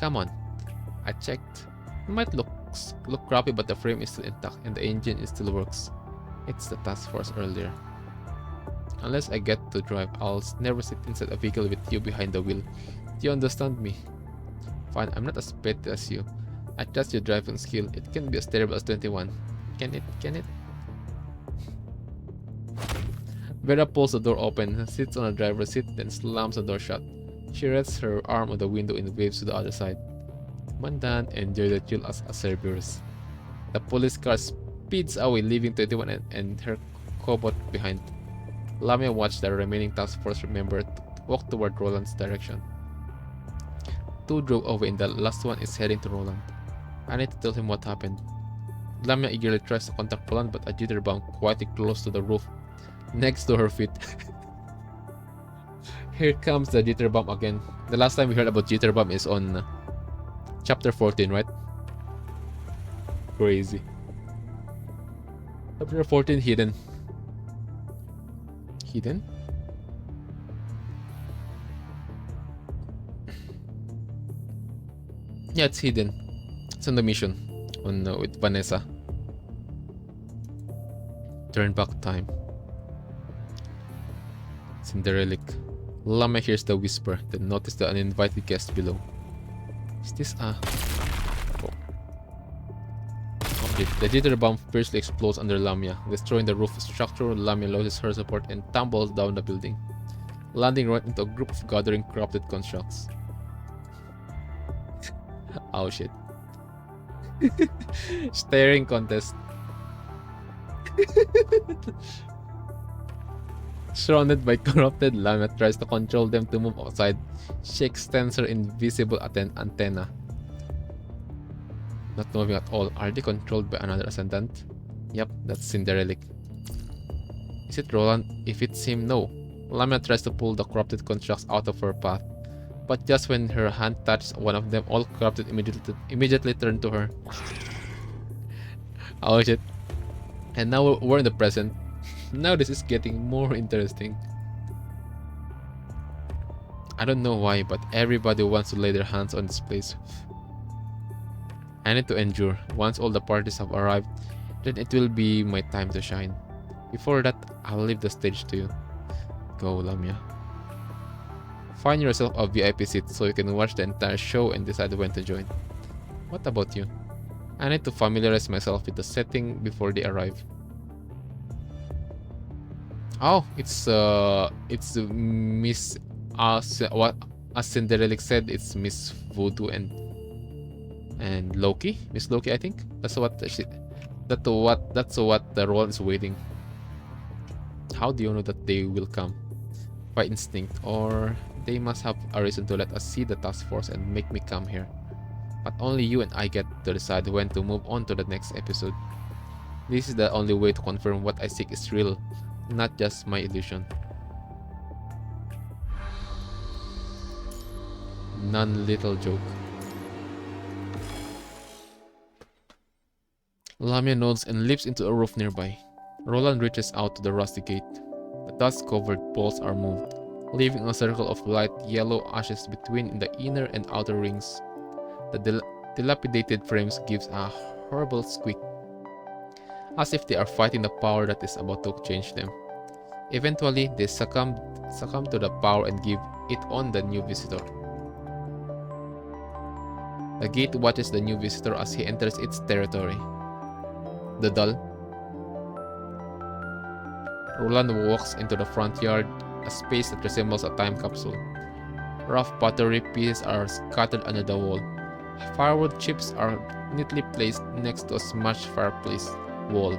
S1: Come on. I checked. It might look crappy, but the frame is still intact and the engine still works. It's the task force earlier. Unless I get to drive, I'll never sit inside a vehicle with you behind the wheel. Do you understand me? Fine, I'm not as petty as you. I trust your driving skill. It can be as terrible as 21. Can it? Can it? Vera pulls the door open, sits on the driver's seat, then slams the door shut. She rests her arm on the window and waves to the other side. Commandant, enjoy the chill as a Cerberus. The police car speeds away, leaving 21 and her cobot behind. Lamia watched the remaining task force member walk toward Roland's direction. Two drove away and the last one is heading to Roland. I need to tell him what happened. Lamia eagerly tries to contact Roland, but a jitterbug quietly close to the roof next to her feet. Here comes the jitterbug again. The last time we heard about jitterbug is on chapter 14, right? Crazy. Chapter 14, hidden. Hidden? Yeah, it's hidden. It's on the mission on with Vanessa. Turn back time. It's in the relic. Lamia hears the whisper, then notices the uninvited guest below. Is this a... Oh. The jitterbug fiercely explodes under Lamia, destroying the roof structure. Lamia loses her support and tumbles down the building, landing right into a group of gathering corrupted constructs. Oh shit. Staring contest. Surrounded by corrupted, Lamia tries to control them to move outside. She extends her invisible antenna. Not moving at all. Are they controlled by another ascendant? Yep, that's in the relic. Is it Roland? If it's him, no. Lamia tries to pull the corrupted constructs out of her path. But just when her hand touches one of them, all corrupted immediately turn to her. Oh shit. And now we're in the present. Now this is getting more interesting. I don't know why, but everybody wants to lay their hands on this place. I need to endure. Once all the parties have arrived, then it will be my time to shine. Before that, I'll leave the stage to you. Go, Lamia. Find yourself a VIP seat so you can watch the entire show and decide when to join. What about you? I need to familiarize myself with the setting before they arrive. Oh, it's Miss what as Cinderella said, it's Miss Voodoo and Loki, Miss Loki, I think. That's what the role is waiting. How do you know that they will come? By instinct, or they must have a reason to let us see the task force and make me come here. But only you and I get to decide when to move on to the next episode. This is the only way to confirm what I seek is real, not just my illusion. None little joke. Lamia nods and leaps into a roof nearby. Roland reaches out to the rusty gate. The dust-covered poles are moved, leaving a circle of light yellow ashes between the inner and outer rings. The dilapidated frames gives a horrible squeak, as if they are fighting the power that is about to change them. Eventually, they succumb to the power and give it on the new visitor. The gate watches the new visitor as he enters its territory. The doll. Roland walks into the front yard, a space that resembles a time capsule. Rough pottery pieces are scattered under the wall. Firewood chips are neatly placed next to a smashed fireplace wall,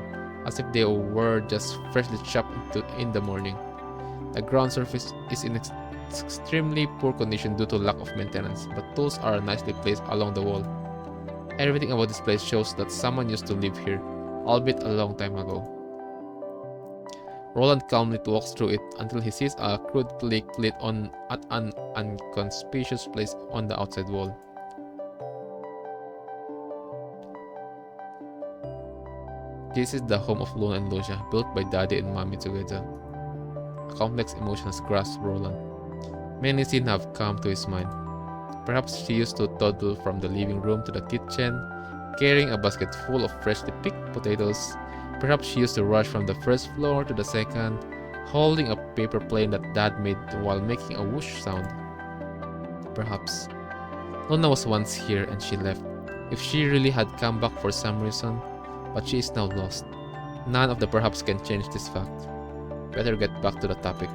S1: as if they were just freshly chopped in the morning. The ground surface is in extremely poor condition due to lack of maintenance, but tools are nicely placed along the wall. Everything about this place shows that someone used to live here, albeit a long time ago. Roland calmly walks through it until he sees a crude click lit on at an inconspicuous place on the outside wall. This is the home of Luna and Lucia, built by Daddy and Mommy together. Complex emotions grasp Roland. Many scenes have come to his mind. Perhaps she used to toddle from the living room to the kitchen, carrying a basket full of freshly picked potatoes. Perhaps she used to rush from the first floor to the second, holding a paper plane that Dad made while making a whoosh sound. Perhaps Luna was once here and she left, if she really had come back for some reason, but she is now lost. None of the perhaps can change this fact. Better get back to the topic.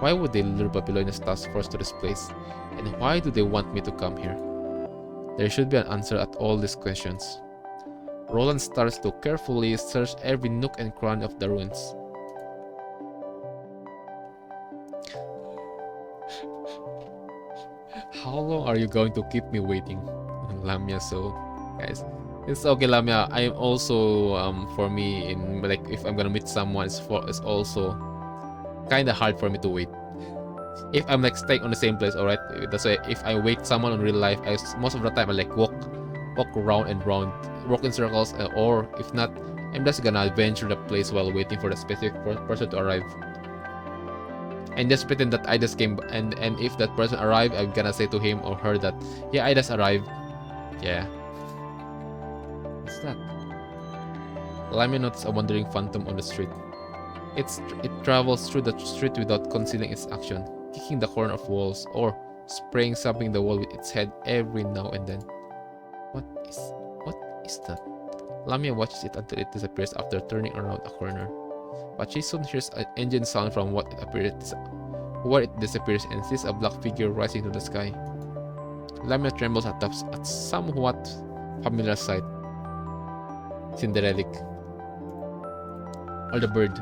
S1: Why would they lure Babylonia's task force to this place? And why do they want me to come here? There should be an answer at all these questions. Roland starts to carefully search every nook and cranny of the ruins. How long are you going to keep me waiting? Lamia, so guys, it's okay, Lamia. I am also for me, in like if I'm gonna meet someone, it's also kind of hard for me to wait. If I'm like staying on the same place, alright. That's why if I wait someone in real life, most of the time I like walk around and round, walk in circles, or if not, I'm just gonna venture the place while waiting for the specific person to arrive. And just pretend that I just came, and if that person arrived, I'm gonna say to him or her that, yeah, I just arrived. Yeah. What's that? Lamia noticed a wandering phantom on the street. It travels through the street without concealing its action, kicking the corner of walls or spraying something the wall with its head every now and then. What is that? Lamia watches it until it disappears after turning around a corner. But she soon hears an engine sound from where it disappears and sees a black figure rising to the sky. Lamia trembles at somewhat familiar sight. Cinderelic. Or the bird.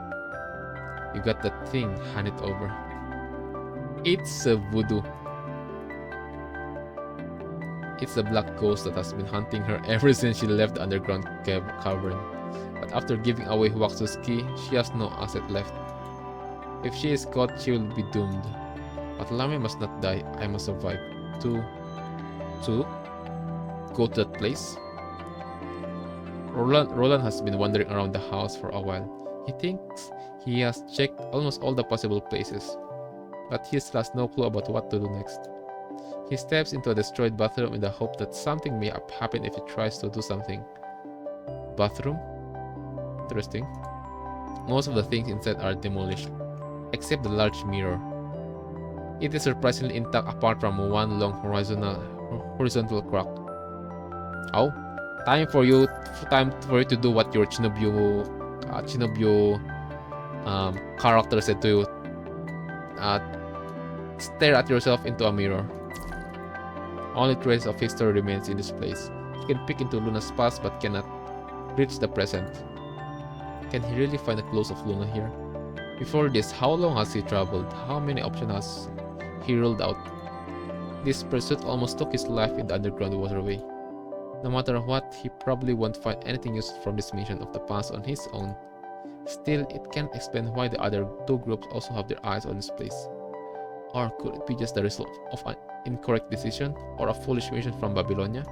S1: You got that thing, hand it over. It's a voodoo. It's the black ghost that has been hunting her ever since she left the underground cavern. But after giving away Waxu's key, she has no asset left. If she is caught, she will be doomed. But Lamia must not die. I must survive. To go to that place? Roland has been wandering around the house for a while. He thinks he has checked almost all the possible places, but he still has no clue about what to do next. He steps into a destroyed bathroom in the hope that something may happen if he tries to do something. Bathroom? Interesting. Most of the things inside are demolished, except the large mirror. It is surprisingly intact apart from one long horizontal crack. Oh, time for you to do what your Chinobyo character said to you. Stare at yourself into a mirror. Only trace of history remains in this place. He can peek into Luna's past but cannot reach the present. Can he really find the clothes of Luna here? Before this, how long has he traveled? How many options has he ruled out? This pursuit almost took his life in the underground waterway. No matter what, he probably won't find anything useful from this mission of the past on his own. Still, it can't explain why the other two groups also have their eyes on this place. Or could it be just the result of an incorrect decision or a foolish mission from Babylonia?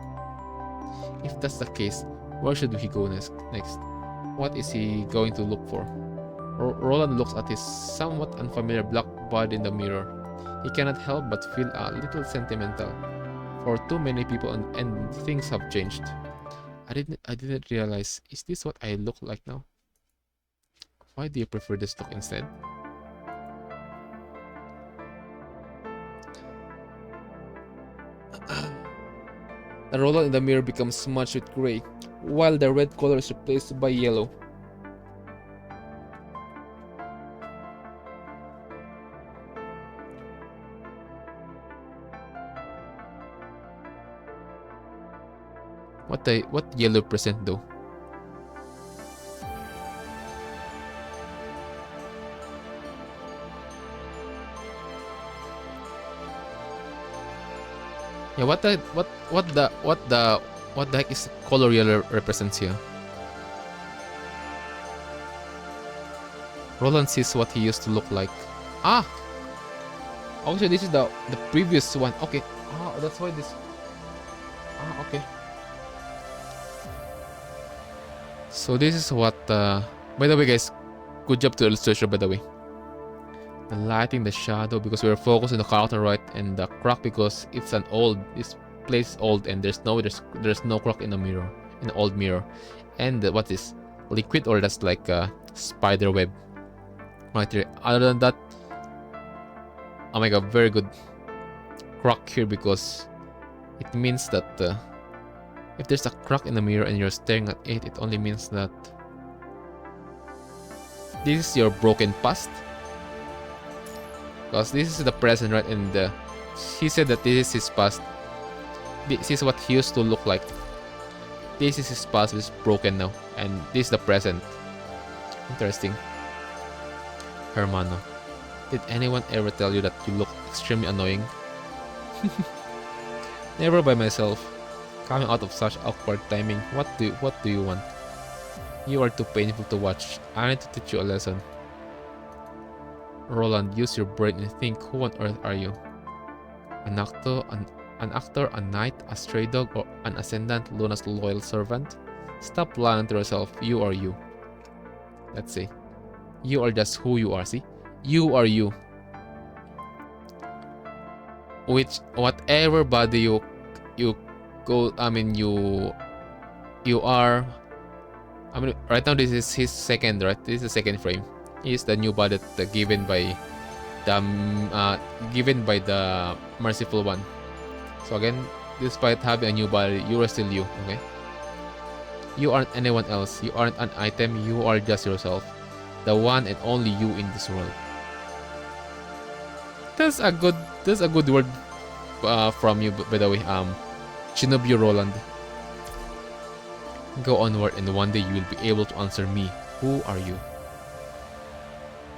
S1: If that's the case, where should he go next? What is he going to look for? Roland looks at his somewhat unfamiliar black body in the mirror. He cannot help but feel a little sentimental. For too many people and things have changed. I didn't realize. Is this what I look like now? Why do you prefer this look instead? The Roland in the mirror becomes smudged with gray, while the red color is replaced by yellow. What yellow present though? Yeah, what the heck is color yellow represents here? Roland sees what he used to look like. Ah! Also, this is the previous one. Okay. Ah, that's why this. Ah, okay. So this is what. By the way, guys, good job to illustration. By the way, the lighting, the shadow, because we are focused on the character, right, and the crack because it's an old. This place is old, and there's no crack in the mirror, in the old mirror, and what is liquid or that's like a spider web. Right here. Other than that, oh my god, very good crack here because it means that if there's a crack in the mirror and you're staring at it, it only means that this is your broken past. Because this is the present, right? And he said that this is his past. This is what he used to look like. This is his past, which is broken now. And this is the present. Interesting. Hermano, did anyone ever tell you that you look extremely annoying? Never by myself. Coming out of such awkward timing, what do you want? You are too painful to watch. I need to teach you a lesson. Roland, use your brain and think. Who on earth are you? An actor, a knight, a stray dog, or an ascendant Luna's loyal servant? Stop lying to yourself. You are you. Let's see. You are just who you are. See, you are you. Which whatever body you go. I mean you are. I mean right now this is his second, right? This is the second frame. He is the new body given by the merciful one. So again, despite having a new body, you are still you. Okay. You aren't anyone else. You aren't an item. You are just yourself. The one and only you in this world. That's a good word from you, by the way. Shinobu Roland. Go onward, and one day you will be able to answer me. Who are you?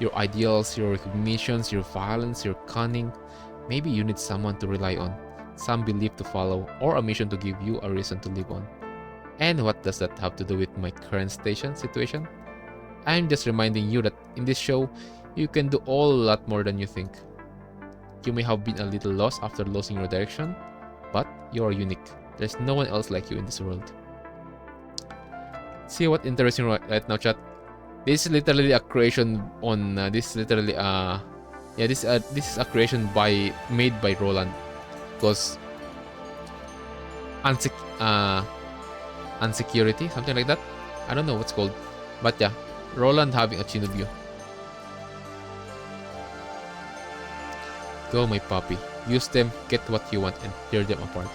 S1: Your ideals, your recognitions, your violence, your cunning. Maybe you need someone to rely on, some belief to follow, or a mission to give you a reason to live on. And what does that have to do with my current situation? I'm just reminding you that in this show, you can do a lot more than you think. You may have been a little lost after losing your direction, but you are unique. There's no one else like you in this world. See what interesting right now, chat. This is literally a creation on. This is literally this is a creation made by Roland, because unsecurity, something like that. I don't know what's called, but yeah. Roland having a Shinobu. Go, my puppy. Use them, get what you want, and tear them apart.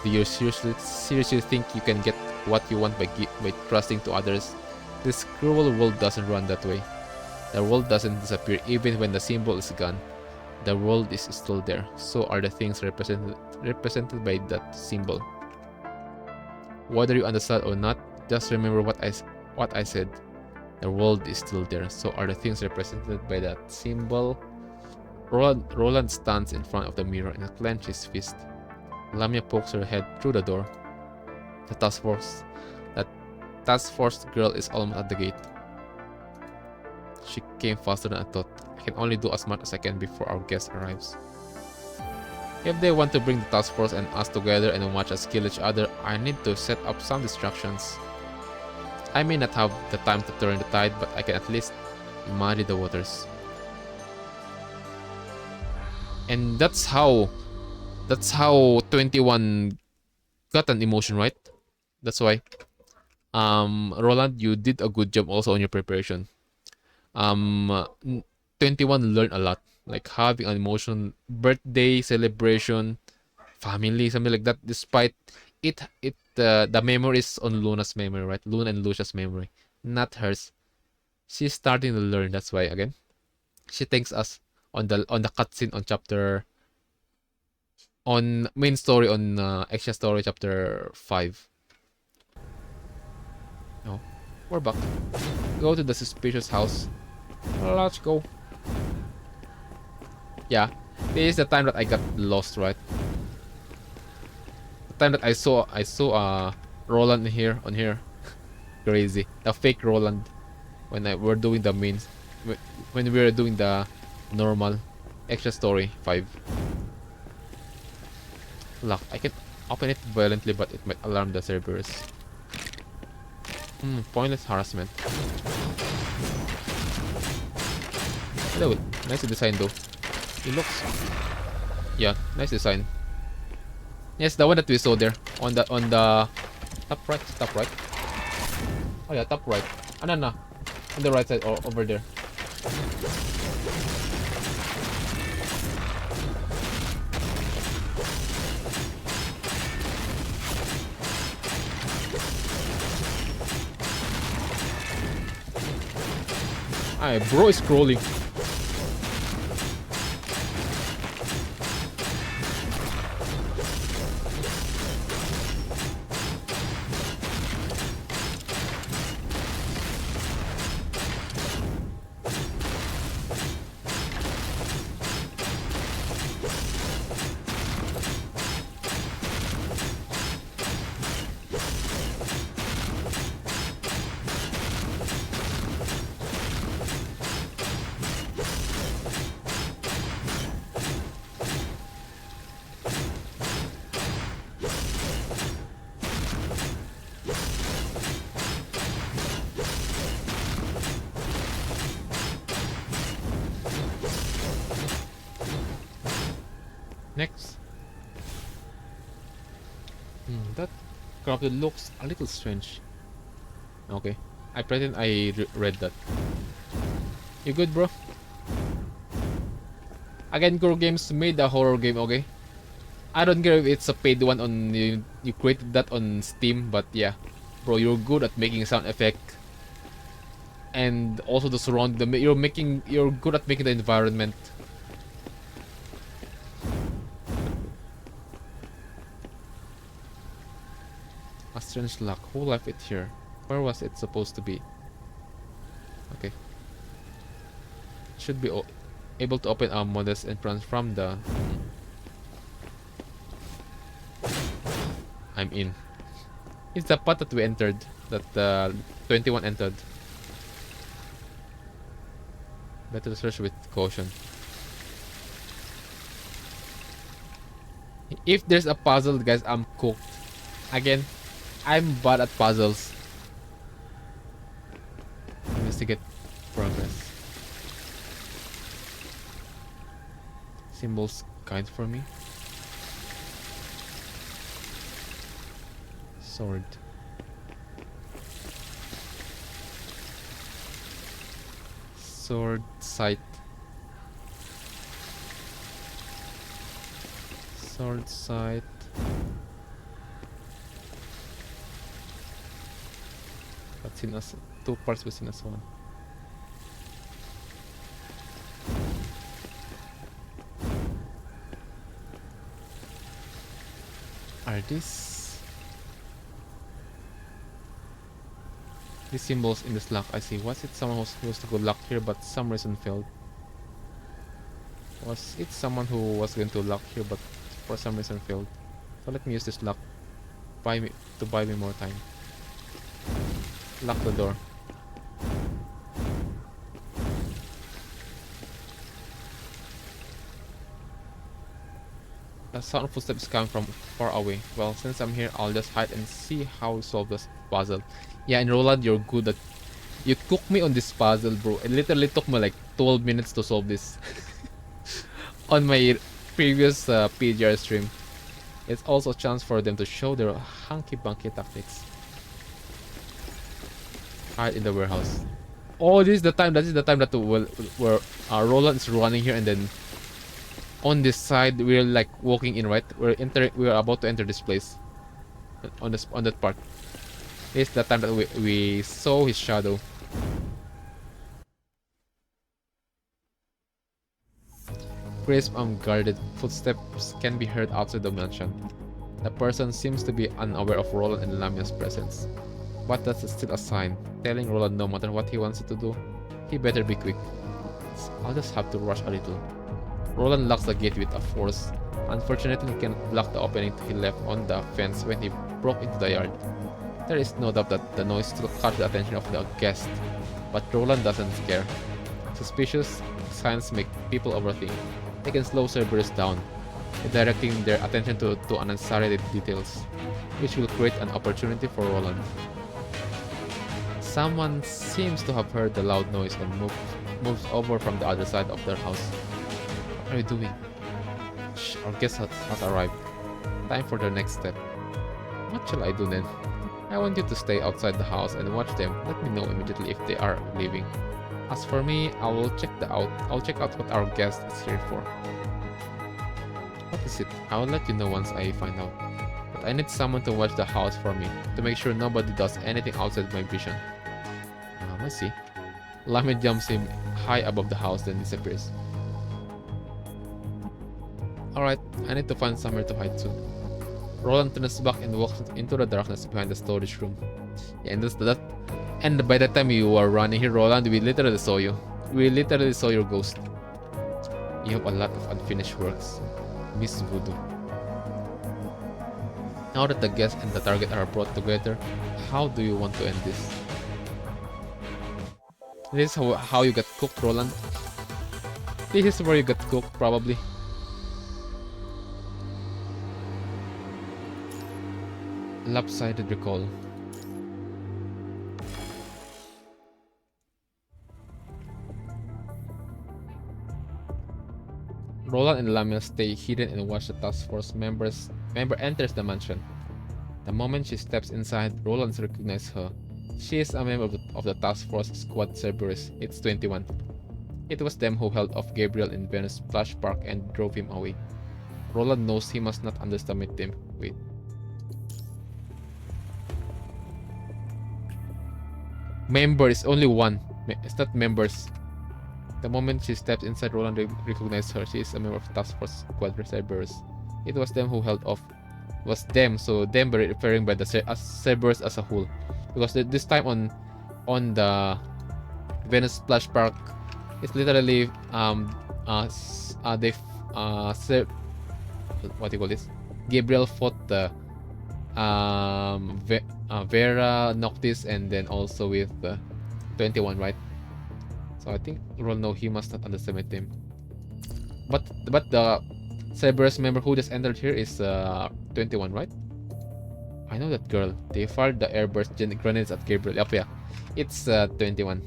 S1: Do you seriously think you can get what you want by trusting to others? This cruel world doesn't run that way. The world doesn't disappear even when the symbol is gone. The world is still there. So are the things represented by that symbol. Whether you understand or not, just remember what I said. The world is still there. So are the things represented by that symbol. Roland stands in front of the mirror and clenches his fist. Lamia pokes her head through the door. The task force girl is almost at the gate. She came faster than I thought. I can only do as much as I can before our guest arrives. If they want to bring the task force and us together and watch us kill each other, I need to set up some distractions. I may not have the time to turn the tide, but I can at least muddy the waters. And that's how 21 got an emotion, right? That's why. Roland, you did a good job also on your preparation. 21 learned a lot, like having an emotional birthday celebration, family, something like that. Despite the memory is on Luna's memory, right? Luna and Lucia's memory, not hers. She's starting to learn. That's why again, she thanks us on the cutscene on chapter on main story on extra story chapter 5. Oh, we're back. Go to the suspicious house. Let's go. Yeah, this is the time that I got lost, right? The time that I saw Roland here on here. Crazy. The fake Roland when we're doing the mains when we were doing the normal extra story 5. Lock. I can open it violently, but it might alarm the servers. Pointless harassment. Hello, nice design though. It looks, yeah, nice design. Yes, the one that we saw there on the top right, top right. Oh yeah, top right. Ah, no, no, on the right side or over there. Ah, bro is scrolling. Next. That crafted looks a little strange. Okay. I pretend I read that. You good, bro? Again, Core Games made a horror game, okay? I don't care if it's a paid one on you created that on Steam, but yeah. Bro, you're good at making sound effect. And also the surround you're good at making the environment. A strange lock. Who left it here? Where was it supposed to be? Okay. Should be able to open a modest entrance from the... I'm in. It's the path that we entered. That 21 entered. Better search with caution. If there's a puzzle, guys, I'm cooked. Again, I'm bad at puzzles. Investigate progress. Symbols kind for me. Sword. Sword sight. Sword sight. That's in us. 2 parts within us one. Are these symbols in this lock? I see. Was it someone who was supposed to go lock here but some reason failed? Was it someone who was going to lock here but for some reason failed? So let me use this lock to buy me more time. Lock the door. The sound of footsteps coming from far away. Well, since I'm here, I'll just hide and see how we solve this puzzle. Yeah, and Roland, you're good at... You cooked me on this puzzle, bro. It literally took me like 12 minutes to solve this. On my previous PGR stream. It's also a chance for them to show their hanky-bunky tactics. Hide in the warehouse. Oh, this is the time. That is the time that where Roland is running here, and then on this side we're like walking in, right? We're about to enter this place. On that part. This is the time that we saw his shadow. Crisp, unguarded footsteps can be heard outside the mansion. The person seems to be unaware of Roland and Lamia's presence. But that's still a sign, telling Roland no matter what he wants to do, he better be quick. I'll just have to rush a little. Roland locks the gate with a force. Unfortunately, he cannot block the opening he left on the fence when he broke into the yard. There is no doubt that the noise still caught the attention of the guest, but Roland doesn't care. Suspicious signs make people overthink. They can slow Cerberus down, directing their attention to unnecessary details, which will create an opportunity for Roland. Someone seems to have heard the loud noise and moves over from the other side of their house. What are you doing? Shh, our guest has arrived. Time for their next step. What shall I do then? I want you to stay outside the house and watch them. Let me know immediately if they are leaving. As for me, I'll check out what our guest is here for. What is it? I will let you know once I find out. But I need someone to watch the house for me, to make sure nobody does anything outside my vision. I see. Lamia jumps him high above the house, then disappears. Alright, I need to find somewhere to hide soon. Roland turns back and walks into the darkness behind the storage room. Yeah, and that. And by the time you were running here, Roland, we literally saw you. We literally saw your ghost. You have a lot of unfinished works, Miss Voodoo. Now that the guest and the target are brought together, how do you want to end this? This is how you got cooked, Roland. This is where you got cooked, probably. Lopsided recall. Roland and Lamia stay hidden and watch the task force member enters the mansion. The moment she steps inside, Roland recognizes her. She is a member of the task force squad Cerberus. It's 21. It was them who held off Gabriel in Venus Splash Park and drove him away. Roland knows he must not underestimate them. Wait. Member is only one. It's not members. The moment she steps inside, Roland recognizes her. She is a member of Task Force Squad Cerberus. It was them who held off. It was them, so them referring by the Cerberus as a whole. Because this time on the Venus Splash Park, it's literally what do you call this? Gabriel fought the Vera, Noctis, and then also with 21, right? So I think Roland knows he must not underestimate him. But the Cerberus member who just entered here is 21, right? I know that girl. They fired the airburst grenades at Gabriel. Yep, yeah. It's 21.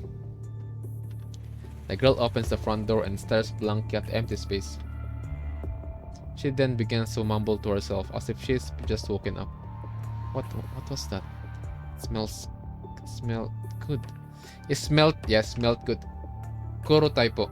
S1: The girl opens the front door and stares blankly at empty space. She then begins to mumble to herself as if she's just woken up. What was that? Smell good. It smelled good. Kuro typo.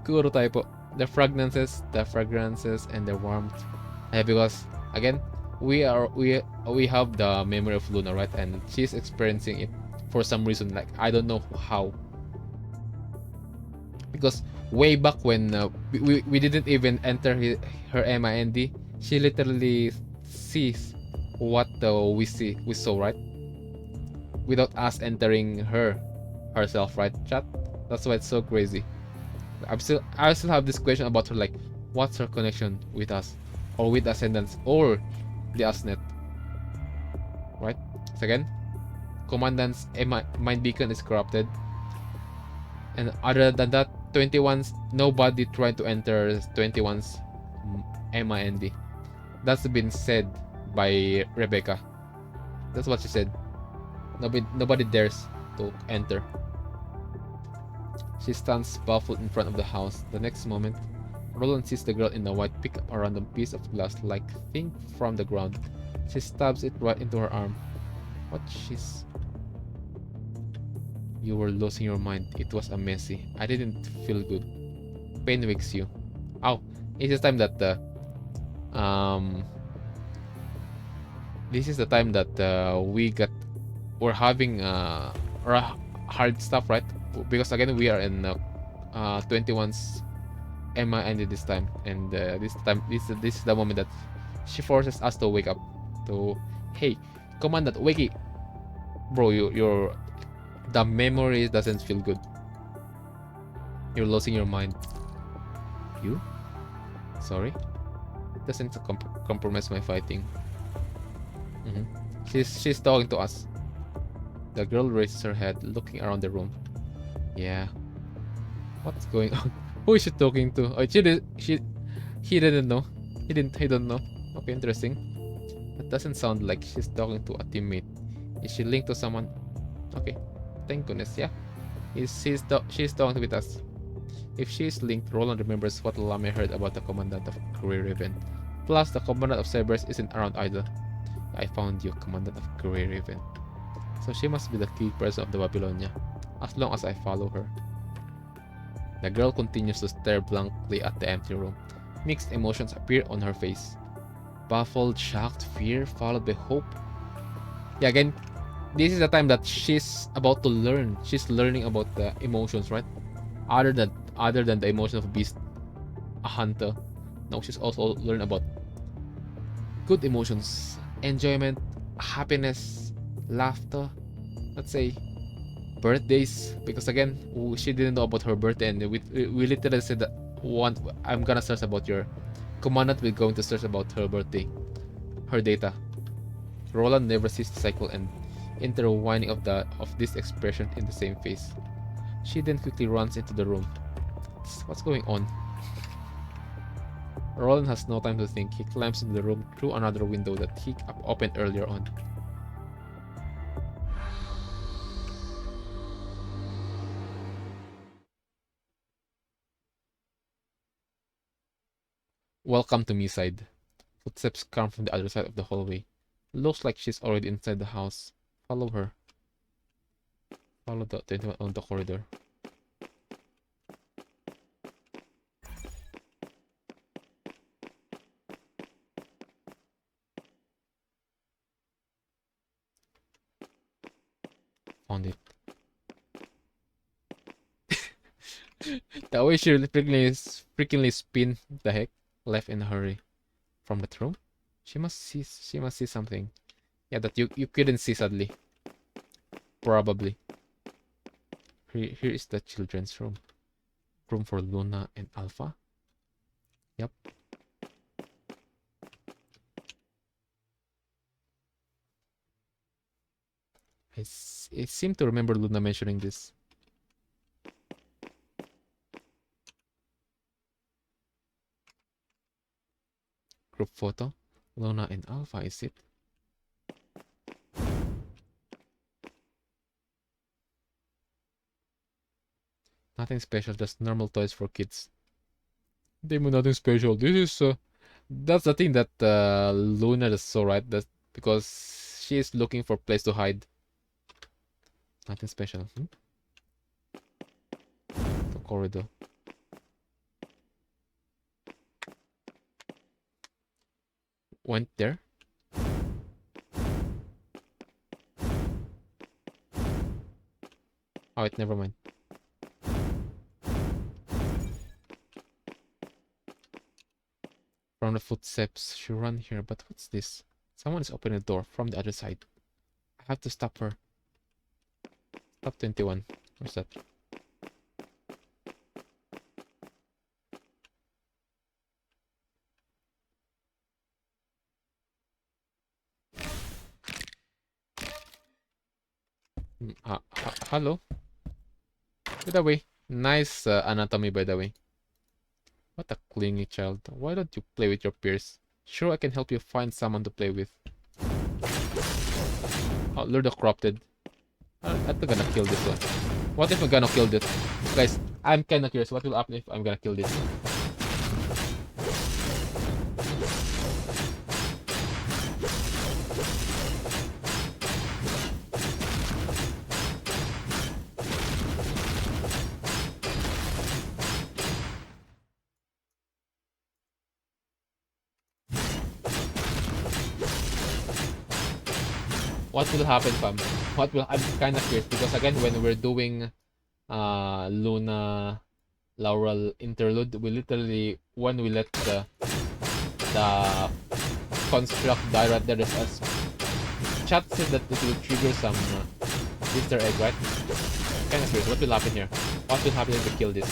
S1: Kuro typo. The fragrances and the warmth. Because again, we have the memory of Luna, right? And she's experiencing it for some reason. Like I don't know how. Because way back when we didn't even enter her MIND, she literally sees what we saw, right? Without us entering herself, right, chat? That's why it's so crazy. I still have this question about her, like, what's her connection with us, or with Ascendants, or the Asnet, right? So again, Commandant's mind beacon is corrupted, and other than that, 21's nobody tried to enter 21's MIND. That's been said by Rebecca. That's what she said. Nobody dares to enter. She stands baffled in front of the house. The next moment, Roland sees the girl in the white pick up a random piece of glass-like thing from the ground. She stabs it right into her arm. You were losing your mind. It was a messy. I didn't feel good. Pain wakes you. Oh, it's the time that um this is the time that we're having hard stuff, right? Because again we are in 21's MIND this time, and this is the moment that she forces us to wake up. To, hey, Commandant, wakey, bro, you're the memory doesn't feel good. You're losing your mind. You? Sorry? It doesn't compromise my fighting. She's talking to us. The girl raises her head, looking around the room. Yeah. What's going on? Who is she talking to? Oh, he didn't know. He don't know. Okay, interesting. That doesn't sound like she's talking to a teammate. Is she linked to someone? Okay. Thank goodness, yeah. She's talking with us. If she's linked, Roland remembers what Lame heard about the commandant of Career Raven. Plus, the commandant of Cerberus isn't around either. I found you, commandant of Career Raven. So she must be the key person of the Babylonia, as long as I follow her. The girl continues to stare blankly at the empty room. Mixed emotions appear on her face. Baffled, shocked, fear, followed by hope. Yeah, again, this is the time that she's about to learn. She's learning about the emotions, right? Other than the emotion of a beast, a hunter. Now she's also learned about good emotions, enjoyment, happiness, laughter. Let's say birthdays, because again she didn't know about her birthday, and we literally said that I'm gonna search about your commandant. We're going to search about her birthday, her data. Roland never sees the cycle and intertwining of this expression in the same face. She then quickly runs into the room. What's going on? Roland has no time to think. He climbs into the room through another window that he opened earlier on. Welcome to me side. Footsteps come from the other side of the hallway. Looks like she's already inside the house. Follow her. Follow the 21 on the corridor. Found it. The way she freakingly spin the heck left in a hurry from that room. She must see something. Yeah, that you couldn't see sadly. Probably. Here is the children's room. Room for Luna and Alpha. Yep. I seem to remember Luna mentioning this. Group photo. Luna and Alpha, is it? Nothing special, just normal toys for kids. Demon, nothing special. This is that's the thing that Luna is so right. That's because she is looking for a place to hide. Nothing special. The corridor. Went there. Oh wait, never mind. From the footsteps, she ran here, but what's this? Someone is opening the door from the other side. I have to stop her. Stop 21. Where's that? Hello? By the way, nice anatomy by the way. What a clingy child. Why don't you play with your peers? Sure, I can help you find someone to play with. Oh, lure the corrupted. I'm not gonna kill this one. What if I'm gonna kill this? Guys, I'm kinda curious. What will happen if I'm gonna kill this? What will happen, fam? I'm kind of curious because again, when we're doing Luna Laurel interlude, we literally, when we let the construct die right there, there's a chat said that it will trigger some Easter egg, right? Kind of curious. What will happen here? What will happen if we kill this?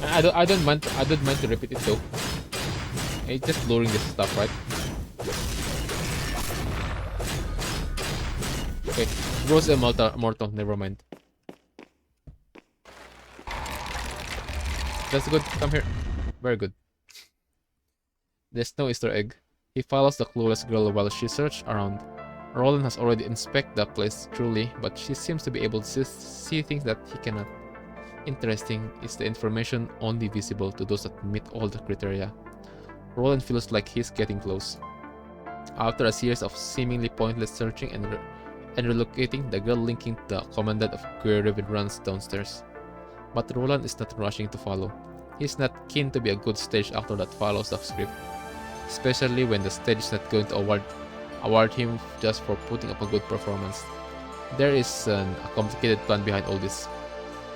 S1: I don't mind to repeat it though. It's just luring this stuff, right? Okay, Rose Immortal, never mind. That's good. Come here. Very good. There's no Easter egg. He follows the clueless girl while she searches around. Roland has already inspected the place truly, but she seems to be able to see things that he cannot. Interesting is the information only visible to those that meet all the criteria. Roland feels like he's getting close. After a series of seemingly pointless searching and relocating, the girl linking the commandant of Grey Riven runs downstairs. But Roland is not rushing to follow. He's not keen to be a good stage actor that follows the script, especially when the stage is not going to award him just for putting up a good performance. There is a complicated plan behind all this.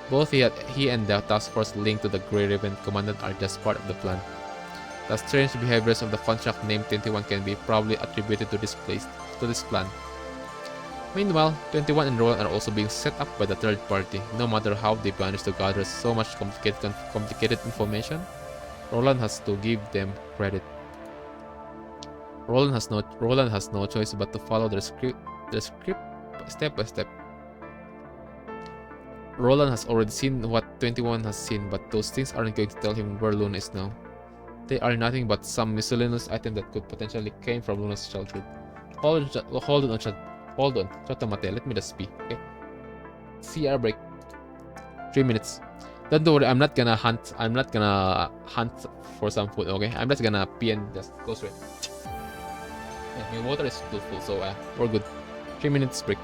S1: Both he and the task force linked to the Grey Riven commandant are just part of the plan. The strange behaviors of the contract named 21 can be probably attributed to this plan. Meanwhile, 21 and Roland are also being set up by the third party. No matter how they manage to gather so much complicated information, Roland has to give them credit. Roland has no choice but to follow their script step by step. Roland has already seen what 21 has seen, but those things aren't going to tell him where Luna is now. They are nothing but some miscellaneous item that could potentially came from Luna's childhood. Hold on, Chatomate, let me just pee, okay? CR break. 3 minutes. Don't worry, I'm not gonna hunt for some food, okay? I'm just gonna pee and just go straight. Yeah, my water is still full, so we're good. 3 minutes break.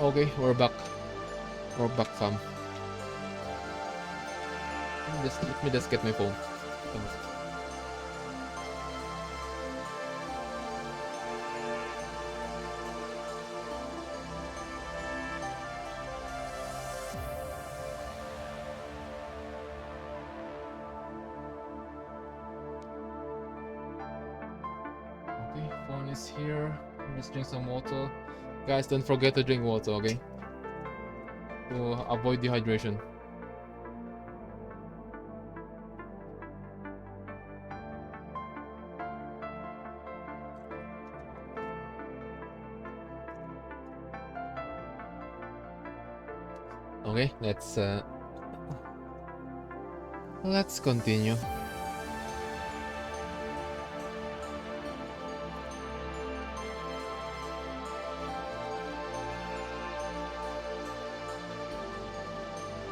S1: Okay, we're back. We're back, fam. Let me just get my phone. Okay, phone is here. Let me just drink some water. Guys, don't forget to drink water, okay? to avoid dehydration. Okay, let's continue.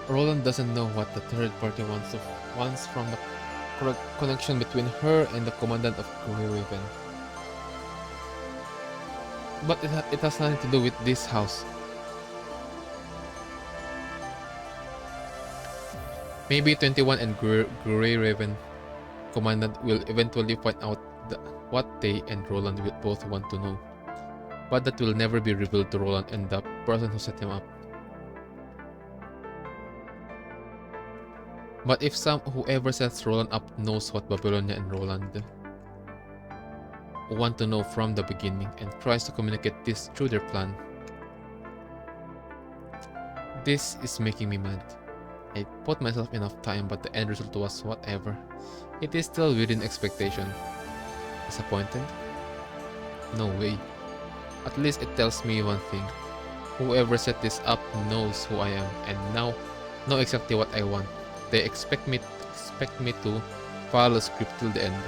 S1: Roland doesn't know what the third party wants from the connection between her and the commandant of Grey Raven. But it has nothing to do with this house. Maybe 21 and Grey Raven commandant will eventually find out what they and Roland will both want to know. But that will never be revealed to Roland and the person who set him up. But if whoever sets Roland up knows what Babylonia and Roland want to know from the beginning and tries to communicate this through their plan, this is making me mad. I put myself enough time, but the end result was whatever. It is still within expectation. Disappointed? No way. At least it tells me one thing. Whoever set this up knows who I am and now know exactly what I want. They expect me to follow the script till the end.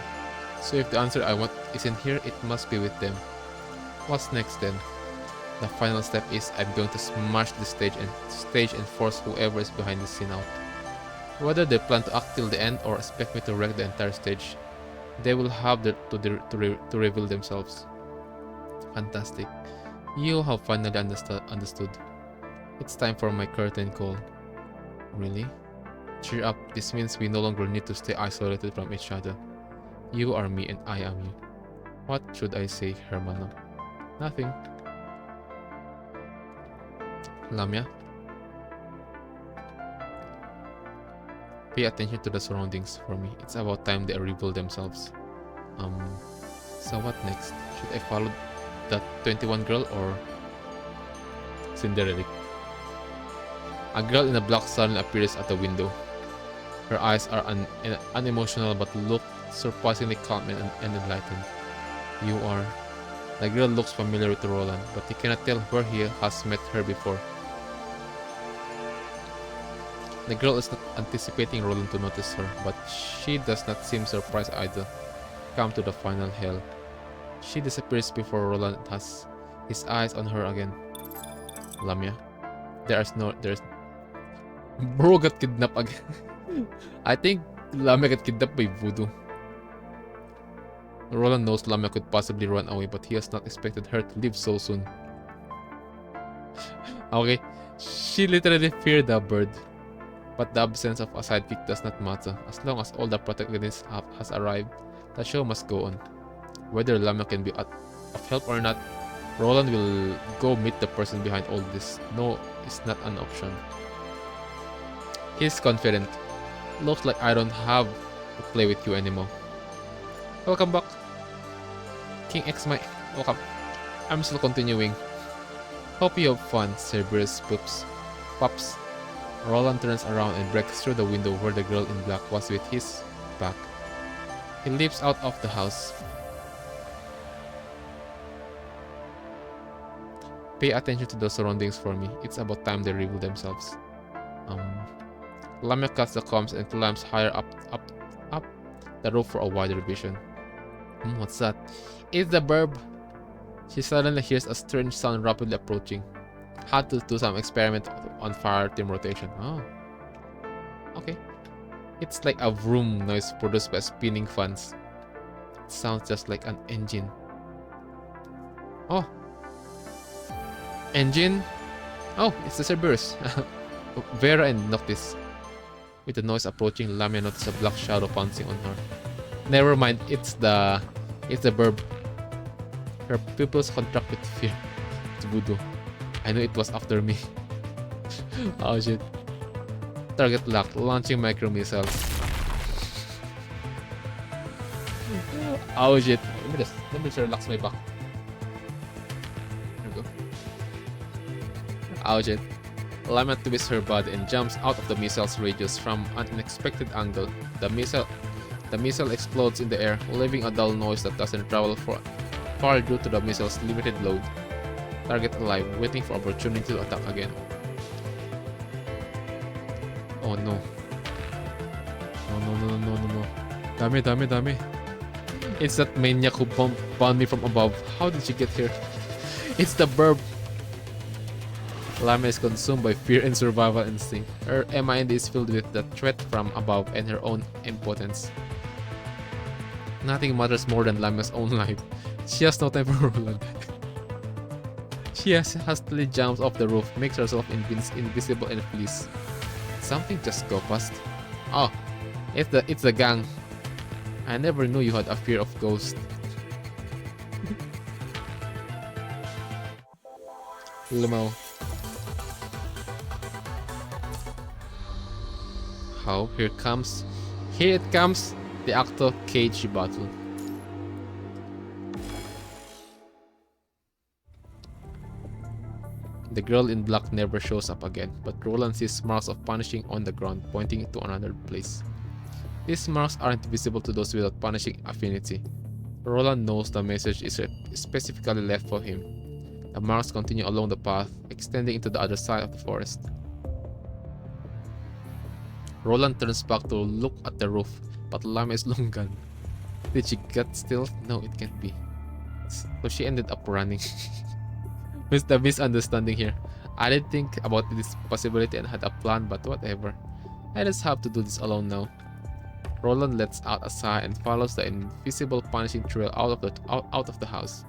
S1: So if the answer I want isn't here, it must be with them. What's next then? The final step is I'm going to smash the stage and force whoever is behind the scene out. Whether they plan to act till the end or expect me to wreck the entire stage, they will have to reveal themselves. Fantastic. You have finally understood. It's time for my curtain call. Really? Cheer up, this means we no longer need to stay isolated from each other. You are me and I am you. What should I say, hermano? Nothing. Lamia? Pay attention to the surroundings for me. It's about time they reveal themselves. So what next? Should I follow that 21 girl or Cinderella? A girl in a black suddenly appears at the window. Her eyes are unemotional but look surprisingly calm and enlightened. You are... The girl looks familiar to Roland, but he cannot tell where he has met her before. The girl is not anticipating Roland to notice her, but she does not seem surprised either. Come to the final hell. She disappears before Roland has his eyes on her again. Lamia. There's... Bro got kidnapped again. I think Lamia got kidnapped by voodoo. Roland knows Lamia could possibly run away, but he has not expected her to leave so soon. Okay, she literally feared the bird. But the absence of a sidekick does not matter. As long as all the protagonists has arrived, the show must go on. Whether Lamia can be of help or not, Roland will go meet the person behind all this. No, it's not an option. He's confident. Looks like I don't have to play with you anymore. Welcome back. King X my welcome. I'm still continuing. Hope you have fun, Cerberus Pups. Roland turns around and breaks through the window where the girl in black was with his back. He leaps out of the house. Pay attention to the surroundings for me. It's about time they reveal themselves. Lamia cuts the comms and climbs higher up the roof for a wider vision. What's that? It's the burb. She suddenly hears a strange sound rapidly approaching. Had to do some experiment on fire team rotation. Oh. Okay. It's like a vroom noise produced by spinning fans. It sounds just like an engine. Oh. Engine? Oh, it's the Cerberus. Vera and Noctis. With the noise approaching, Lamia notices a black shadow pouncing on her. Never mind, it's the burb. Her pupils contract with fear. It's voodoo. I knew it was after me. Oh shit. Target locked, launching micro missiles. Oh shit. Let me just relax my back. There we go. Oh shit. Lama twists her body and jumps out of the missile's radius from an unexpected angle. The missile explodes in the air, leaving a dull noise that doesn't travel far due to the missile's limited load. Target alive, waiting for opportunity to attack again. Oh no. No. Dame. It's that maniac who bound me from above. How did she get here? It's the burb. Lama is consumed by fear and survival instinct. Her mind is filled with the threat from above and her own impotence. Nothing matters more than Lama's own life. She has no time for Roland. She hastily jumps off the roof, makes herself invisible and flees. Something just go past. Oh, it's the gang. I never knew you had a fear of ghosts. Limo. How? Here it comes, the Acto cage battle. The girl in black never shows up again, but Roland sees marks of punishing on the ground, pointing to another place. These marks aren't visible to those without punishing affinity. Roland knows the message is specifically left for him. The marks continue along the path, extending into the other side of the forest. Roland turns back to look at the roof, but Lama is long gone. Did she get still? No, it can't be. So she ended up running. It's the misunderstanding here. I didn't think about this possibility and had a plan, but whatever. I just have to do this alone now. Roland lets out a sigh and follows the invisible punishing trail out of the house.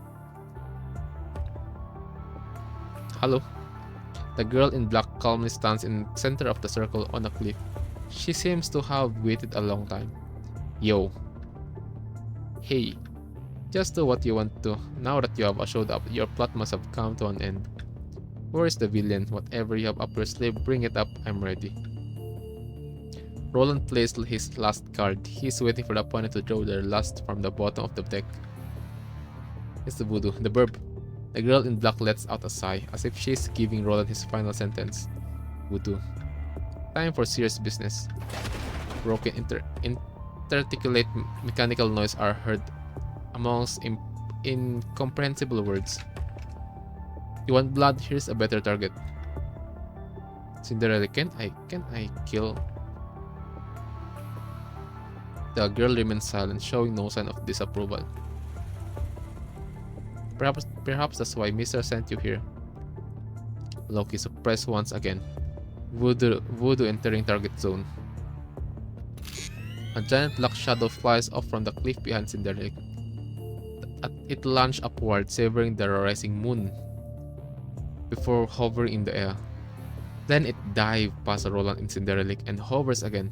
S1: Hello. The girl in black calmly stands in the center of the circle on a cliff. She seems to have waited a long time. Yo. Hey. Just do what you want to. Now that you have showed up, your plot must have come to an end. Where is the villain? Whatever you have up your sleeve, bring it up. I'm ready. Roland plays his last card. He's waiting for the opponent to draw their last from the bottom of the deck. It's the voodoo, the burb. The girl in black lets out a sigh, as if she's giving Roland his final sentence. Voodoo. Time for serious business. Broken inarticulate mechanical noise are heard amongst incomprehensible words. You want blood? Here's a better target. Cinderella, can I kill? The girl remains silent, showing no sign of disapproval. Perhaps that's why Mr. sent you here. Loki suppressed once again. Voodoo entering target zone. A giant black shadow flies off from the cliff behind Cinderella. It lunged upward, severing the rising moon before hovering in the air. Then it dives past Roland and Cinderella and hovers again.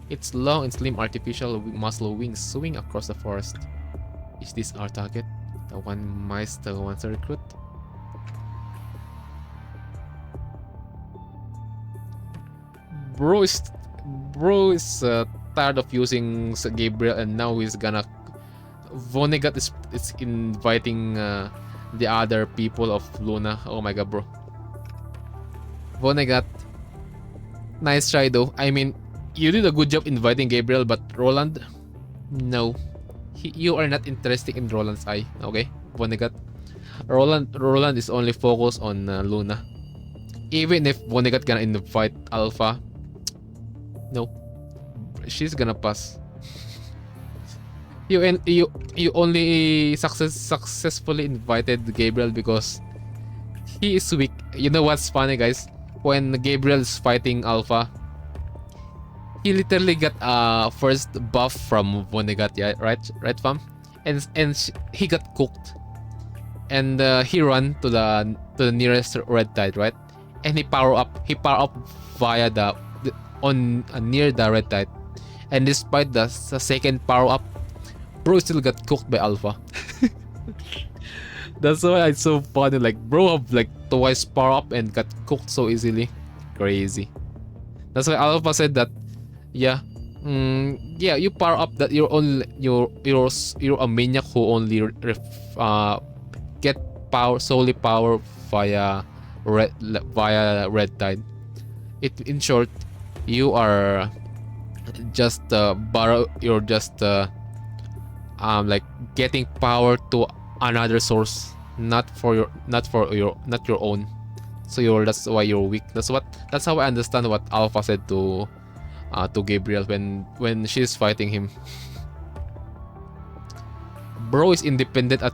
S1: Its long and slim artificial muscle wings swing across the forest. Is this our target? The one Meister wants to recruit? Bro is tired of using Gabriel, and now he's gonna. Vonnegut is inviting the other people of Luna. Oh my god, bro. Vonnegut, nice try though. I mean, you did a good job inviting Gabriel, but Roland, no. You are not interested in Roland's eye, okay? Vonnegut. Roland is only focused on Luna. Even if Vonnegut gonna invite Alpha, no, she's gonna pass. You only successfully invited Gabriel because he is weak. You know what's funny, guys? When Gabriel is fighting Alpha, he literally got first buff from Vonnegut, yeah, right, fam? And he got cooked, and he ran to the nearest red tide, right? And he power up via near the red tide, and despite the second power up, bro still got cooked by Alpha. That's why it's so funny. Like, bro have like twice power up and got cooked so easily. Crazy. That's why Alpha said that. Yeah, yeah. You power up that you're a maniac who only get solely power via red tide. In short, you are just you're just like getting power to another source, not your own. So that's why you're weak. That's how I understand what Alpha said to Gabriel when she's fighting him. Bro is independent at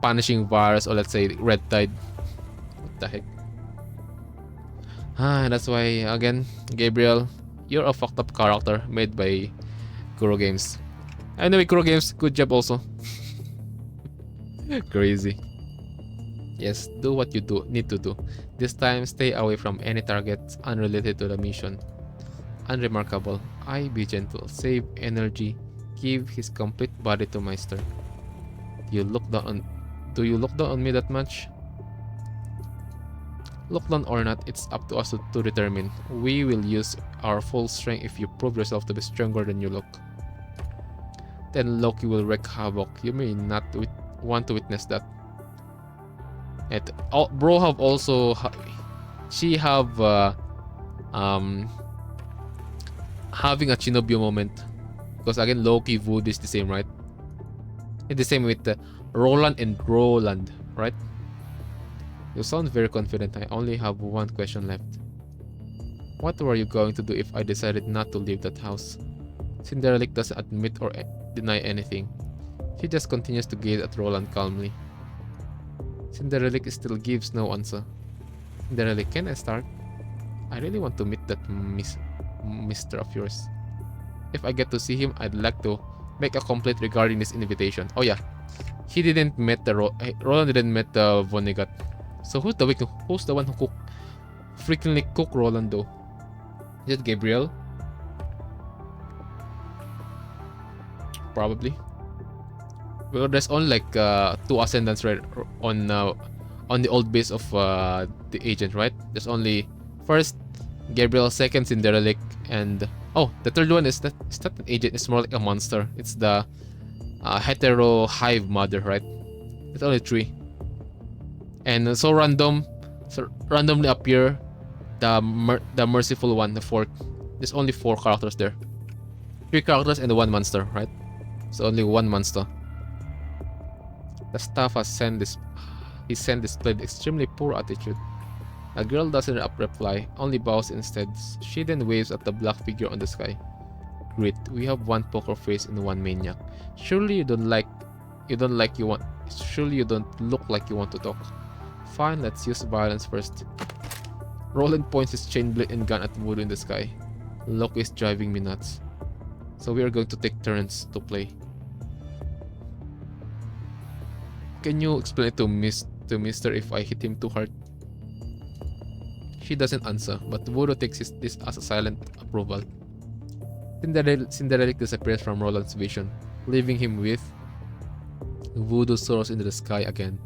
S1: punishing virus, or let's say Red Tide. What the heck? That's why again, Gabriel, you're a fucked up character made by Kuro Games. Anyway, Kuro Games, good job also. Crazy. Yes, do what you need to do. This time, stay away from any targets unrelated to the mission. Unremarkable. I be gentle. Save energy. Give his complete body to Meister. Do you look down on me that much? Look down or not, it's up to us to determine. We will use our full strength if you prove yourself to be stronger than you look. Then Loki will wreak havoc. You may not want to witness that. Bro have also she have having a Chinobio moment, because again Loki Wood is the same, right? It's the same with Roland and Roland, right? You sound very confident. I only have one question left. What were you going to do if I decided not to leave that house? Cinderella doesn't admit or deny anything. She just continues to gaze at Roland calmly. Cinderella still gives no answer. Cinderella, can I start? I really want to meet that Mr. of yours. If I get to see him, I'd like to make a complaint regarding this invitation. Oh yeah, he didn't meet Roland didn't meet the Vonnegut. So who's the one who frequently cook Roland though? Is it Gabriel? Probably. Well, there's only like 2 ascendants right on the old base of the agent, right? There's only first Gabriel, second Cinderella, and oh, the third one is not an agent. It's more like a monster. It's the hetero hive mother, right? It's only 3, and so randomly appear the merciful one, the 4th. There's only 4 characters there. 3 characters and 1 monster, right? So only 1 monster. The staff has displayed extremely poor attitude. The girl doesn't reply, only bows instead. She then waves at the black figure on the sky. Great, we have 1 poker face and 1 maniac. Surely you don't look like you want to talk. Fine, let's use violence first. Roland points his chain blade and gun at Voodoo in the sky. Loki is driving me nuts. So we are going to take turns to play. Can you explain it to Mister if I hit him too hard? She doesn't answer, but Voodoo takes this as a silent approval. Cinderella disappears from Roland's vision, leaving him with Voodoo soars into the sky again,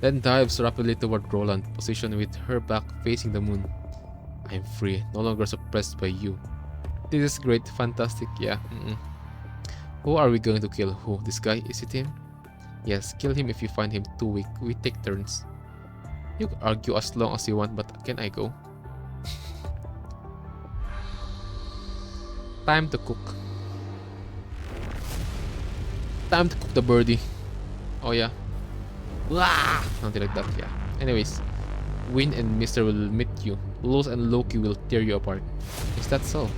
S1: then dives rapidly toward Roland, positioned with her back facing the moon. I'm free, no longer suppressed by you. This is great, fantastic, yeah. Who are we going to kill? Who? This guy? Is it him? Yes, kill him if you find him too weak. We take turns. You can argue as long as you want, but can I go? Time to cook. Time to cook the birdie. Oh yeah. Wah! Something like that, yeah. Anyways, Win and Mister will meet you. Luz and Loki will tear you apart. Is that so?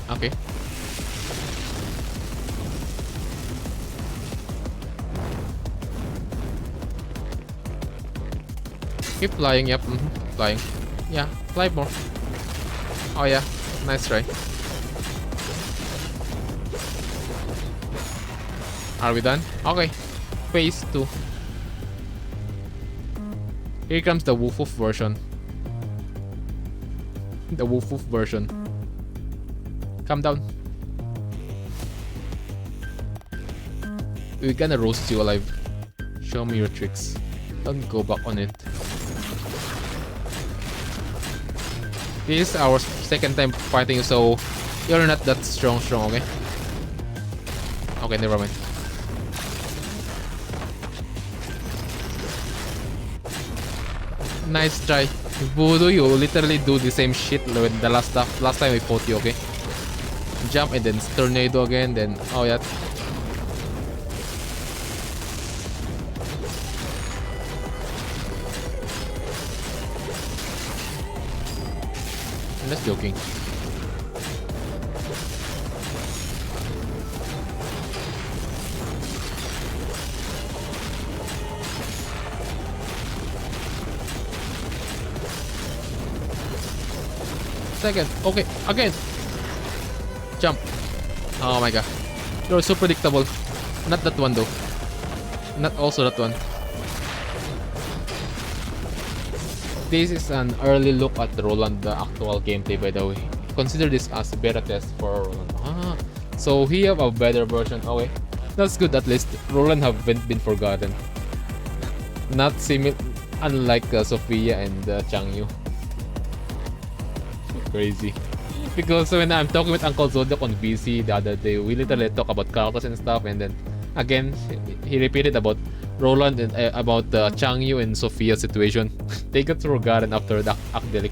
S1: Okay. Keep flying, yep. Flying. Yeah, fly more. Oh yeah, nice try. Are we done? Okay. Phase 2. Here comes the WUWA version. The WUWA version. Calm down. We're gonna roast you alive. Show me your tricks. Don't go back on it. This is our second time fighting, so you're not that strong, okay? Okay, never mind. Nice try. Voodoo, you literally do the same shit with the last time we fought you, okay? Jump and then tornado again, then oh yeah. I'm just joking. Second, okay, again. Jump. Oh my god. You're so predictable. Not that one though. Not also that one. This is an early look at Roland, the actual gameplay, by the way. Consider this as a beta test for Roland. Ah, so he have a better version. Okay, that's good. At least Roland haven't been forgotten. Not unlike Sophia and Changyu. Crazy. Because when I'm talking with Uncle Zodiac on VC the other day, we literally talk about characters and stuff, and then again he repeated about Roland and about Changyu and Sophia's situation. They got forgotten after the Akdelik.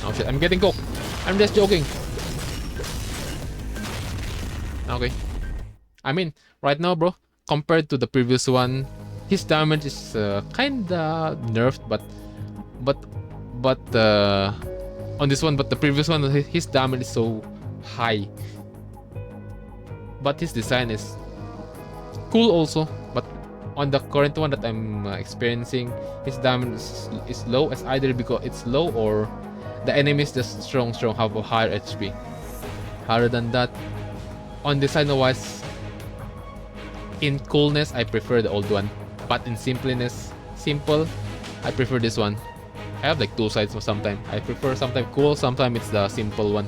S1: Oh shit, I'm getting cooked. I'm just joking. Okay. I mean, right now, bro, compared to the previous one, his damage is kinda nerfed, but on this one, but the previous one, his damage is so high. But his design is cool also. But on the current one that I'm experiencing, his damage is low, as either because it's low or the enemies just strong have a higher HP. Other than that, on design wise, in coolness, I prefer the old one. But in simple, I prefer this one. I have like two sides for sometimes. I prefer sometimes cool, sometimes it's the simple one.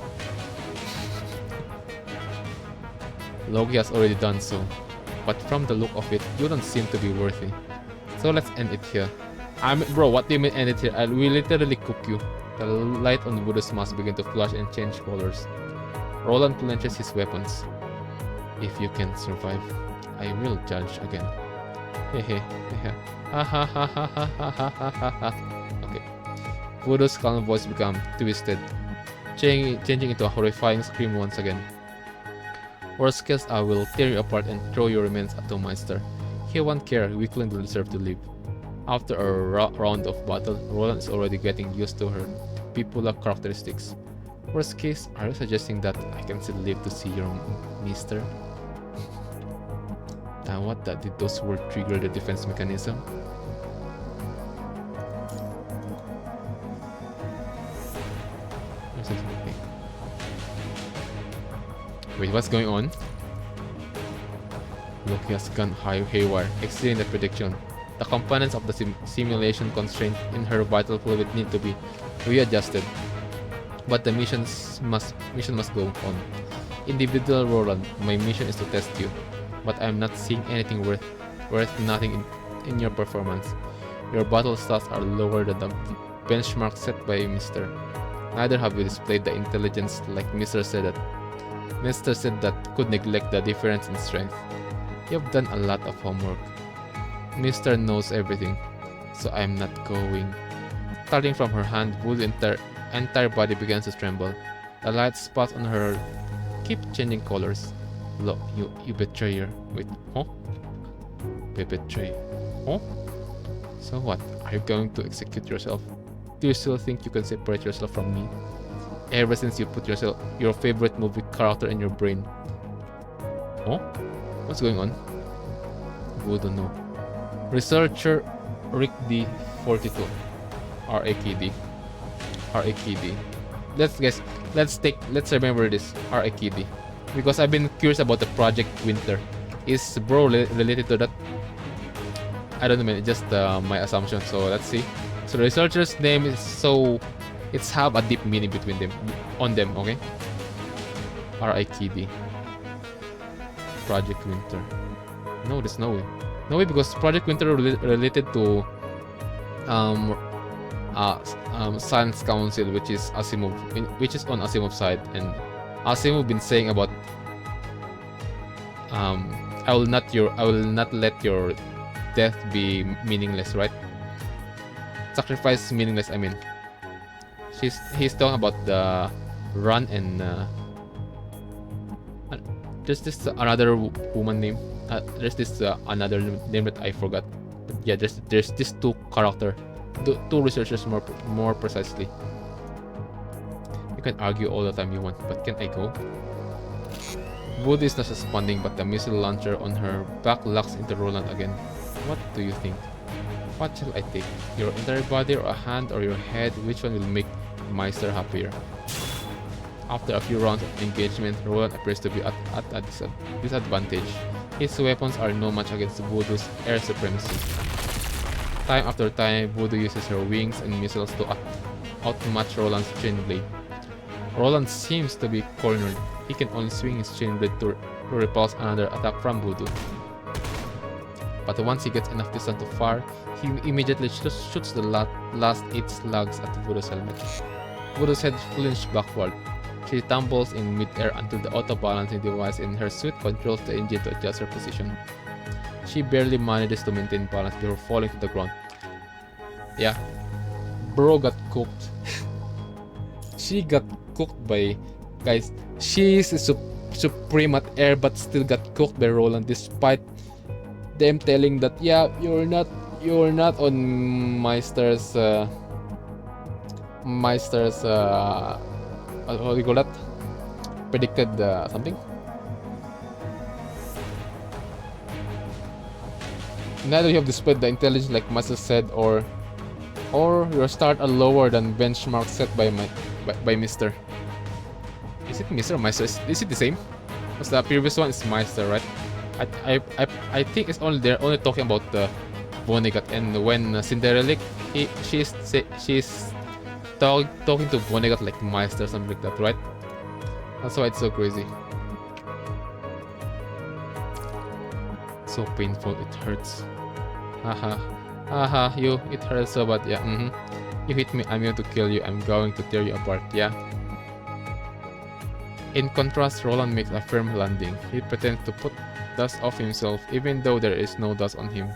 S1: Logi has already done so. But from the look of it, you don't seem to be worthy. So let's end it here. Bro, what do you mean end it here? I will literally cook you. The light on Voodoo's mask begin to flash and change colors. Roland clenches his weapons. If you can survive, I will judge again. Hehe, hehe. Ha ha ha ha ha ha ha ha ha. Okay. Voodoo's calm voice becomes twisted, changing into a horrifying scream once again. Worst case, I will tear you apart and throw your remains at the monster. He won't care, weakling will deserve to live. After a round of battle, Roland is already getting used to her people characteristics. Worst case, are you suggesting that I can still live to see your mister? What did those words trigger the defense mechanism? Wait, what's going on? Loki has gone haywire, exceeding the prediction. The components of the simulation constraint in her vital fluid need to be readjusted. But the mission must go on. Individual Roland, my mission is to test you. But I'm not seeing anything worth nothing in your performance. Your battle stats are lower than the benchmark set by Mr. Neither have you displayed the intelligence like Mr. said that could neglect the difference in strength. You've done a lot of homework. Mr. knows everything, so I'm not going. Starting from her hand, Voodoo's entire body begins to tremble. The light spots on her keep changing colors. Look, you betrayer. Wait, huh? Betray. Huh? So what? Are you going to execute yourself? Do you still think you can separate yourself from me? Ever since you put your favorite movie character in your brain. Huh? What's going on? Voodoo, no. Researcher Rick D42. R-A-K-D. R-A-K-D. Let's remember this. R-A-K-D. Because I've been curious about the Project Winter. Is bro related to that? I don't know, man. It's just my assumption. So let's see. So the researcher's name is it's have a deep meaning between them, on them. Okay. R-I-K-D. Project Winter. No, there's no way. No way, because Project Winter related to Science Council, which is Asimov, which is on Asimov's side, and Asimov been saying about I will not let your death be meaningless, right? Sacrifice meaningless, I mean. He's talking about the run, and there's this another woman name. There's this another name that I forgot. But yeah, there's this two character, two researchers more precisely. You can argue all the time you want, but can I go? Wood is not responding, but the missile launcher on her back locks into Roland again. What do you think? What shall I take? Your entire body, or a hand, or your head? Which one will make Meister happier? After a few rounds of engagement, Roland appears to be at a disadvantage. His weapons are no match against Voodoo's air supremacy. Time after time, Voodoo uses her wings and missiles to outmatch Roland's chain blade. Roland seems to be cornered. He can only swing his chain blade to repulse another attack from Voodoo. But once he gets enough distance to fire, he immediately shoots the last 8 slugs at Voodoo's helmet. Voodoo's head flinches backward. She tumbles in mid-air until the auto-balancing device in her suit controls the engine to adjust her position. She barely manages to maintain balance before falling to the ground. Yeah, bro got cooked. She got cooked by... Guys, she's supreme at air but still got cooked by Roland despite them telling that, yeah, you're not on Meister's what do you call that? Predicted something? Neither you have displayed the intelligence like Meister said, or your start are lower than benchmark set by Mr. Is it Mr. or Meister? Is it the same? Because the previous one is Meister, right? I think it's they're only talking about the Vonnegut, and when Cinderelic, she's talking to Vonnegut like Meister, something like that, right? That's why it's so crazy. So painful, it hurts. Haha, haha, it hurts so bad, yeah. You hit me, I'm going to kill you. I'm going to tear you apart, yeah. In contrast, Roland makes a firm landing. He pretends to put dust off himself, even though there is no dust on him.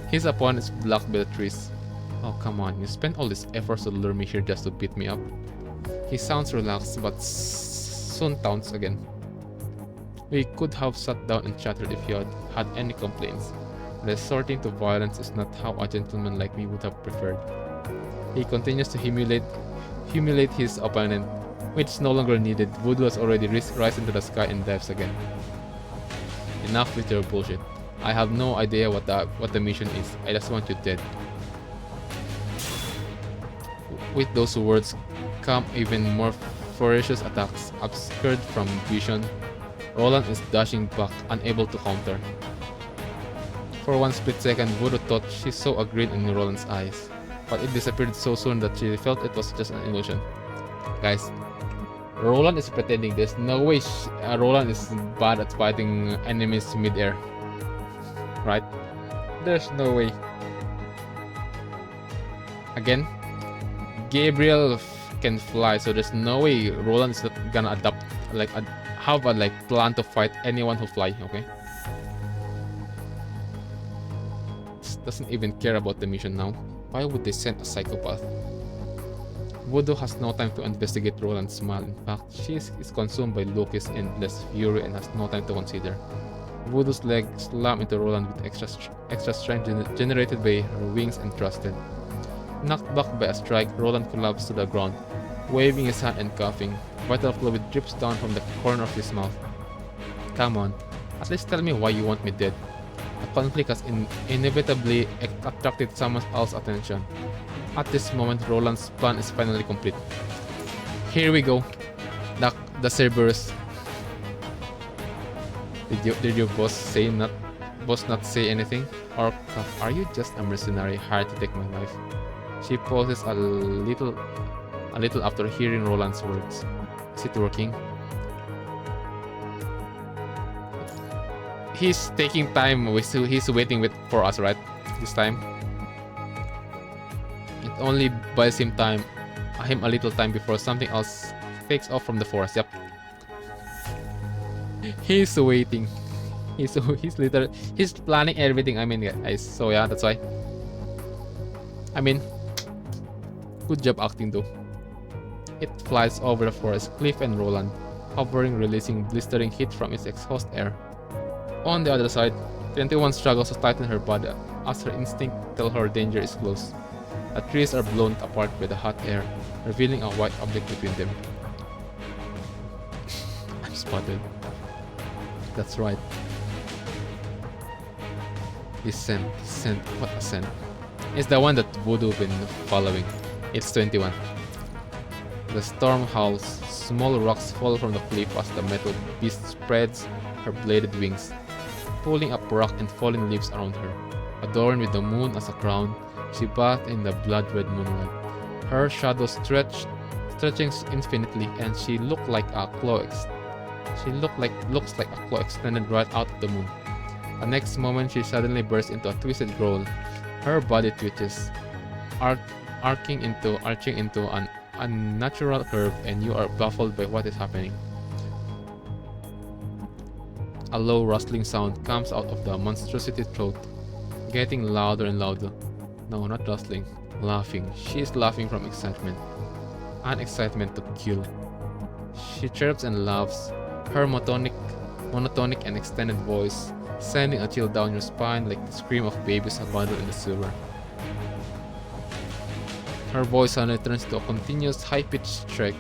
S1: His opponent is blocked by the trees. Oh, come on, you spent all this effort to lure me here just to beat me up. He sounds relaxed, but soon taunts again. We could have sat down and chatted if you had any complaints. Resorting to violence is not how a gentleman like me would have preferred. He continues to humiliate his opponent, which is no longer needed. Voodoo has already risen to the sky and dives again. Enough with your bullshit. I have no idea what the mission is. I just want you dead. With those words come even more ferocious attacks, obscured from vision. Roland is dashing back, unable to counter. For one split second, Voodoo thought she saw a grin in Roland's eyes, but it disappeared so soon that she felt it was just an illusion. Guys, Roland is pretending. There's no way Roland is bad at fighting enemies mid-air. Right? There's no way. Again, Gabriel can fly, so there's no way Roland is not gonna adapt, have a plan to fight anyone who fly, okay? Doesn't even care about the mission now. Why would they send a psychopath? Voodoo has no time to investigate Roland's smile. In fact, she is consumed by Loki's endless fury and has no time to consider. Voodoo's leg slammed into Roland with extra strength generated by her wings and thrusted. Knocked back by a strike, Roland collapsed to the ground, waving his hand and coughing. Vital fluid drips down from the corner of his mouth. Come on, at least tell me why you want me dead. The conflict has inevitably attracted someone else's attention. At this moment, Roland's plan is finally complete. Here we go. The Cerberus. Did your boss not say anything? Or are you just a mercenary hired to take my life? She pauses a little after hearing Roland's words. Is it working? he's taking time. He's waiting for us, right? This time. It only buys him a little time before something else takes off from the forest. Yep. He's waiting. He's planning everything. I mean, guys. So yeah, that's why. I mean, good job acting though. It flies over the forest, Cliff and Roland, hovering, releasing blistering heat from its exhaust air. On the other side, 21 struggles to tighten her body as her instincts tell her danger is close. The trees are blown apart by the hot air, revealing a white object between them. I'm spotted. That's right. This scent, what a scent. It's the one that Voodoo been following. It's 21. The storm howls, small rocks fall from the cliff as the metal beast spreads her bladed wings, pulling up rock and fallen leaves around her. Adorned with the moon as a crown, she bathed in the blood-red moonlight. Her shadow stretching infinitely, and she looked like a claw. Looks like a claw extended right out of the moon. The next moment, she suddenly bursts into a twisted growl. Her body twitches, arching into an unnatural curve, and you are baffled by what is happening. A low rustling sound comes out of the monstrosity's throat, getting louder and louder. No, not rustling. Laughing. She is laughing from excitement. An excitement to kill. She chirps and laughs, her monotonic and extended voice sending a chill down your spine like the scream of babies abandoned in the sewer. Her voice suddenly turns to a continuous high-pitched shriek,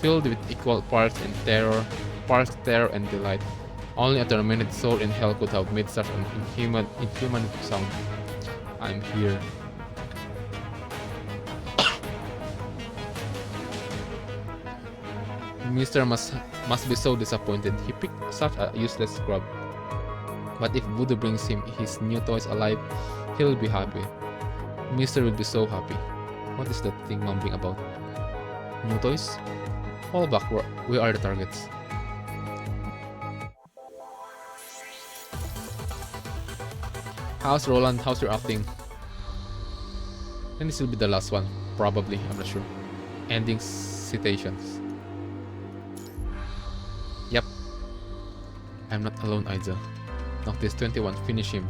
S1: filled with equal parts terror and delight. Only a tormented soul in hell could have made such an inhuman sound. I'm here. Mr. must be so disappointed. He picked such a useless scrub. But if Voodoo brings him his new toys alive, he'll be happy. Mr. will be so happy. What is that thing mumbling about? New toys? Fall back, we are the targets. How's Roland? How's your acting? And this will be the last one, probably, I'm not sure. Ending citations. Yep. I'm not alone either. Noctis 21, finish him.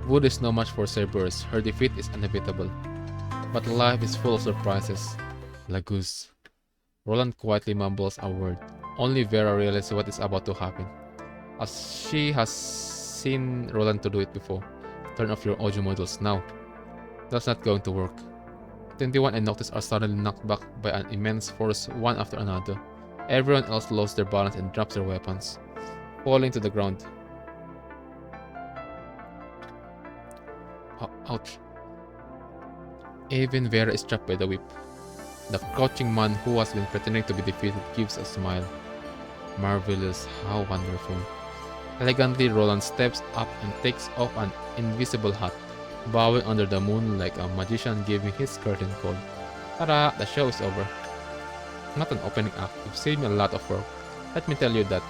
S1: Wood is no match for Cerberus, her defeat is inevitable. But life is full of surprises. Lagoose. Roland quietly mumbles a word. Only Vera realizes what is about to happen, as she has seen Roland to do it before. Turn off your audio modules now. That's not going to work. 21 and Noctis are suddenly knocked back by an immense force, one after another. Everyone else loses their balance and drops their weapons, falling to the ground. Ouch. Even Vera is trapped by the whip. The crouching man who has been pretending to be defeated gives a smile. Marvelous, how wonderful. Elegantly, Roland steps up and takes off an invisible hat, bowing under the moon like a magician giving his curtain call. Ta-da! The show is over. Not an opening act, you've saved me a lot of work. Let me tell you that.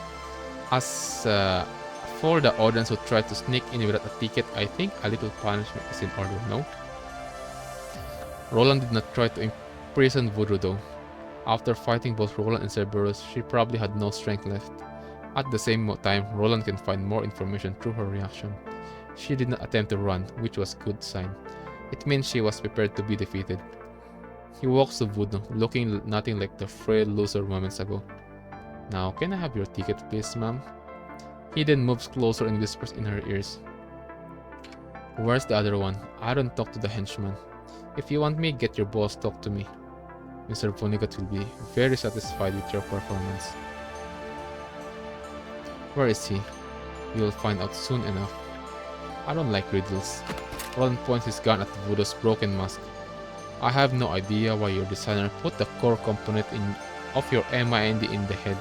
S1: As for the audience who tried to sneak in without a ticket, I think a little punishment is in order, no? Roland did not try to imprison Voodoo though. After fighting both Roland and Cerberus, she probably had no strength left. At the same time, Roland can find more information through her reaction. She did not attempt to run, which was a good sign. It means she was prepared to be defeated. He walks to Voodoo, looking nothing like the frail loser moments ago. Now, can I have your ticket please, ma'am? He then moves closer and whispers in her ears. Where's the other one? I don't talk to the henchman. If you want me, get your boss talk to me. Mr. Vonnegut will be very satisfied with your performance. Where is he? You'll find out soon enough. I don't like riddles. Roland points his gun at Voodoo's broken mask. I have no idea why your designer put the core component of your mind in the head,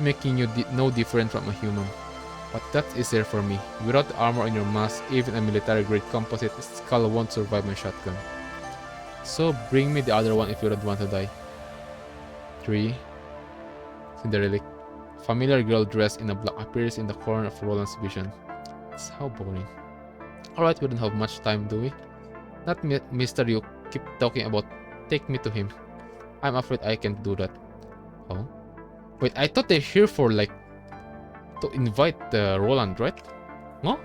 S1: making you no different from a human. But that's easier for me. Without the armor on your mask, even a military-grade composite skull won't survive my shotgun. So bring me the other one if you don't want to die. 3. In the relic. familiar girl dressed in a black appears in the corner of Roland's vision. It's how boring. Alright, we don't have much time, do we? That mister you keep talking about, take me to him. I'm afraid I can't do that. Oh? Wait, I thought they're here for like to invite Roland, right? No?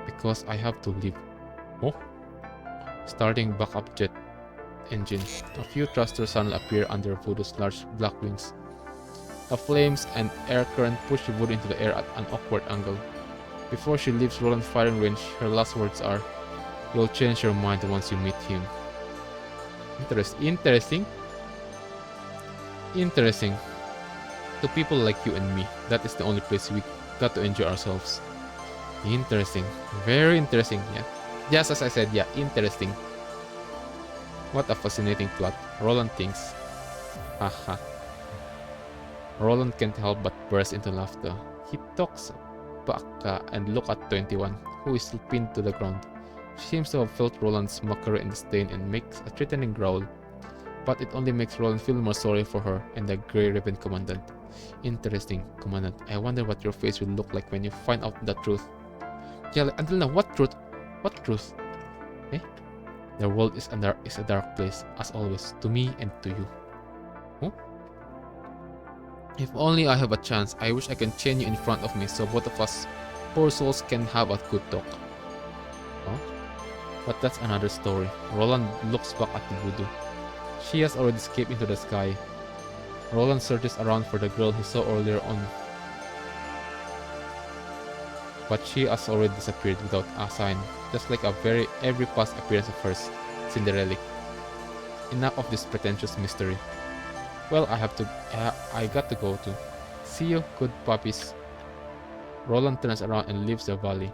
S1: Because I have to leave. Oh? Starting backup jet engine. A few thrusters suddenly appear under Voodoo's large black wings. The flames and air current push Voodoo into the air at an awkward angle. Before she leaves Roland's firing range, her last words are, "You'll change your mind once you meet him." Interesting. To people like you and me, that is the only place we got to enjoy ourselves. Interesting. Very interesting, yeah. Just as I said, yeah, interesting. What a fascinating plot, Roland thinks. Haha. Roland can't help but burst into laughter. He talks back and looks at 21, who is still pinned to the ground. She seems to have felt Roland's mockery and disdain and makes a threatening growl. But it only makes Roland feel more sorry for her and the Grey Ribbon Commandant. Interesting, Commandant. I wonder what your face will look like when you find out the truth. Yeah, like, until now, what truth? What truth? Eh? The world is a dark place, as always, to me and to you. Huh? If only I have a chance, I wish I can chain you in front of me so both of us poor souls can have a good talk. Huh? But that's another story. Roland looks back at the Voodoo. She has already escaped into the sky. Roland searches around for the girl he saw earlier on, but she has already disappeared without a sign, just like every past appearance of hers, Cinderella. Enough of this pretentious mystery. Well, I got to go too. See you, good puppies. Roland turns around and leaves the valley.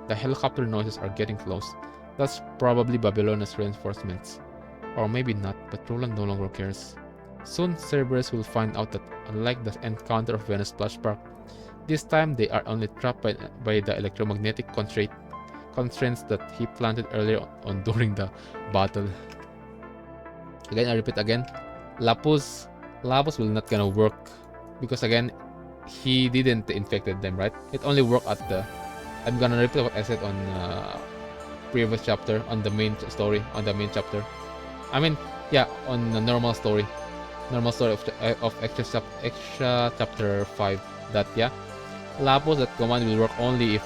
S1: The helicopter noises are getting close. That's probably Babylonia's reinforcements. Or maybe not, but Roland no longer cares. Soon, Cerberus will find out that unlike the encounter of Venus Splash Park, this time they are only trapped by the electromagnetic constraints that he planted earlier on during the battle. Again, I repeat again, Lapus will not gonna work because again, he didn't infected them, right? It only worked at the. I'm gonna repeat what I said on previous chapter on the main story on the main chapter. I mean, yeah, on the normal story of extra chapter 5. That yeah, Lapus that command will work only if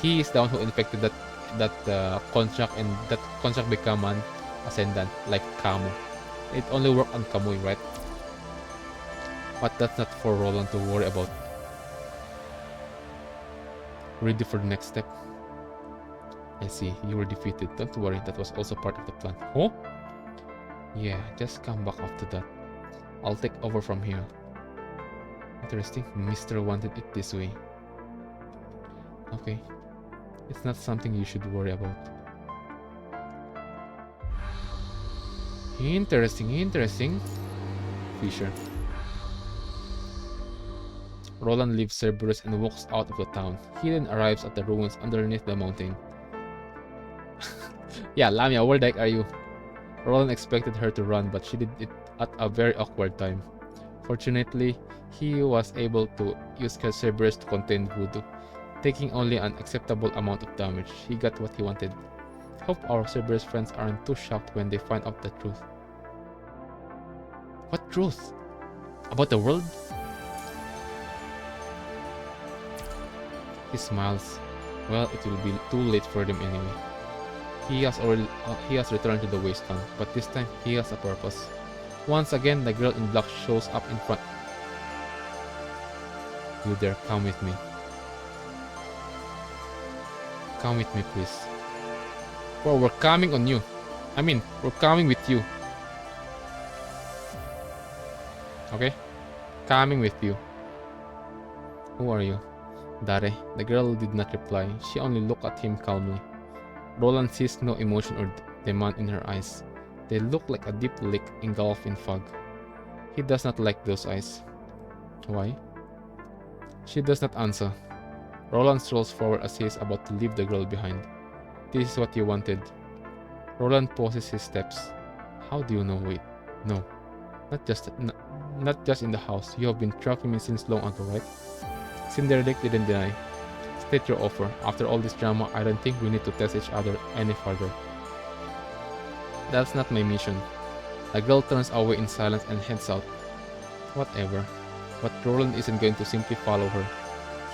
S1: he is the one who infected that construct and that construct become an ascendant like Camus. It only worked on Kamui, right? But that's not for Roland to worry about. Ready for the next step? I see, you were defeated. Don't worry, that was also part of the plan. Oh? Yeah, just come back after that. I'll take over from here. Interesting, Mr. wanted it this way. Okay. It's not something you should worry about. Interesting. Fisher. Roland leaves Cerberus and walks out of the town. He then arrives at the ruins underneath the mountain. Yeah, Lamia, where the heck are you? Roland expected her to run, but she did it at a very awkward time. Fortunately, he was able to use Cerberus to contain Voodoo, taking only an acceptable amount of damage. He got what he wanted. Hope our Cerberus friends aren't too shocked when they find out the truth. What truth? About the world? He smiles. Well, it will be too late for them anyway. He has returned to the wasteland, but this time he has a purpose. Once again, the girl in black shows up in front. You dare come with me. Come with me, please. Well, we're coming on you. I mean, we're coming with you. Okay? Coming with you. Who are you? Dare. The girl did not reply. She only looked at him calmly. Roland sees no emotion or demand in her eyes. They look like a deep lake engulfed in fog. He does not like those eyes. Why? She does not answer. Roland strolls forward as he is about to leave the girl behind. This is what you wanted. Roland pauses his steps. How do you know? Wait. No. Not just in the house. You have been tracking me since long ago, right? Cinderella didn't deny. State your offer. After all this drama, I don't think we need to test each other any further. That's not my mission. The girl turns away in silence and heads out. Whatever. But Roland isn't going to simply follow her.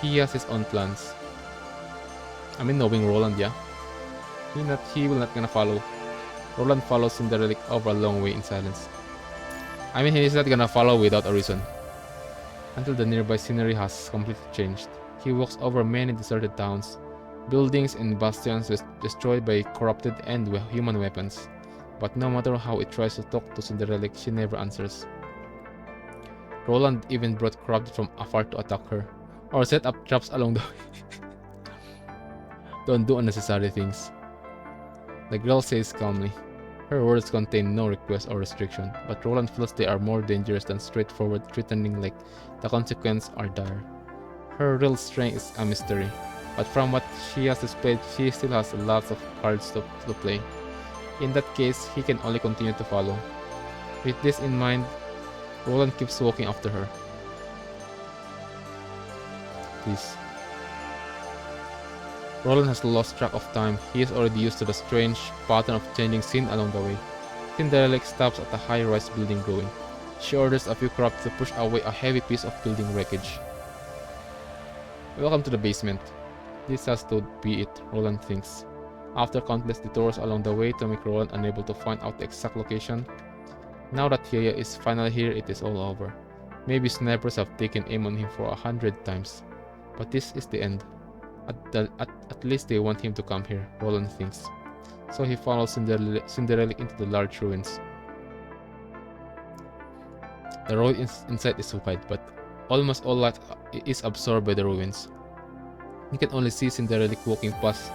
S1: He has his own plans. I mean, knowing Roland, yeah. He will not gonna follow. Roland follows Cinderella over a long way in silence. I mean, he's not gonna follow without a reason. Until the nearby scenery has completely changed. He walks over many deserted towns, buildings and bastions destroyed by corrupted and human weapons. But no matter how it tries to talk to Cinderella, she never answers. Roland even brought corrupted from afar to attack her, or set up traps along the way. Don't do unnecessary things. The girl says calmly. Her words contain no request or restriction, but Roland feels they are more dangerous than straightforward threatening, like the consequences are dire. Her real strength is a mystery, but from what she has displayed, she still has lots of cards to play. In that case, he can only continue to follow. With this in mind, Roland keeps walking after her. Please. Roland has lost track of time. He is already used to the strange pattern of changing scene along the way. Cinderella stops at a high-rise building growing. She orders a few crafts to push away a heavy piece of building wreckage. Welcome to the basement. This has to be it, Roland thinks. After countless detours along the way to make Roland unable to find out the exact location, now that Hyaya is finally here, it is all over. Maybe snipers have taken aim on him for 100 times. But this is the end. At least they want him to come here, Roland thinks. So he follows Cinderella into the large ruins. The road inside is wide, but almost all light is absorbed by the ruins. You can only see Cinderella walking past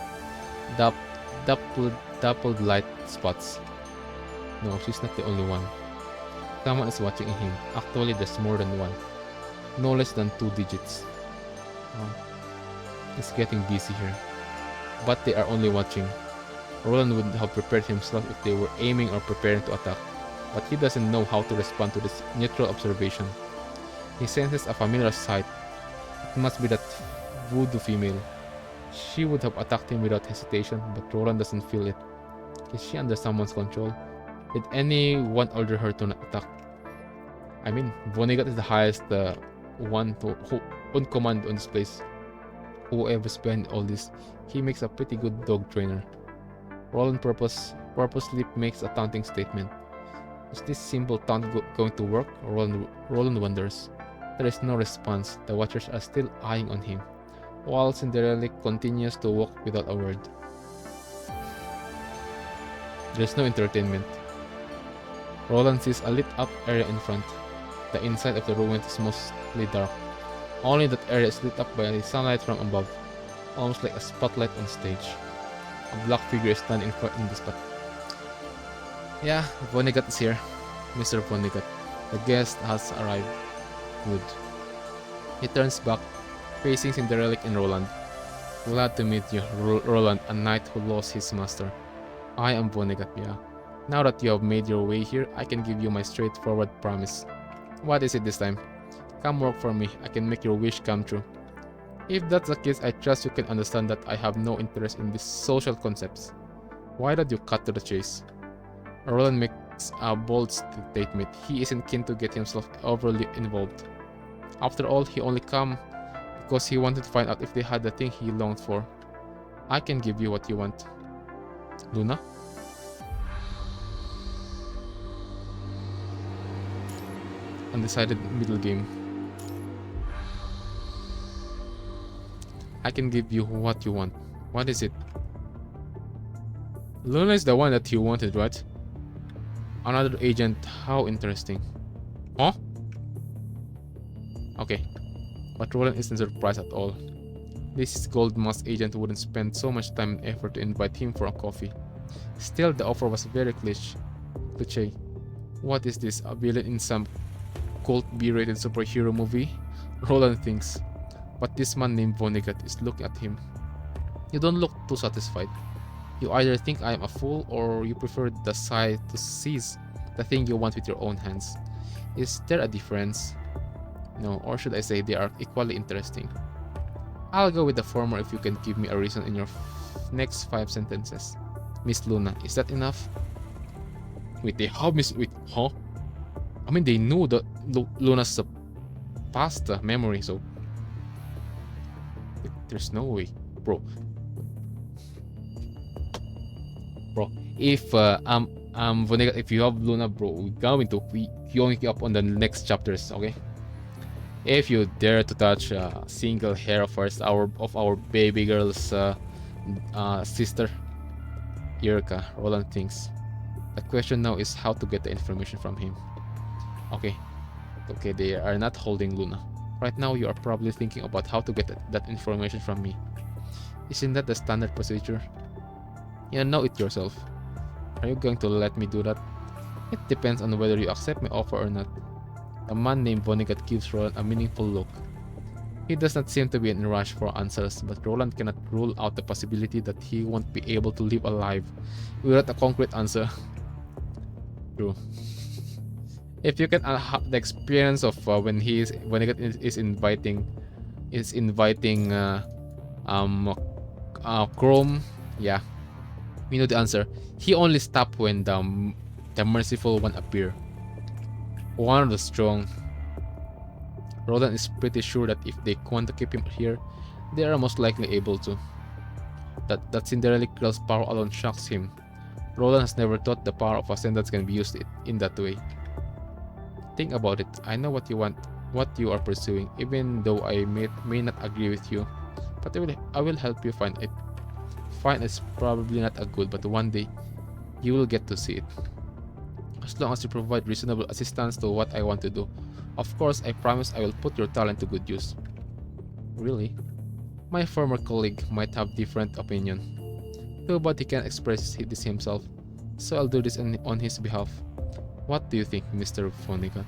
S1: dappled light spots. No, she's not the only one. Someone is watching him. Actually, there's more than one. No less than 2 digits. It's getting busy here. But they are only watching. Roland would have prepared himself if they were aiming or preparing to attack, but he doesn't know how to respond to this neutral observation. He senses a familiar sight. It must be that voodoo female. She would have attacked him without hesitation, but Roland doesn't feel it. Is she under someone's control? Did anyone order her to not attack? I mean, Vonnegut is the highest one who on command on this place. Whoever's behind all this, he makes a pretty good dog trainer. Roland purposely makes a taunting statement. Is this simple taunt going to work? Roland wonders. There is no response. The watchers are still eyeing on him, while Cinderella continues to walk without a word. There is no entertainment. Roland sees a lit up area in front. The inside of the ruins is mostly dark. Only that area is lit up by the sunlight from above, almost like a spotlight on stage. A black figure is standing in the spot. Yeah, Vonnegut is here. Mr. Vonnegut. The guest has arrived. Good. He turns back, facing Cinderella and Roland. Glad to meet you, Roland, a knight who lost his master. I am Vonnegut, yeah. Now that you have made your way here, I can give you my straightforward promise. What is it this time? Come work for me. I can make your wish come true. If that's the case, I trust you can understand that I have no interest in these social concepts. Why don't you cut to the chase? Roland makes a bold statement. He isn't keen to get himself overly involved. After all, he only came because he wanted to find out if they had the thing he longed for. I can give you what you want. Luna? Undecided middle game. I can give you what you want. What is it? Luna is the one that you wanted, right? Another agent. How interesting. Huh? Okay. But Roland isn't surprised at all. This gold mask agent wouldn't spend so much time and effort to invite him for a coffee. Still, the offer was very cliche. What is this? A villain in some cult B-rated superhero movie? Roland thinks. But this man named Vonnegut is looking at him. You don't look too satisfied. You either think I am a fool or you prefer the sight to seize the thing you want with your own hands. Is there a difference? No, or should I say they are equally interesting? I'll go with the former if you can give me a reason in your next 5 sentences. Miss Luna, is that enough? Wait, they have Miss... Wait, huh? I mean, they knew that Luna's past memory, so... There's no way. Bro, if Vonnegut, if you have Luna, bro, we're going to queuing up on the next chapters, okay? If you dare to touch a single hair of our baby girl's sister, Yurika, Roland thinks. The question now is how to get the information from him. Okay, they are not holding Luna. Right now, you are probably thinking about how to get that information from me. Isn't that the standard procedure? You know it yourself. Are you going to let me do that? It depends on whether you accept my offer or not. A man named Vonnegut gives Roland a meaningful look. He does not seem to be in a rush for answers, but Roland cannot rule out the possibility that he won't be able to live alive without a concrete answer. True. If you can have the experience of when Vonnegut is inviting Chrome, yeah, we know the answer. He only stopped when the merciful one appear. One of the strong. Roland is pretty sure that if they want to keep him here, they are most likely able to. That Cinderella girl's power alone shocks him. Roland has never thought the power of Ascendants can be used in that way. Think about it. I know what you want, what you are pursuing, even though I may not agree with you. But I will help you find it. Find is probably not a good, but one day you will get to see it. As long as you provide reasonable assistance to what I want to do. Of course, I promise I will put your talent to good use. Really? My former colleague might have different opinion. Nobody can express this himself, so I'll do this on his behalf. What do you think, Mr. Vonnegut?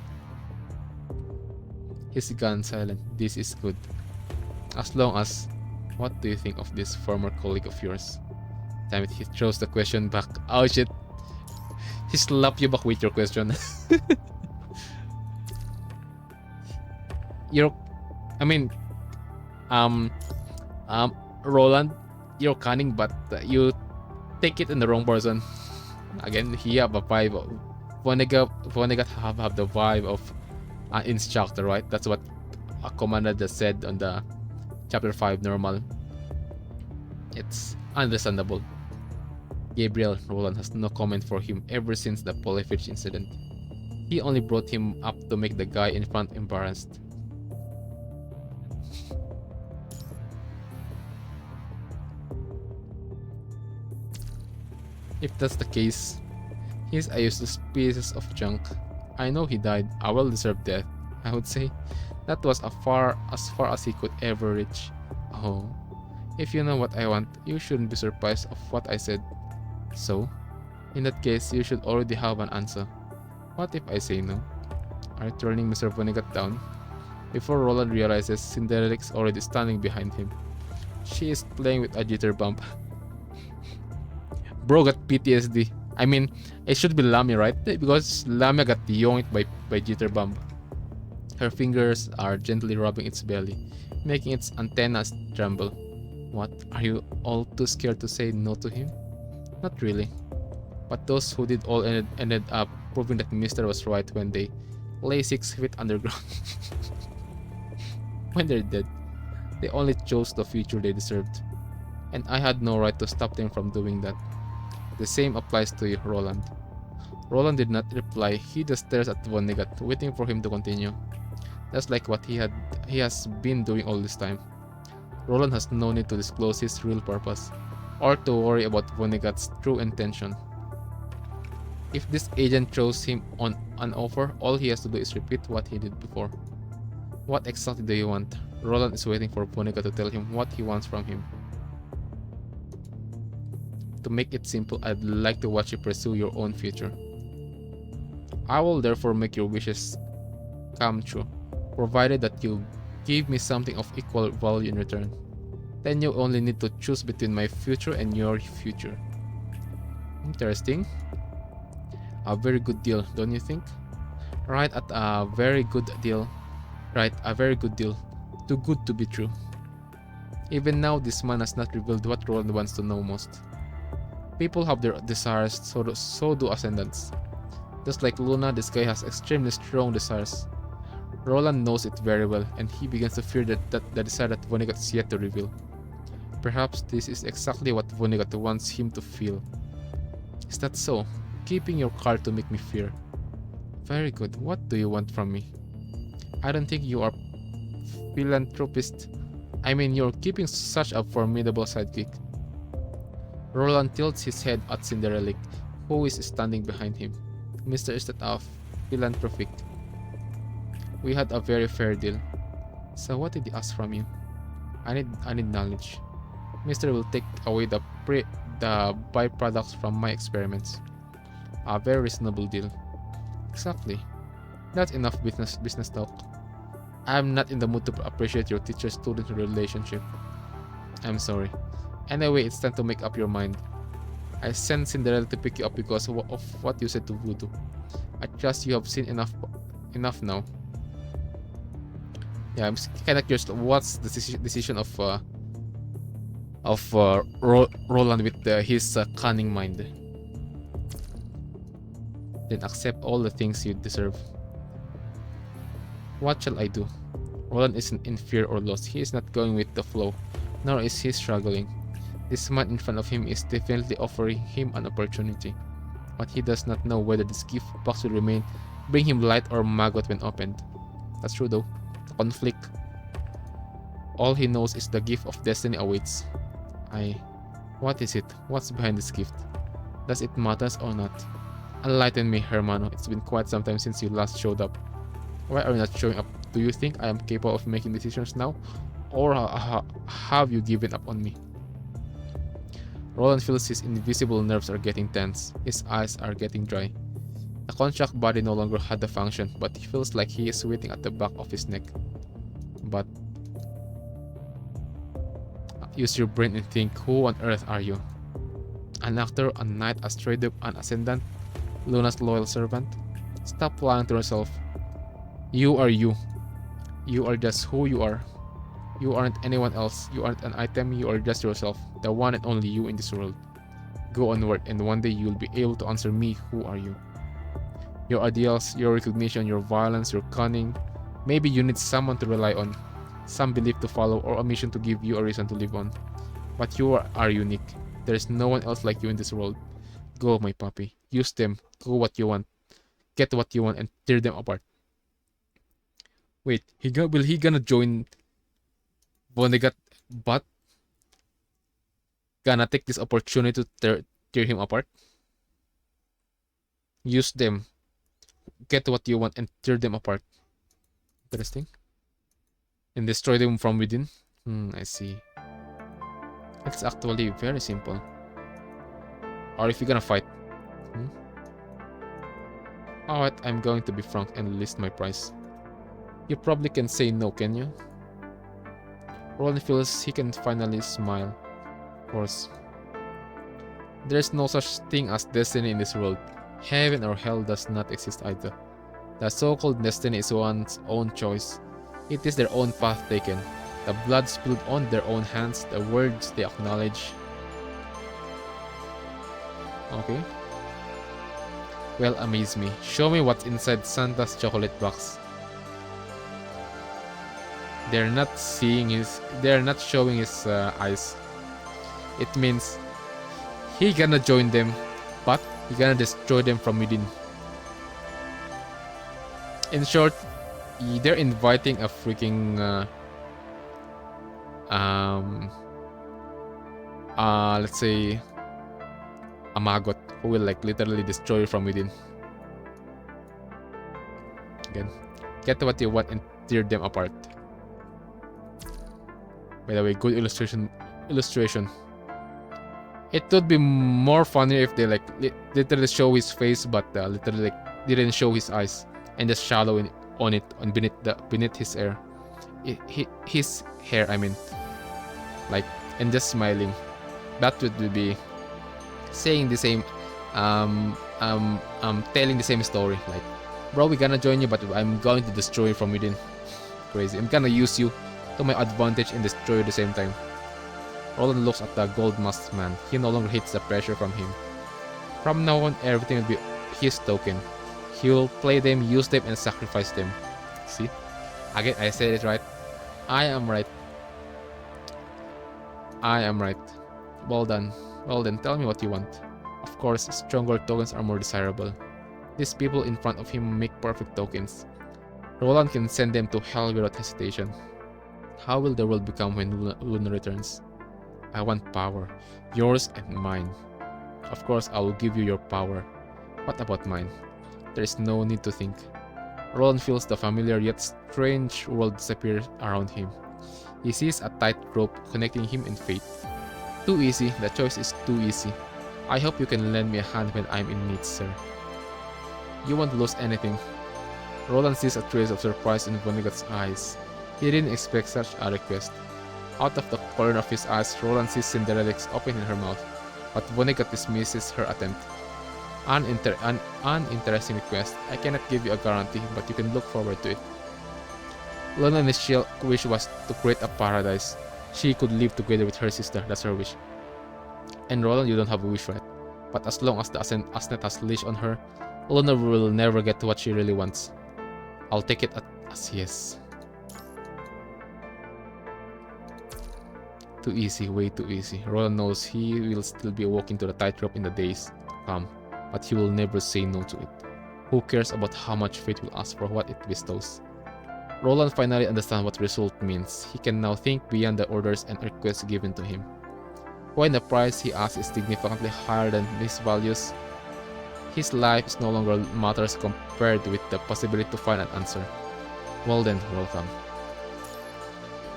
S1: He's gone silent. This is good. As long as... What do you think of this former colleague of yours? Damn it, he throws the question back. Oh shit. He slapped you back with your question. Roland, you're cunning, but you take it in the wrong person. Again, he have a vibe of... Vonnegut have the vibe of an instructor, right? That's what a commander just said on the chapter 5 normal. It's understandable. Gabriel Roland has no comment for him ever since the Polyfish incident. He only brought him up to make the guy in front embarrassed. If that's the case, he's a useless piece of junk. I know he died a well-deserved death, I would say. That was as far as he could ever reach. Oh, if you know what I want, you shouldn't be surprised of what I said. So, in that case, you should already have an answer. What if I say no? Are you turning Mr. Vonnegut down? Before Roland realizes, Cinderella's already standing behind him. She is playing with a jitterbump. Bro got PTSD. I mean, it should be Lamia, right? Because Lamia got yoinked by jitterbump. Her fingers are gently rubbing its belly, making its antennas tremble. What? Are you all too scared to say no to him? Not really. But those who did all ended up proving that Mister was right when they lay 6 feet underground. When they're dead, they only chose the future they deserved. And I had no right to stop them from doing that. The same applies to you, Roland. Roland did not reply. He just stares at Vonnegut, waiting for him to continue. That's like what he has been doing all this time. Roland has no need to disclose his real purpose, or to worry about Vonnegut's true intention. If this agent chose him on an offer, all he has to do is repeat what he did before. What exactly do you want? Roland is waiting for Vonnegut to tell him what he wants from him. To make it simple, I'd like to watch you pursue your own future. I will therefore make your wishes come true, provided that you give me something of equal value in return. Then you only need to choose between my future and your future. Interesting. A very good deal, don't you think? Right at a very good deal. Right, a very good deal. Too good to be true. Even now, this man has not revealed what Roland wants to know most. People have their desires, so do ascendants. Just like Luna, this guy has extremely strong desires. Roland knows it very well, and he begins to fear that the desire that Vonnegut is yet to reveal. Perhaps this is exactly what Vonnegut wants him to feel. Is that so? Keeping your card to make me fear. Very good. What do you want from me? I don't think you are philanthropist. I mean, you're keeping such a formidable sidekick. Roland tilts his head at Cinderella, who is standing behind him. Mr. Is that a philanthropic? We had a very fair deal. So what did he ask from you? I need knowledge. Mr. will take away the byproducts from my experiments. A very reasonable deal. Exactly. That's enough business talk. I'm not in the mood to appreciate your teacher-student relationship. I'm sorry. Anyway, it's time to make up your mind. I sent Cinderella to pick you up because of what you said to Voodoo. I trust you have seen enough now. Yeah, I'm kind of curious. What's the decision of Roland with his cunning mind? Then accept all the things you deserve. What shall I do? Roland isn't in fear or loss. He is not going with the flow, nor is he struggling. This man in front of him is definitely offering him an opportunity, but he does not know whether this gift box will bring him light or maggot when opened. That's true though. The conflict. All he knows is the gift of destiny awaits. What is it? What's behind this gift? Does it matter or not? Enlighten me, Hermano. It's been quite some time since you last showed up. Why are you not showing up? Do you think I am capable of making decisions now? Or have you given up on me? Roland feels his invisible nerves are getting tense. His eyes are getting dry. The contract body no longer had the function, but he feels like he is waiting at the back of his neck. But use your brain and think, who on earth are you? An actor, a knight, a stray dupe, an ascendant, Luna's loyal servant? Stop lying to yourself. You are you. You are just who you are. You aren't anyone else. You aren't an item. You are just yourself, the one and only you in this world. Go onward, and one day you'll be able to answer me, who are you? Your ideals, your recognition, your violence, your cunning. Maybe you need someone to rely on, some belief to follow, or a mission to give you a reason to live on. But you are unique. There is no one else like you in this world. Go, my puppy. Use them. Go what you want. Get what you want and tear them apart. Wait, will he gonna join Vonnegut, but gonna take this opportunity to tear him apart? Use them. Get what you want and tear them apart. Interesting. And destroy them from within. I see. It's actually very simple. Or if you're gonna fight. Alright, I'm going to be frank and list my price. You probably can say no, can you? Roland feels he can finally smile. Of course. There's no such thing as destiny in this world. Heaven or hell does not exist either. The so-called destiny is one's own choice. It is their own path taken. The blood spilled on their own hands, the words they acknowledge. Okay. Well, amaze me. Show me what's inside Santa's chocolate box. They're not showing his eyes. It means he gonna join them, but he gonna destroy them from within. In short, they're inviting a freaking let's say a maggot who will like literally destroy you from within. Again, get what you want and tear them apart. By the way, good illustration. It would be more funny if they like literally show his face, but literally like didn't show his eyes and just shallow on beneath his hair. His hair, I mean, like, and just smiling. That would be saying the same, telling the same story. Like, Bro, we gonna join you, but I'm going to destroy you from within. Crazy. I'm gonna use you to my advantage and destroy you at the same time. Roland looks at the gold masked man. He no longer hates the pressure from him. From now on, everything will be his token. He will play them, use them, and sacrifice them. See? Again, I said it right. I am right. I am right. Well done. Well then, tell me what you want. Of course, stronger tokens are more desirable. These people in front of him make perfect tokens. Roland can send them to hell without hesitation. How will the world become when Luna returns? I want power. Yours and mine. Of course, I will give you your power. What about mine? There is no need to think. Roland feels the familiar yet strange world disappear around him. He sees a tight rope connecting him and fate. Too easy, the choice is too easy. I hope you can lend me a hand when I'm in need, sir. You won't lose anything. Roland sees a trace of surprise in Vonnegut's eyes. He didn't expect such a request. Out of the corner of his eyes, Roland sees Cinderella's open in her mouth, but Vonnegut dismisses her attempt. An uninteresting request. I cannot give you a guarantee, but you can look forward to it. Luna's initial wish was to create a paradise. She could live together with her sister, that's her wish. And Roland, you don't have a wish, right? But as long as the Asnet has leash on her, Luna will never get what she really wants. I'll take it as yes. Too easy, way too easy. Roland knows he will still be walking to the tightrope in the days to come, but he will never say no to it. Who cares about how much fate will ask for what it bestows? Roland finally understands what result means. He can now think beyond the orders and requests given to him. When the price he asks is significantly higher than his values, his life no longer matters compared with the possibility to find an answer. Well then, welcome.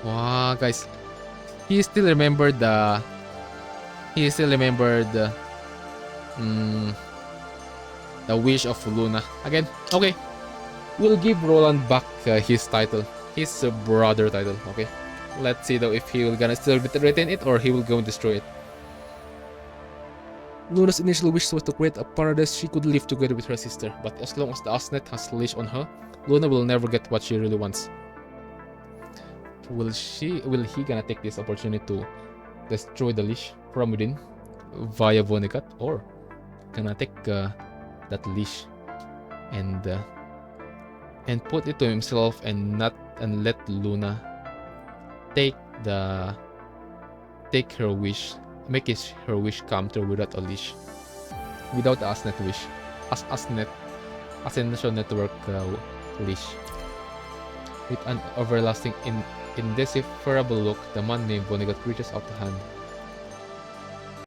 S1: Wow, guys. He still remembered the wish of Luna. Again, okay. We'll give Roland back his title. His brother title, okay? Let's see though if he will gonna still retain it or he will go and destroy it. Luna's initial wish was to create a paradise she could live together with her sister, but as long as the Asnet has a leash on her, Luna will never get what she really wants. Will he gonna take this opportunity to destroy the leash from within via Vonnegut, or gonna take that leash and put it to himself and let Luna take her wish, make her wish come true without a leash, without the Asnet wish, Ascension Network leash. With an everlasting indecipherable look, the man named Vonnegut reaches out the hand.